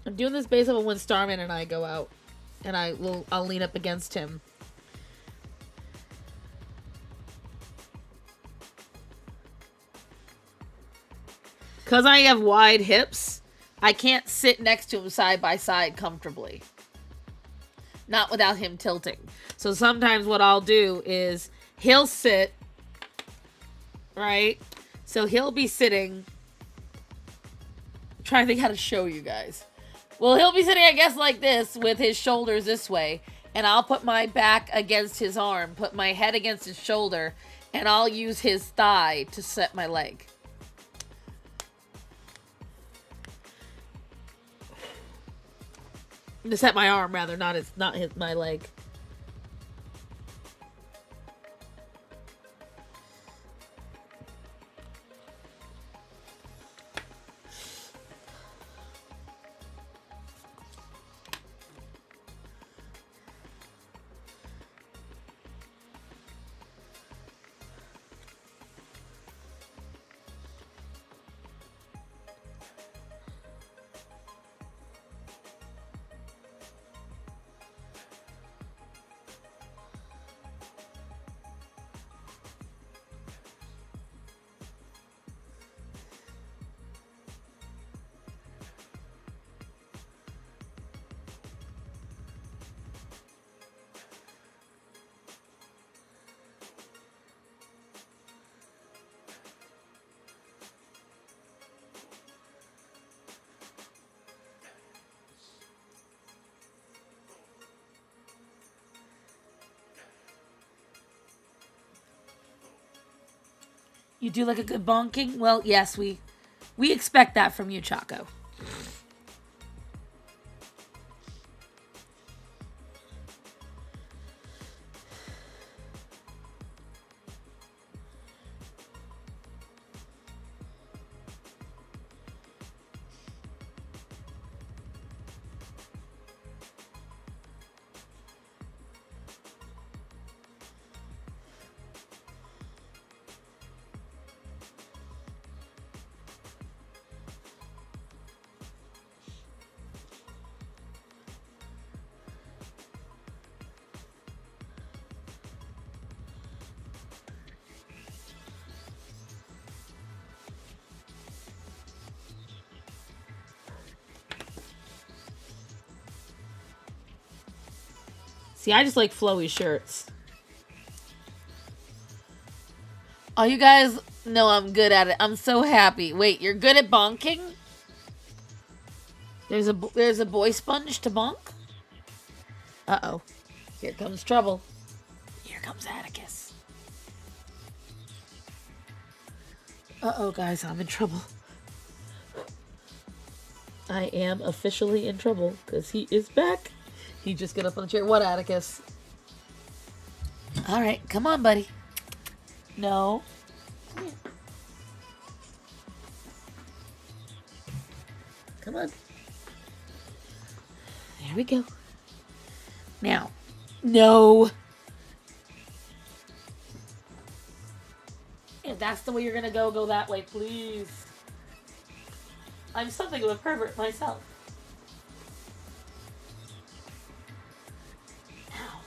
I'm doing this based on when Starman and I go out, and I'll lean up against him. Because I have wide hips, I can't sit next to him side by side comfortably. Not without him tilting. So sometimes what I'll do is he'll sit, right? So he'll be sitting. I'm trying to think how to show you guys. Well, he'll be sitting, I guess, like this with his shoulders this way. And I'll put my back against his arm, put my head against his shoulder, and I'll use his thigh to set my leg. To set my arm, rather, not my leg. You do like a good bonking? Well, yes, we expect that from you, Chaco. See, I just like flowy shirts. Oh, you guys know I'm good at it. I'm so happy. Wait, you're good at bonking? There's a boy sponge to bonk? Uh-oh. Here comes trouble. Here comes Atticus. Uh-oh, guys, I'm in trouble. I am officially in trouble because he is back. He just got up on the chair. What, Atticus? All right, come on, buddy. No. Come here. Come on. There we go. Now. No. If that's the way you're gonna go that way, please. I'm something of a pervert myself. Ow.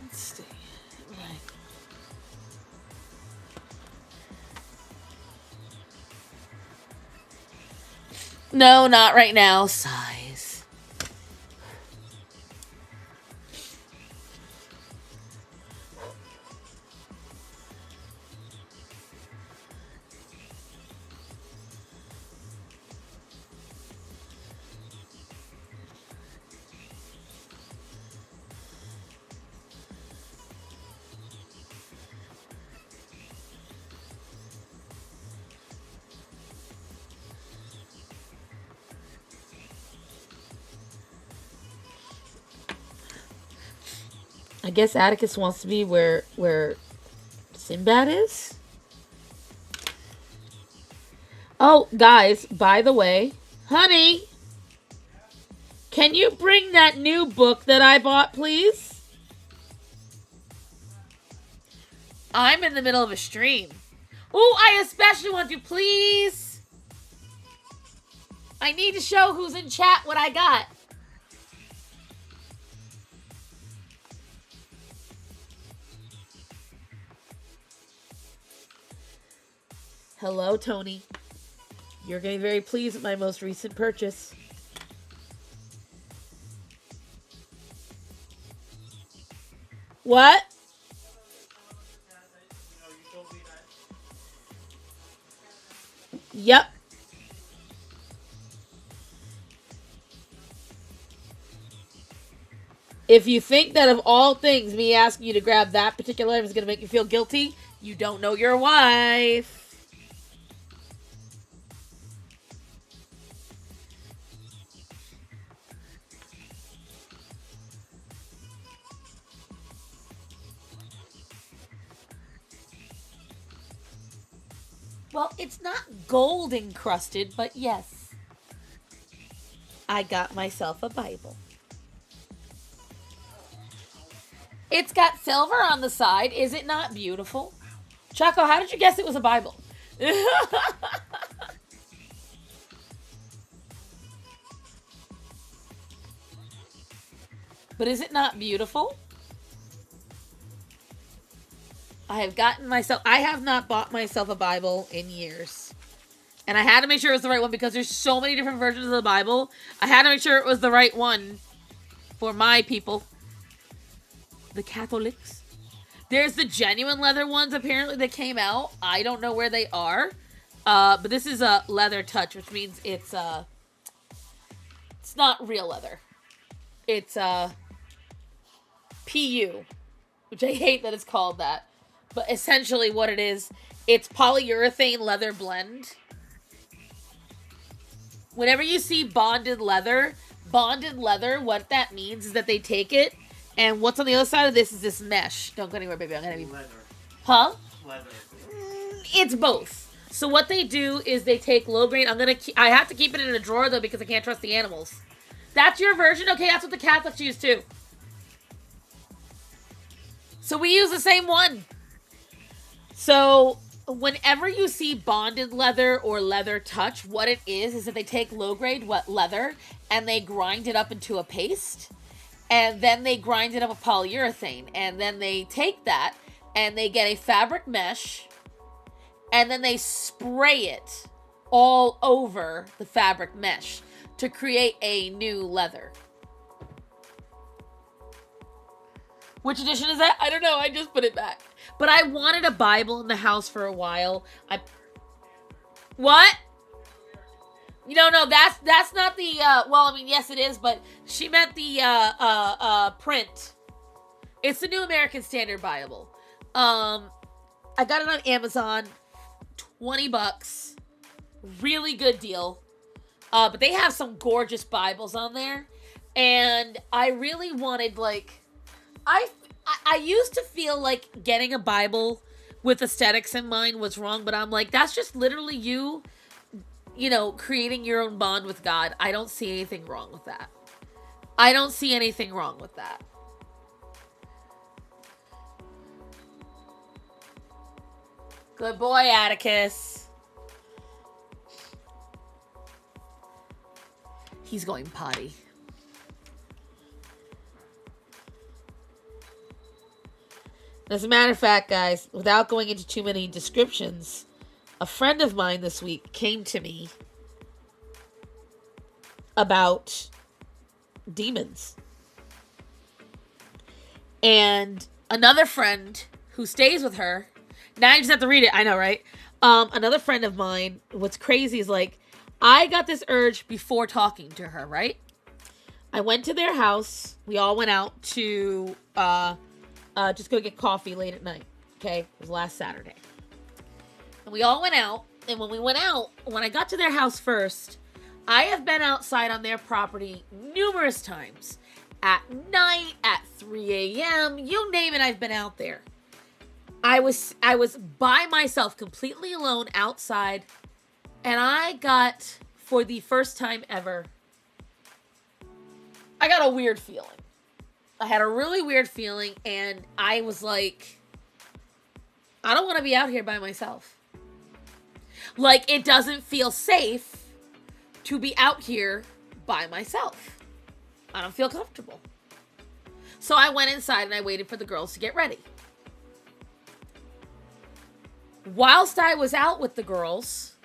Let's see. Right. No, not right now. Sighs. I guess Atticus wants to be where Sinbad is. Oh, guys, by the way, honey, can you bring that new book that I bought, please? I'm in the middle of a stream. Oh, I especially want to, please. I need to show who's in chat what I got. Hello, Tony. You're going to be very pleased with my most recent purchase. What? Yep. If you think that of all things, me asking you to grab that particular item is going to make you feel guilty, you don't know your wife. Well, it's not gold encrusted, but yes. I got myself a Bible. It's got silver on the side. Is it not beautiful? Choco, how did you guess it was a Bible? But is it not beautiful? I have not bought myself a Bible in years. And I had to make sure it was the right one because there's so many different versions of the Bible. I had to make sure it was the right one for my people. The Catholics. There's the genuine leather ones apparently that came out. I don't know where they are. But this is a leather touch, which means it's not real leather. It's PU, which I hate that it's called that. But essentially what it is, it's polyurethane leather blend. Whenever you see bonded leather, what that means is that they take it, and what's on the other side of this is this mesh. Don't go anywhere, baby. I'm gonna be... Leather. Huh? Leather. It's both. So what they do is they take low grain. I have to keep it in a drawer, though, because I can't trust the animals. That's your version? Okay, that's what the Catholics use, too. So we use the same one. So whenever you see bonded leather or leather touch, what it is that they take low-grade wet leather and they grind it up into a paste, and then they grind it up with polyurethane, and then they take that and they get a fabric mesh, and then they spray it all over the fabric mesh to create a new leather. Which edition is that? I don't know. I just put it back. But I wanted a Bible in the house for a while. What? No, that's not the, well, I mean, yes it is, but she meant the, print. It's the New American Standard Bible. I got it on Amazon, $20. Really good deal. But they have some gorgeous Bibles on there. And I really wanted, like, I used to feel like getting a Bible with aesthetics in mind was wrong, but I'm like, that's just literally you know, creating your own bond with God. I don't see anything wrong with that. I don't see anything wrong with that. Good boy, Atticus. He's going potty. As a matter of fact, guys, without going into too many descriptions, a friend of mine this week came to me about demons. And another friend who stays with her, now you just have to read it, I know, right? Another friend of mine, what's crazy is, like, I got this urge before talking to her, right? I went to their house. We all went out to just go get coffee late at night. Okay? It was last Saturday. And we all went out. And when we went out, when I got to their house first, I have been outside on their property numerous times. At night, at 3 a.m., you name it, I've been out there. I was by myself, completely alone outside. And I got, for the first time ever, I got a weird feeling. I had a really weird feeling, and I was like, I don't want to be out here by myself. Like, it doesn't feel safe to be out here by myself. I don't feel comfortable. So I went inside and I waited for the girls to get ready. Whilst I was out with the girls,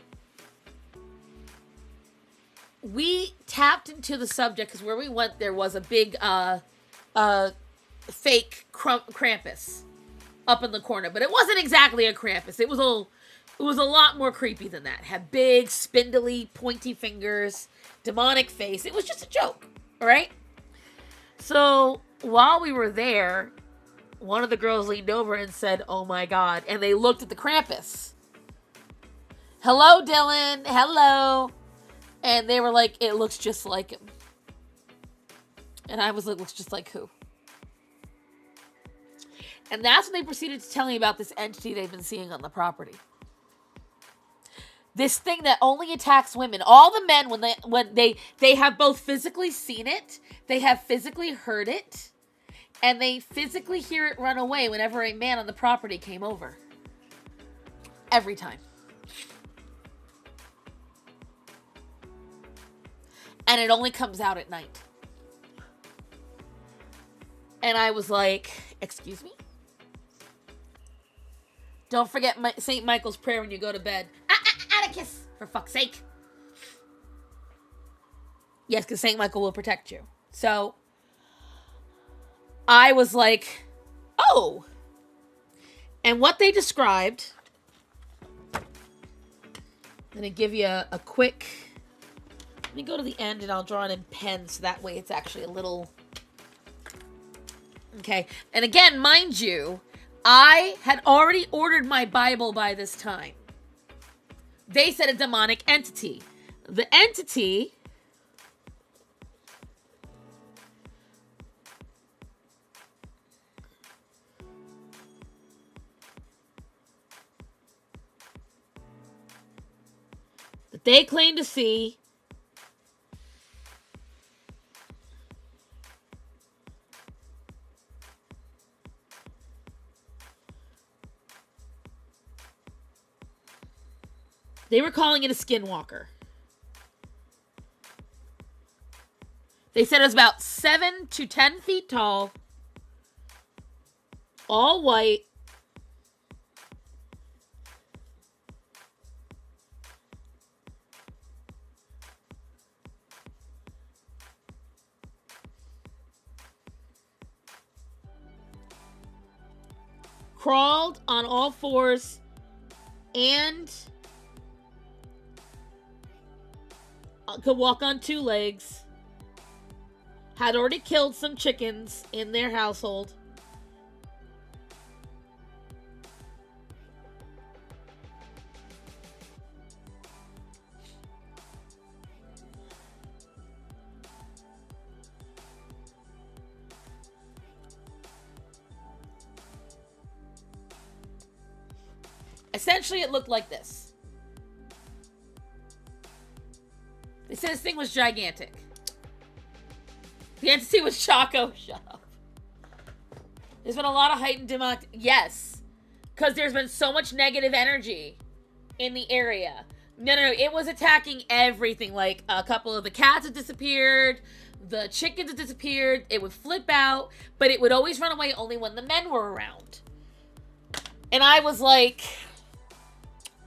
we tapped into the subject because where we went, there was a big fake Krampus up in the corner, but it wasn't exactly a Krampus. It was a lot more creepy than that. It had big, spindly, pointy fingers, demonic face. It was just a joke, all right? So while we were there, one of the girls leaned over and said, "Oh my God," and they looked at the Krampus. "Hello, Dylan. Hello." And they were like, "It looks just like him." And I was like, "Looks just like who?" And that's when they proceeded to tell me about this entity they've been seeing on the property. This thing that only attacks women. All the men, when they have both physically seen it, they have physically heard it, and they physically hear it run away whenever a man on the property came over. Every time. And it only comes out at night. And I was like, "Excuse me? Don't forget St. Michael's prayer when you go to bed." Atticus, for fuck's sake. Yes, because St. Michael will protect you. So, I was like, oh. And what they described, I'm going to give you a quick, let me go to the end and I'll draw it in pen so that way it's actually a little, okay. And again, mind you, I had already ordered my Bible by this time. They said a demonic entity. The entity that they claim to see they were calling it a skinwalker. They said it was about 7 to 10 feet tall, all white, crawled on all fours, and could walk on 2 legs, had already killed some chickens in their household, Essentially, it looked like this. They said this thing was gigantic. The entity was Chaco. Shut up. There's been a lot of heightened demonic... Yes. Because there's been so much negative energy in the area. No. It was attacking everything. Like, a couple of the cats had disappeared. The chickens had disappeared. It would flip out. But it would always run away only when the men were around. And I was like...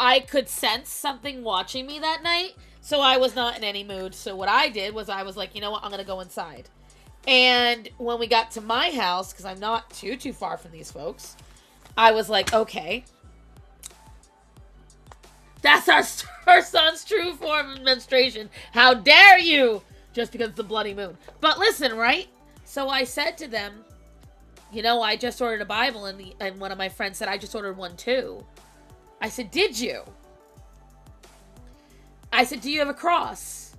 I could sense something watching me that night. So I was not in any mood. So what I did was I was like, you know what? I'm going to go inside. And when we got to my house, because I'm not too far from these folks, I was like, okay. That's our son's true form of menstruation. How dare you? Just because it's the bloody moon. But listen, right? So I said to them, you know, I just ordered a Bible, and one of my friends said, I just ordered one too. I said, did you? I said, do you have a cross?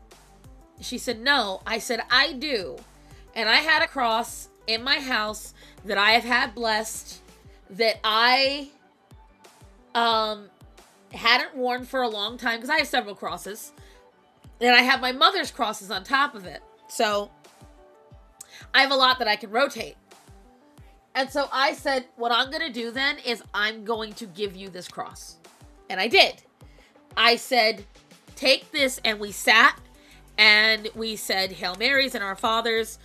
She said, no. I said, I do. And I had a cross in my house that I have had blessed, that I hadn't worn for a long time, because I have several crosses. And I have my mother's crosses on top of it. So I have a lot that I can rotate. And so I said, what I'm going to do then is I'm going to give you this cross. And I did. I said, take this, and we sat and we said Hail Marys and Our Fathers.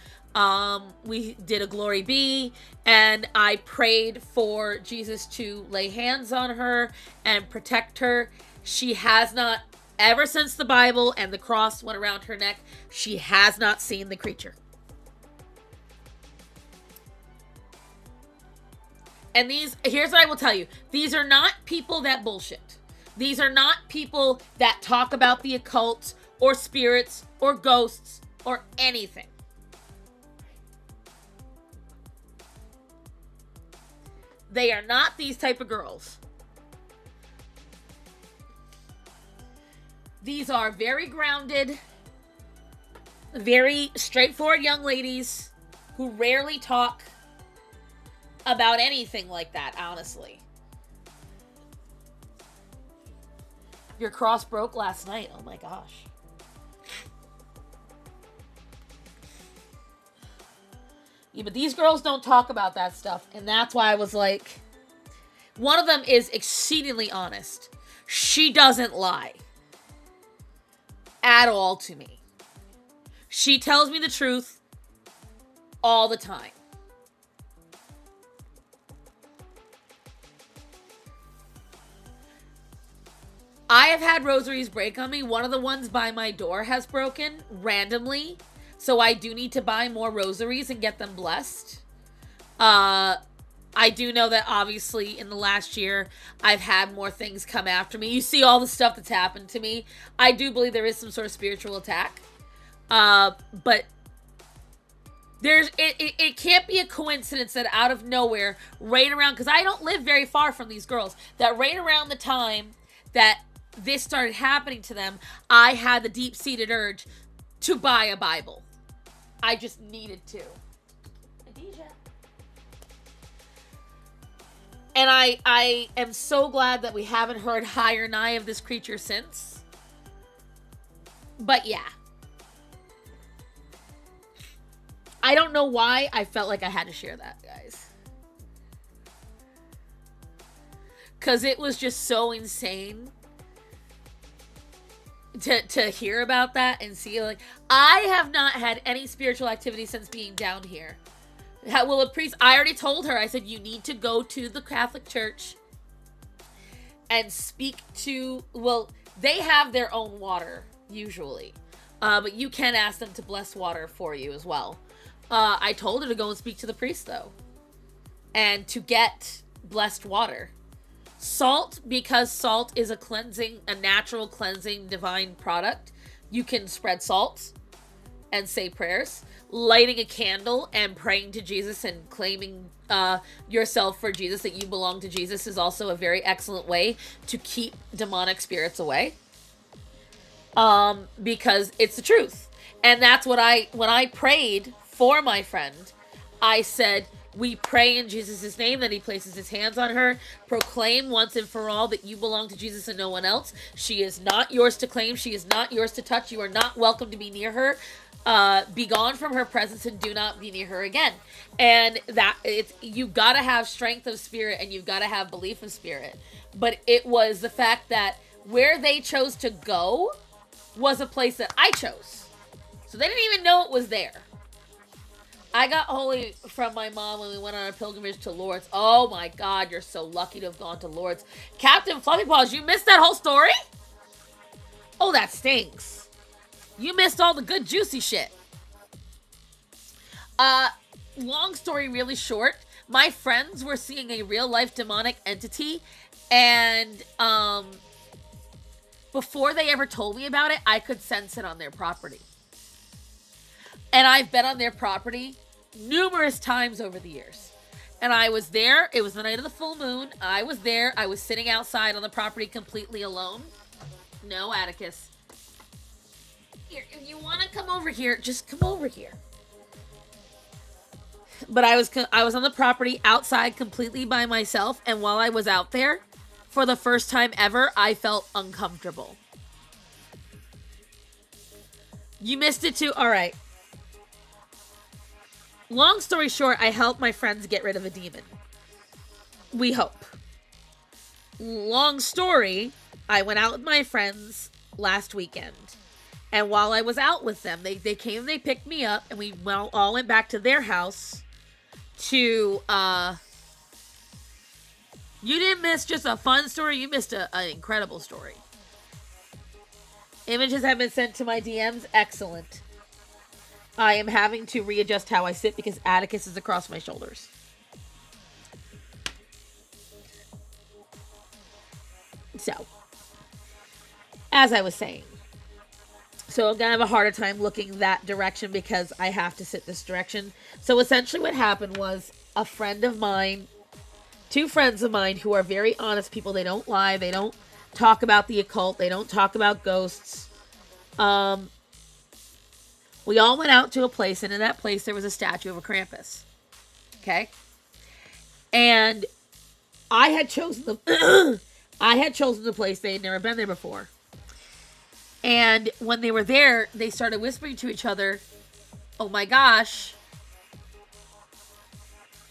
We did a Glory Be, and I prayed for Jesus to lay hands on her and protect her. She has not, ever since the Bible and the cross went around her neck, she has not seen the creature. And here's what I will tell you. These are not people that bullshit. These are not people that talk about the occult or spirits or ghosts or anything. They are not these type of girls. These are very grounded, very straightforward young ladies who rarely talk about anything like that, honestly. Your cross broke last night. Oh my gosh. Yeah, but these girls don't talk about that stuff. And that's why I was like, one of them is exceedingly honest. She doesn't lie at all to me. She tells me the truth all the time. I have had rosaries break on me. One of the ones by my door has broken randomly. So I do need to buy more rosaries and get them blessed. I do know that obviously in the last year, I've had more things come after me. You see all the stuff that's happened to me. I do believe there is some sort of spiritual attack. But it can't be a coincidence that out of nowhere, right around, because I don't live very far from these girls, that right around the time that this started happening to them, I had the deep-seated urge to buy a Bible. I just needed to. Adija. And I am so glad that we haven't heard high or nigh of this creature since. But yeah. I don't know why I felt like I had to share that, guys. Because it was just so insane to hear about that and see, like, I have not had any spiritual activity since being down here. Well, a priest, I already told her, I said, you need to go to the Catholic Church and speak to, well, they have their own water, usually. But you can ask them to bless water for you as well. I told her to go and speak to the priest, though. And to get blessed water. Salt, because salt is a natural cleansing divine product. You can spread salt and say prayers. Lighting a candle and praying to Jesus and claiming yourself for Jesus, that you belong to Jesus, is also a very excellent way to keep demonic spirits away. Because it's the truth. And that's what when I prayed for my friend, I said, We pray in Jesus' name that he places his hands on her. Proclaim once and for all that you belong to Jesus and no one else. She is not yours to claim. She is not yours to touch. You are not welcome to be near her. Be gone from her presence and do not be near her again. And that you gotta have strength of spirit and you've gotta have belief of spirit. But it was the fact that where they chose to go was a place that I chose. So they didn't even know it was there. I got holy from my mom when we went on a pilgrimage to Lourdes. Oh my God, you're so lucky to have gone to Lourdes. Captain Fluffy Paws, you missed that whole story? Oh, that stinks. You missed all the good juicy shit. Long story really short. My friends were seeing a real life demonic entity, and before they ever told me about it, I could sense it on their property. And I've been on their property numerous times over the years. And I was there. It was the night of the full moon. I was there. I was sitting outside on the property completely alone. No, Atticus. Here, if you want to come over here, just come over here. But I was on the property outside completely by myself. And while I was out there, for the first time ever, I felt uncomfortable. You missed it too? All right. Long story short, I helped my friends get rid of a demon. We hope. Long story, I went out with my friends last weekend. And while I was out with them, they came, they picked me up, and we all went back to their house to, you didn't miss just a fun story, you missed an incredible story. Images have been sent to my DMs. Excellent. I am having to readjust how I sit because Atticus is across my shoulders. So, as I was saying, so I'm going to have a harder time looking that direction because I have to sit this direction. So essentially what happened was a friend of mine, two friends of mine who are very honest people. They don't lie. They don't talk about the occult. They don't talk about ghosts. We all went out to a place, and in that place there was a statue of a Krampus. Okay? And I had chosen the place. They had never been there before. And when they were there, they started whispering to each other, "Oh my gosh,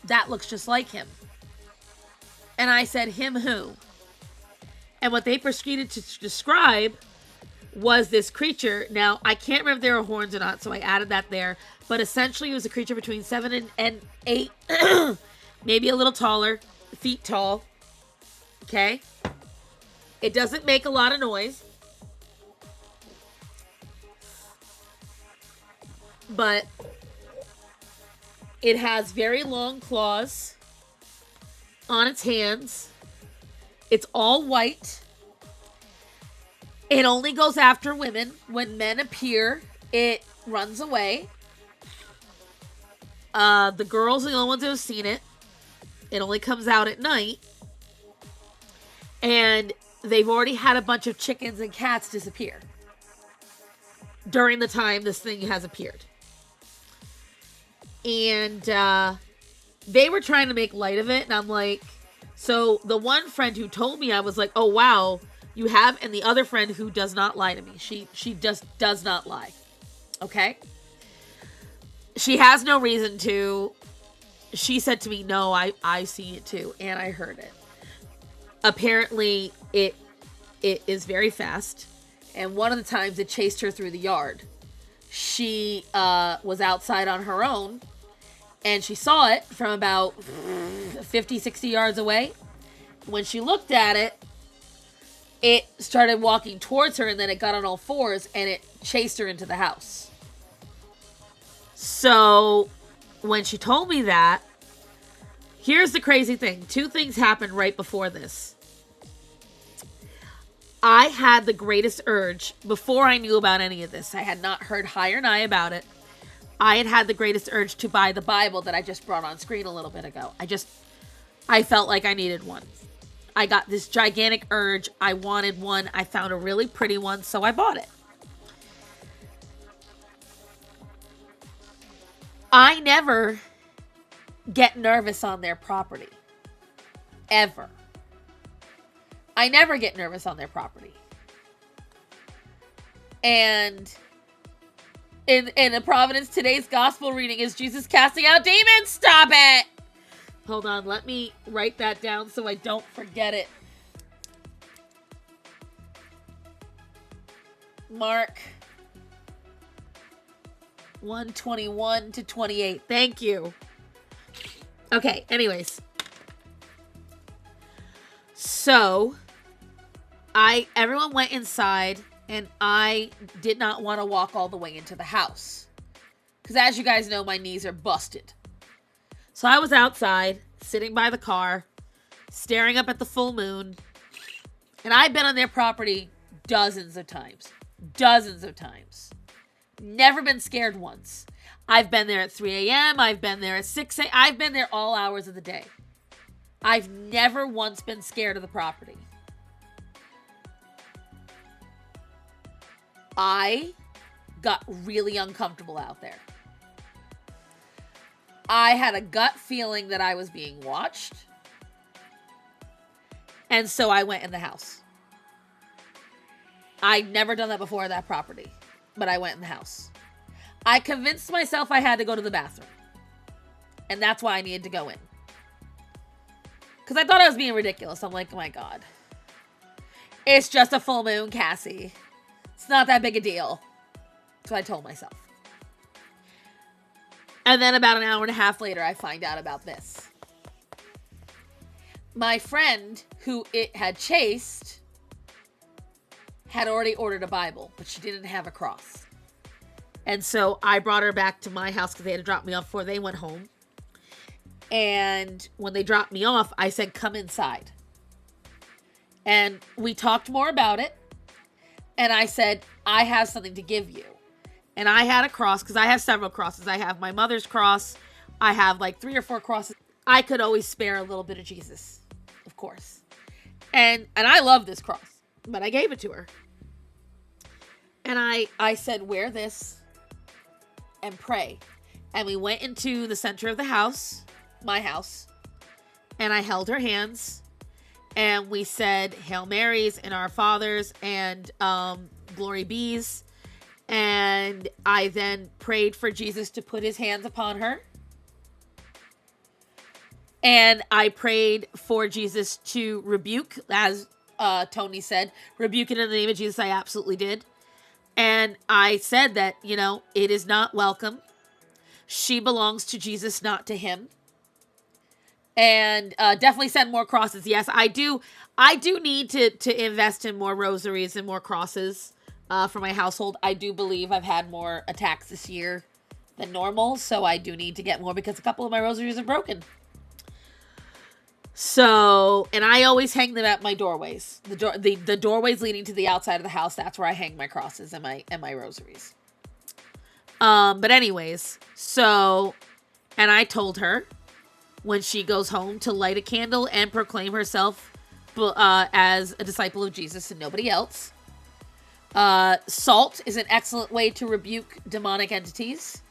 that looks just like him." And I said, "Him who?" And what they proceeded to describe was this creature. Now, I can't remember if there were horns or not, so I added that there. But essentially, it was a creature between 7 and 8, maybe a little taller, feet tall. Okay? It doesn't make a lot of noise. But it has very long claws on its hands. It's all white. It only goes after women. When men appear, it runs away. The girls are the only ones who have seen it. It only comes out at night. And they've already had a bunch of chickens and cats disappear during the time this thing has appeared. And they were trying to make light of it. And I'm like, so the one friend who told me, I was like, "Oh, wow. You have," and the other friend who does not lie to me. She just does not lie. Okay? She has no reason to. She said to me, "No, I see it too, and I heard it." Apparently, it is very fast, and one of the times it chased her through the yard. She was outside on her own, and she saw it from about 50, 60 yards away. When she looked at it, it started walking towards her, and then it got on all fours, and it chased her into the house. So, when she told me that, here's the crazy thing. Two things happened right before this. I had the greatest urge, before I knew about any of this, I had not heard high or nigh about it. I had the greatest urge to buy the Bible that I just brought on screen a little bit ago. I felt like I needed one. I got this gigantic urge. I wanted one. I found a really pretty one, so I bought it. I never get nervous on their property. Ever. I never get nervous on their property. And in the Providence, today's gospel reading is Jesus casting out demons. Stop it! Hold on, let me write that down so I don't forget it. Mark 1:21 to 28. Thank you. Okay, anyways. So, everyone went inside, and I did not want to walk all the way into the house. Because as you guys know, my knees are busted. So I was outside, sitting by the car, staring up at the full moon. And I've been on their property dozens of times. Dozens of times. Never been scared once. I've been there at 3 a.m. I've been there at 6 a.m. I've been there all hours of the day. I've never once been scared of the property. I got really uncomfortable out there. I had a gut feeling that I was being watched. And so I went in the house. I'd never done that before at that property, but I went in the house. I convinced myself I had to go to the bathroom. And that's why I needed to go in. Because I thought I was being ridiculous. I'm like, oh my God. It's just a full moon, Cassie. It's not that big a deal. So I told myself. And then about an hour and a half later, I find out about this. My friend, who it had chased, had already ordered a Bible, but she didn't have a cross. And so I brought her back to my house because they had to drop me off before they went home. And when they dropped me off, I said, come inside. And we talked more about it. And I said, I have something to give you. And I had a cross, because I have several crosses. I have my mother's cross. I have like 3 or 4 crosses. I could always spare a little bit of Jesus, of course. And I love this cross, but I gave it to her. And I said, wear this and pray. And we went into the center of the house, my house, and I held her hands. And we said Hail Marys and Our Fathers and Glory Bees. And I then prayed for Jesus to put his hands upon her. And I prayed for Jesus to rebuke, as Tony said, rebuke it in the name of Jesus. I absolutely did. And I said that, it is not welcome. She belongs to Jesus, not to him. And definitely send more crosses. Yes, I do need to invest in more rosaries and more crosses for my household. I do believe I've had more attacks this year than normal, so I do need to get more because a couple of my rosaries are broken. So, and I always hang them at my doorways. The doorways leading to the outside of the house, that's where I hang my crosses and my rosaries. But anyways, so, and I told her when she goes home to light a candle and proclaim herself as a disciple of Jesus and nobody else. Salt is an excellent way to rebuke demonic entities.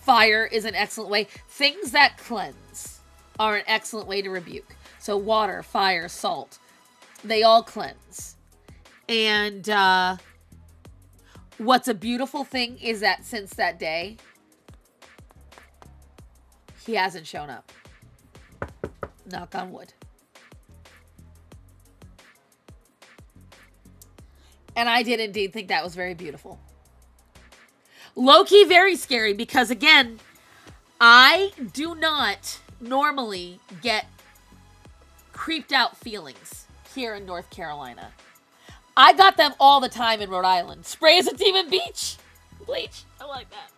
Fire is an excellent way. Things that cleanse are an excellent way to rebuke. So water, fire, salt, they all cleanse. And what's a beautiful thing is that since that day, he hasn't shown up. Knock on wood. And I did indeed think that was very beautiful. Low-key very scary because, again, I do not normally get creeped out feelings here in North Carolina. I got them all the time in Rhode Island. Sprays at Demon Beach. Bleach. I like that.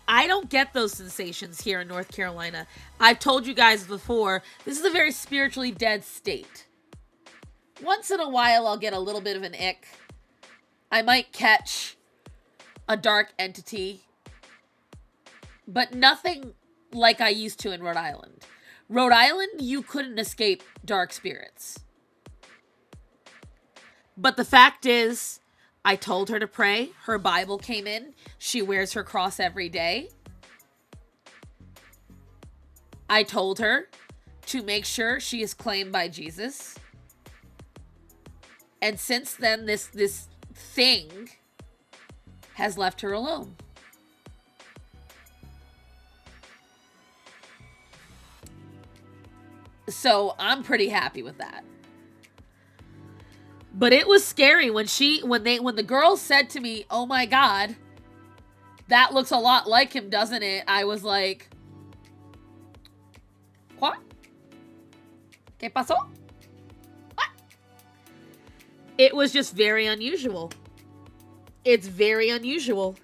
I don't get those sensations here in North Carolina. I've told you guys before, this is a very spiritually dead state. Once in a while, I'll get a little bit of an ick. I might catch a dark entity, but nothing like I used to in Rhode Island. Rhode Island, you couldn't escape dark spirits. But the fact is, I told her to pray. Her Bible came in. She wears her cross every day. I told her to make sure she is claimed by Jesus. And since then, this thing has left her alone. So I'm pretty happy with that. But it was scary when the girl said to me, "Oh my God, that looks a lot like him, doesn't it?" I was like, "What? ¿Qué pasó? What?" It was just very unusual. It's very unusual.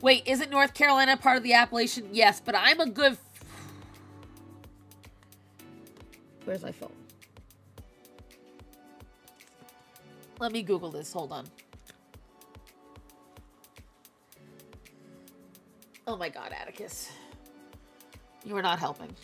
Wait, isn't North Carolina part of the Appalachian? Yes, but I'm a good... Where's my phone? Let me Google this. Hold on. Oh my God, Atticus. You are not helping.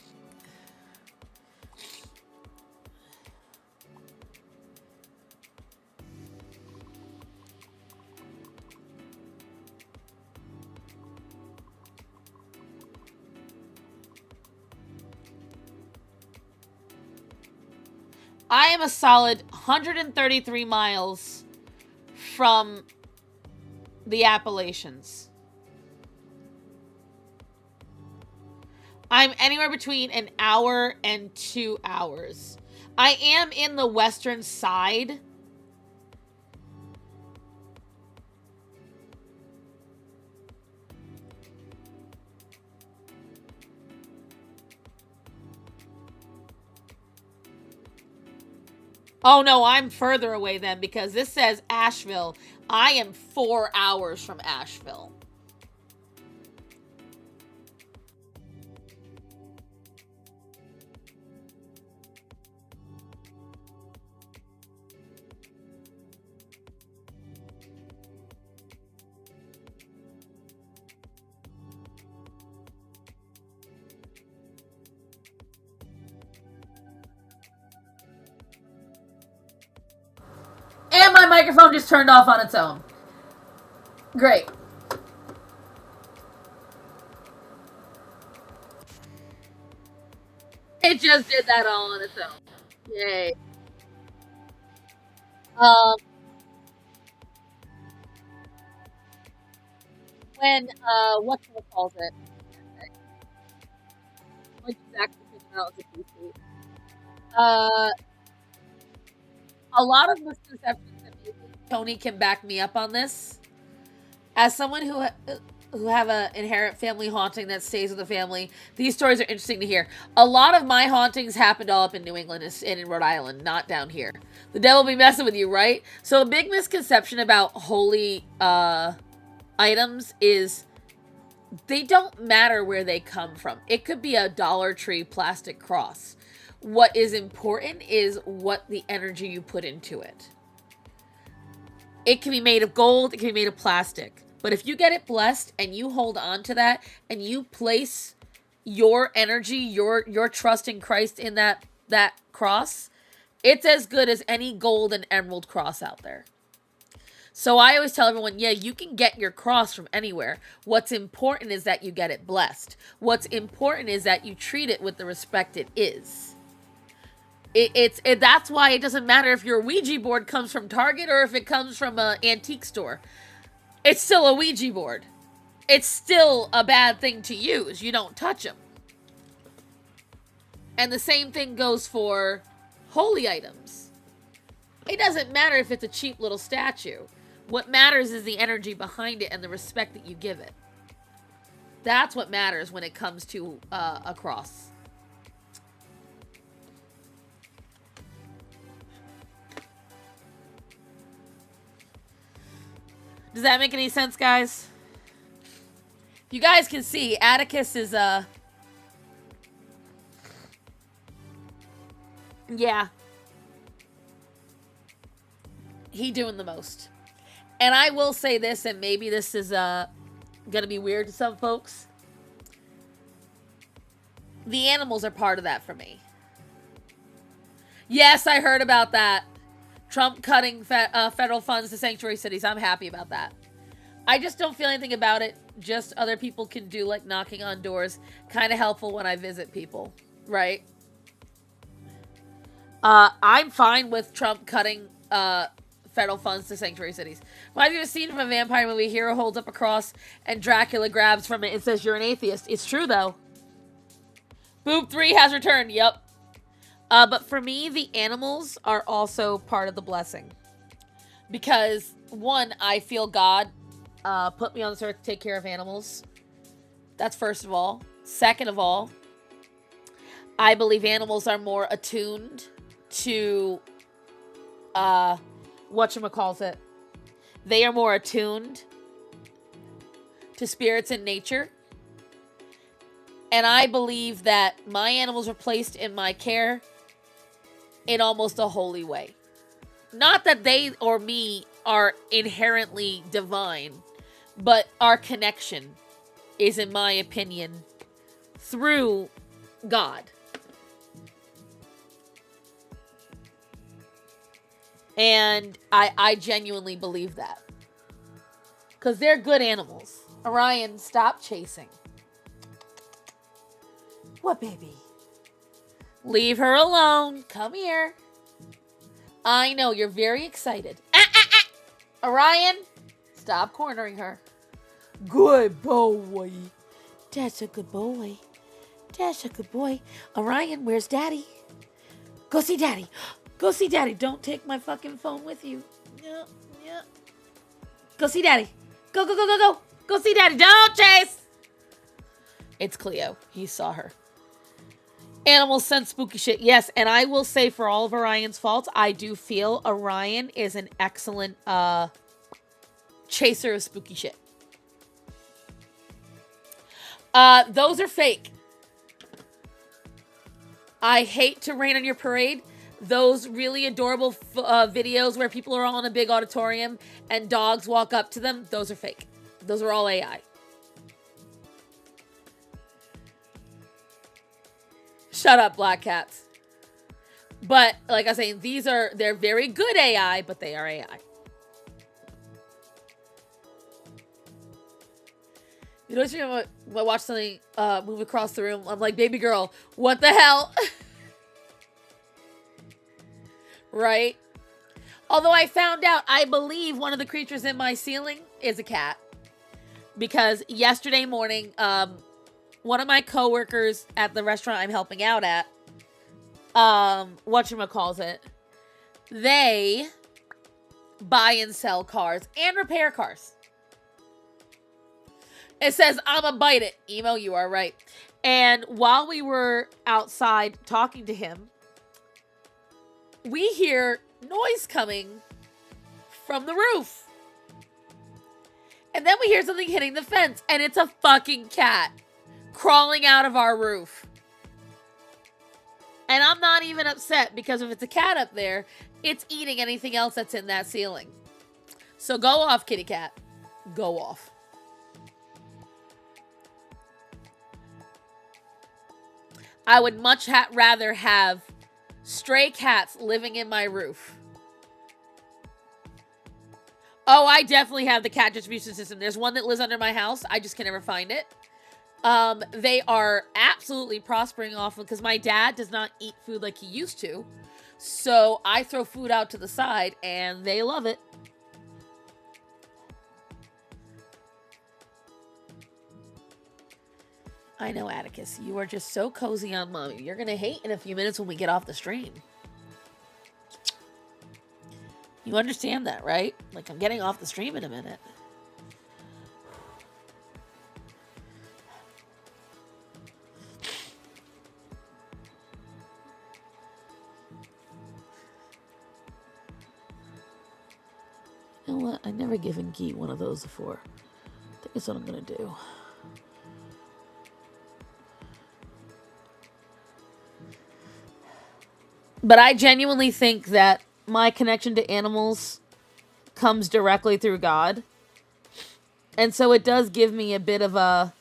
I am a solid 133 miles from the Appalachians. I'm anywhere between an hour and 2 hours. I am in the western side. Oh no, I'm further away then because this says Asheville. I am 4 hours from Asheville. And my microphone just turned off on its own. Great. It just did that all on its own. Yay. When, calls it? Like exactly out as a PC. A lot of misconceptions that maybe Tony can back me up on this. As someone who have an inherent family haunting that stays with the family, these stories are interesting to hear. A lot of my hauntings happened all up in New England and in Rhode Island, not down here. The devil be messing with you, right? So a big misconception about holy items is they don't matter where they come from. It could be a Dollar Tree plastic cross. What is important is what the energy you put into it. It can be made of gold, it can be made of plastic. But if you get it blessed and you hold on to that and you place your energy, your trust in Christ in that cross, it's as good as any gold and emerald cross out there. So I always tell everyone, yeah, you can get your cross from anywhere. What's important is that you get it blessed. What's important is that you treat it with the respect it is. That's why it doesn't matter if your Ouija board comes from Target or if it comes from an antique store. It's still a Ouija board. It's still a bad thing to use. You don't touch them. And the same thing goes for holy items. It doesn't matter if it's a cheap little statue. What matters is the energy behind it and the respect that you give it. That's what matters when it comes to a cross. Does that make any sense, guys? You guys can see Atticus is yeah. He doing the most. And I will say this, and maybe this is gonna be weird to some folks. The animals are part of that for me. Yes, I heard about that. Trump cutting federal funds to sanctuary cities. I'm happy about that. I just don't feel anything about it. Just other people can do, like, knocking on doors. Kind of helpful when I visit people, right? I'm fine with Trump cutting federal funds to sanctuary cities. Reminds me of a scene from a vampire movie. Hero holds up a cross and Dracula grabs from it and says, "You're an atheist." It's true, though. Boob 3 has returned. Yep. But for me, the animals are also part of the blessing. Because, one, I feel God put me on this earth to take care of animals. That's first of all. Second of all, I believe animals are more attuned to, whatchamacallit. They are more attuned to spirits in nature. And I believe that my animals are placed in my care in almost a holy way. Not that they or me are inherently divine, but our connection is, in my opinion, through God. And I genuinely believe that. Because they're good animals. Orion, stop chasing. What, baby? Leave her alone. Come here. I know, you're very excited. Orion, stop cornering her. Good boy. That's a good boy. That's a good boy. Orion, where's Daddy? Go see Daddy. Go see Daddy. Don't take my fucking phone with you. Yeah, yeah. Go see Daddy. Go, go, go, go, go. Go see Daddy. Don't chase. It's Cleo. He saw her. Animals sense spooky shit. Yes, and I will say for all of Orion's faults, I do feel Orion is an excellent chaser of spooky shit. Those are fake. I hate to rain on your parade. Those really adorable videos where people are all in a big auditorium and dogs walk up to them, those are fake. Those are all AI. Shut up, black cats. But, like I was saying, they're very good AI, but they are AI. You know, I watch something move across the room, I'm like, baby girl, what the hell? Right? Although I found out, I believe one of the creatures in my ceiling is a cat. Because yesterday morning, one of my coworkers at the restaurant I'm helping out at, whatchamacallit, they buy and sell cars and repair cars. It says, "I'ma bite it." Emo, you are right. And while we were outside talking to him, we hear noise coming from the roof. And then we hear something hitting the fence, and it's a fucking cat crawling out of our roof. And I'm not even upset, because if it's a cat up there, it's eating anything else that's in that ceiling. So go off, kitty cat. Go off. I would much rather have stray cats living in my roof. Oh, I definitely have the cat distribution system. There's one that lives under my house. I just can never find it. They are absolutely prospering off of, because my dad does not eat food like he used to. So I throw food out to the side and they love it. I know, Atticus, you are just so cozy on Mommy. You're going to hate in a few minutes when we get off the stream. You understand that, right? Like, I'm getting off the stream in a minute. You know what? I've never given Geet one of those before. I think that's what I'm going to do. But I genuinely think that my connection to animals comes directly through God. And so it does give me a bit of a...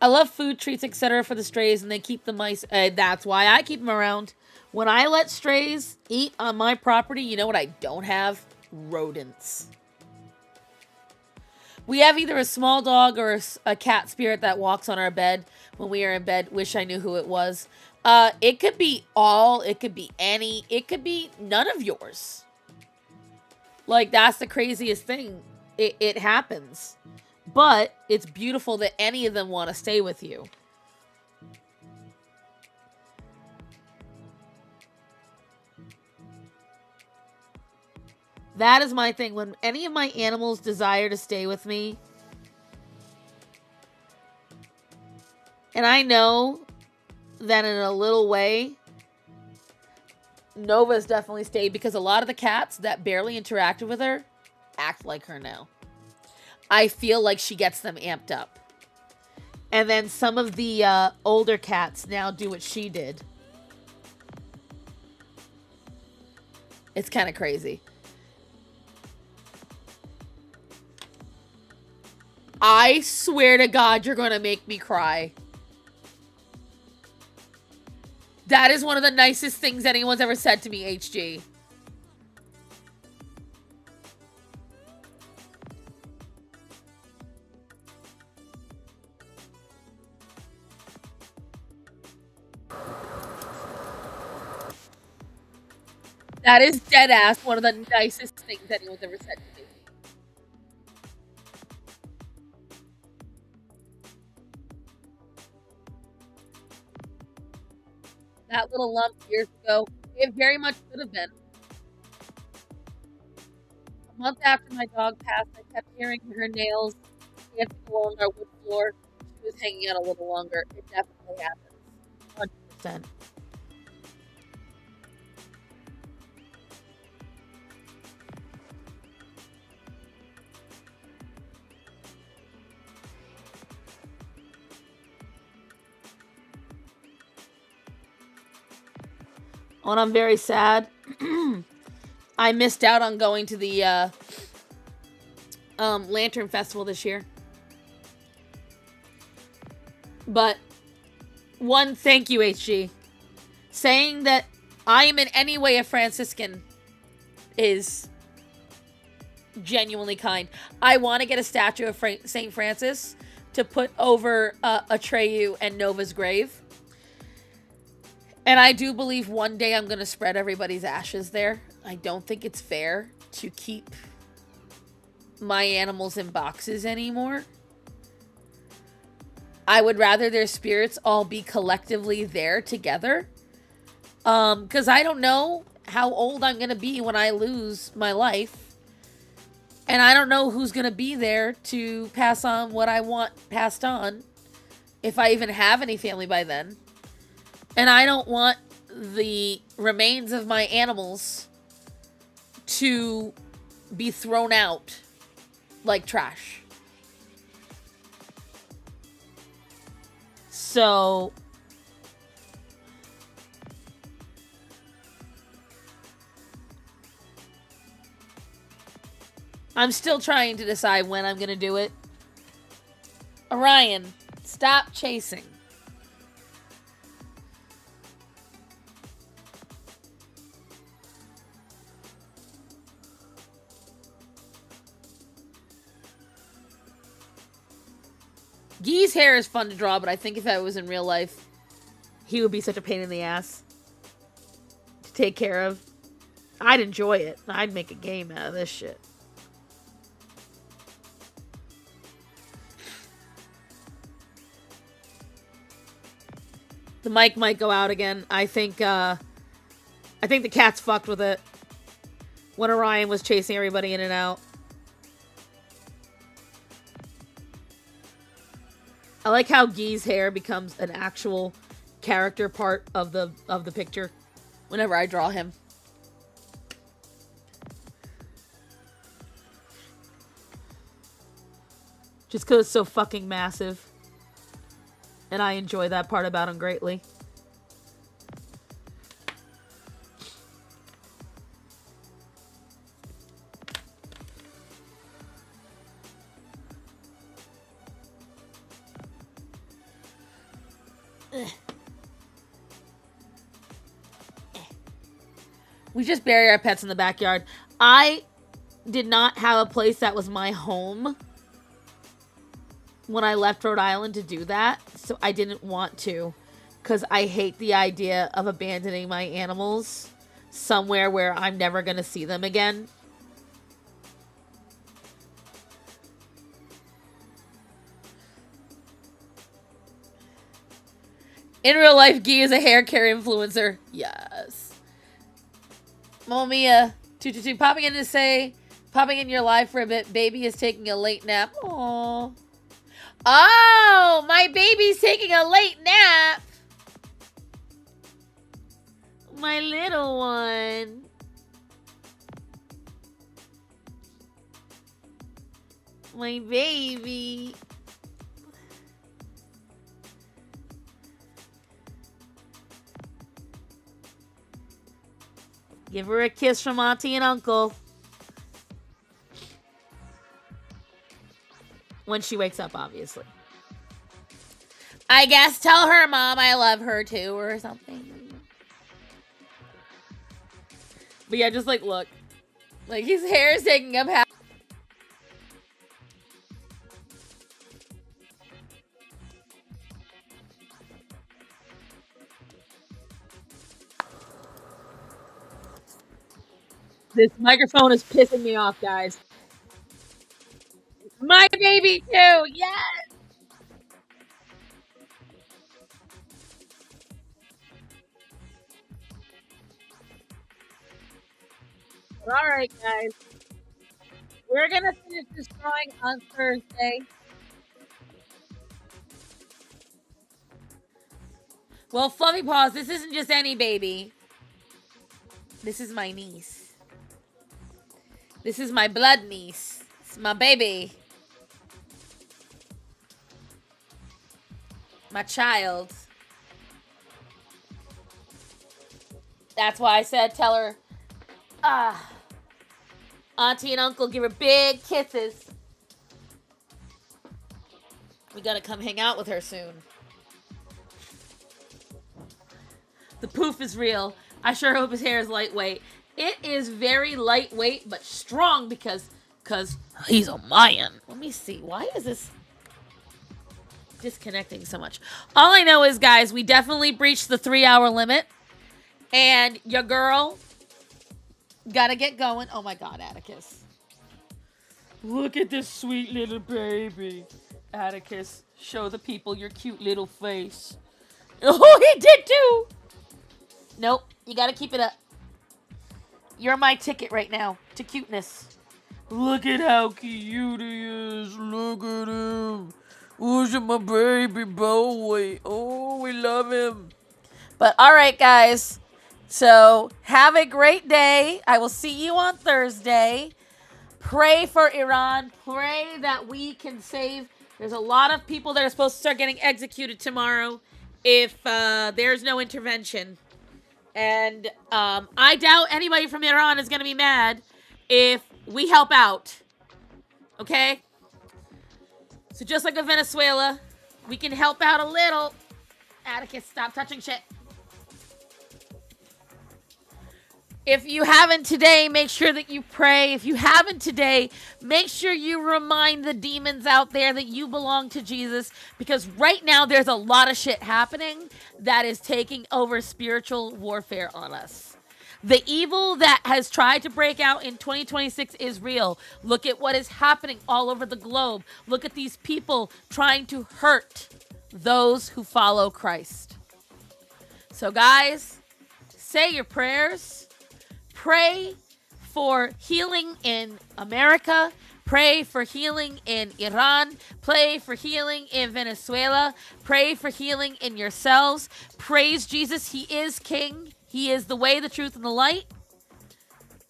I love food treats, etc. for the strays, and they keep the mice... that's why I keep them around. When I let strays eat on my property, you know what I don't have? Rodents. We have either a small dog or a cat spirit that walks on our bed when we are in bed. Wish I knew who it was. It could be all, it could be any, it could be none of yours. Like, that's the craziest thing. It happens. But it's beautiful that any of them want to stay with you. That is my thing. When any of my animals desire to stay with me, and I know that in a little way, Nova's definitely stayed because a lot of the cats that barely interacted with her act like her now. I feel like she gets them amped up. And then some of the older cats now do what she did. It's kind of crazy. I swear to God, you're going to make me cry. That is one of the nicest things anyone's ever said to me, HG. That is dead ass one of the nicest things anyone's ever said to me. That little lump years ago, it very much could have been. A month after my dog passed, I kept hearing her nails dancing along our wood floor. She was hanging out a little longer. It definitely happens. 100%. Oh, and I'm very sad. I missed out on going to the Lantern Festival this year. But one, thank you, HG. Saying that I am in any way a Franciscan is genuinely kind. I want to get a statue of St. Francis to put over Atreyu and Nova's grave. And I do believe one day I'm going to spread everybody's ashes there. I don't think it's fair to keep my animals in boxes anymore. I would rather their spirits all be collectively there together. Because I don't know how old I'm going to be when I lose my life. And I don't know who's going to be there to pass on what I want passed on. If I even have any family by then. And I don't want the remains of my animals to be thrown out like trash. So I'm still trying to decide when I'm going to do it. Orion, stop chasing. Gee's hair is fun to draw, but I think if I was in real life, he would be such a pain in the ass to take care of. I'd enjoy it. I'd make a game out of this shit. The mic might go out again. I think the cat's fucked with it when Orion was chasing everybody in and out. I like how Gee's hair becomes an actual character part of the picture whenever I draw him. Just because it's so fucking massive. And I enjoy that part about him greatly. We just bury our pets in the backyard. I did not have a place that was my home when I left Rhode Island to do that, so I didn't want to, because I hate the idea of abandoning my animals somewhere where I'm never going to see them again. In real life, Guy is a hair care influencer. Yes. Mamma Mia. 222 popping in to say, popping in your live for a bit. Baby is taking a late nap. Aww. Oh, my baby's taking a late nap. My little one. My baby. Give her a kiss from Auntie and Uncle. When she wakes up, obviously. I guess tell her mom I love her too or something. But yeah, just like look. Like his hair is taking up half. This microphone is pissing me off, guys. My baby too, yes! Alright, guys. We're gonna finish this drawing on Thursday. Well, Fluffy Paws, this isn't just any baby. This is my niece. This is my blood niece. It's my baby. My child. That's why I said tell her, Auntie and Uncle give her big kisses. We gotta come hang out with her soon. The poof is real. I sure hope his hair is lightweight. It is very lightweight, but strong because he's a Mayan. Let me see. Why is this disconnecting so much? All I know is, guys, we definitely breached the 3-hour limit. And your girl gotta get going. Oh my God, Atticus. Look at this sweet little baby. Atticus, show the people your cute little face. Oh, he did too. Nope, you gotta keep it up. You're my ticket right now to cuteness. Look at how cute he is. Look at him. Who's my baby boy? Oh, we love him. But all right, guys. So have a great day. I will see you on Thursday. Pray for Iran. Pray that we can save. There's a lot of people that are supposed to start getting executed tomorrow if there's no intervention. And I doubt anybody from Iran is going to be mad if we help out. Okay? So just like with Venezuela, we can help out a little. Atticus, stop touching shit. If you haven't today, make sure that you pray. If you haven't today, make sure you remind the demons out there that you belong to Jesus. Because right now, there's a lot of shit happening that is taking over spiritual warfare on us. The evil that has tried to break out in 2026 is real. Look at what is happening all over the globe. Look at these people trying to hurt those who follow Christ. So guys, say your prayers. Pray for healing in America. Pray for healing in Iran. Pray for healing in Venezuela. Pray for healing in yourselves. Praise Jesus. He is King. He is the way, the truth, and the light.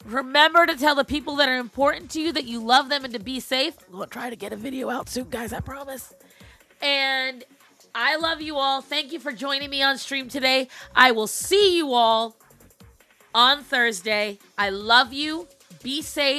Remember to tell the people that are important to you that you love them and to be safe. We'll try to get a video out soon, guys, I promise. And I love you all. Thank you for joining me on stream today. I will see you all on Thursday. I love you. Be safe.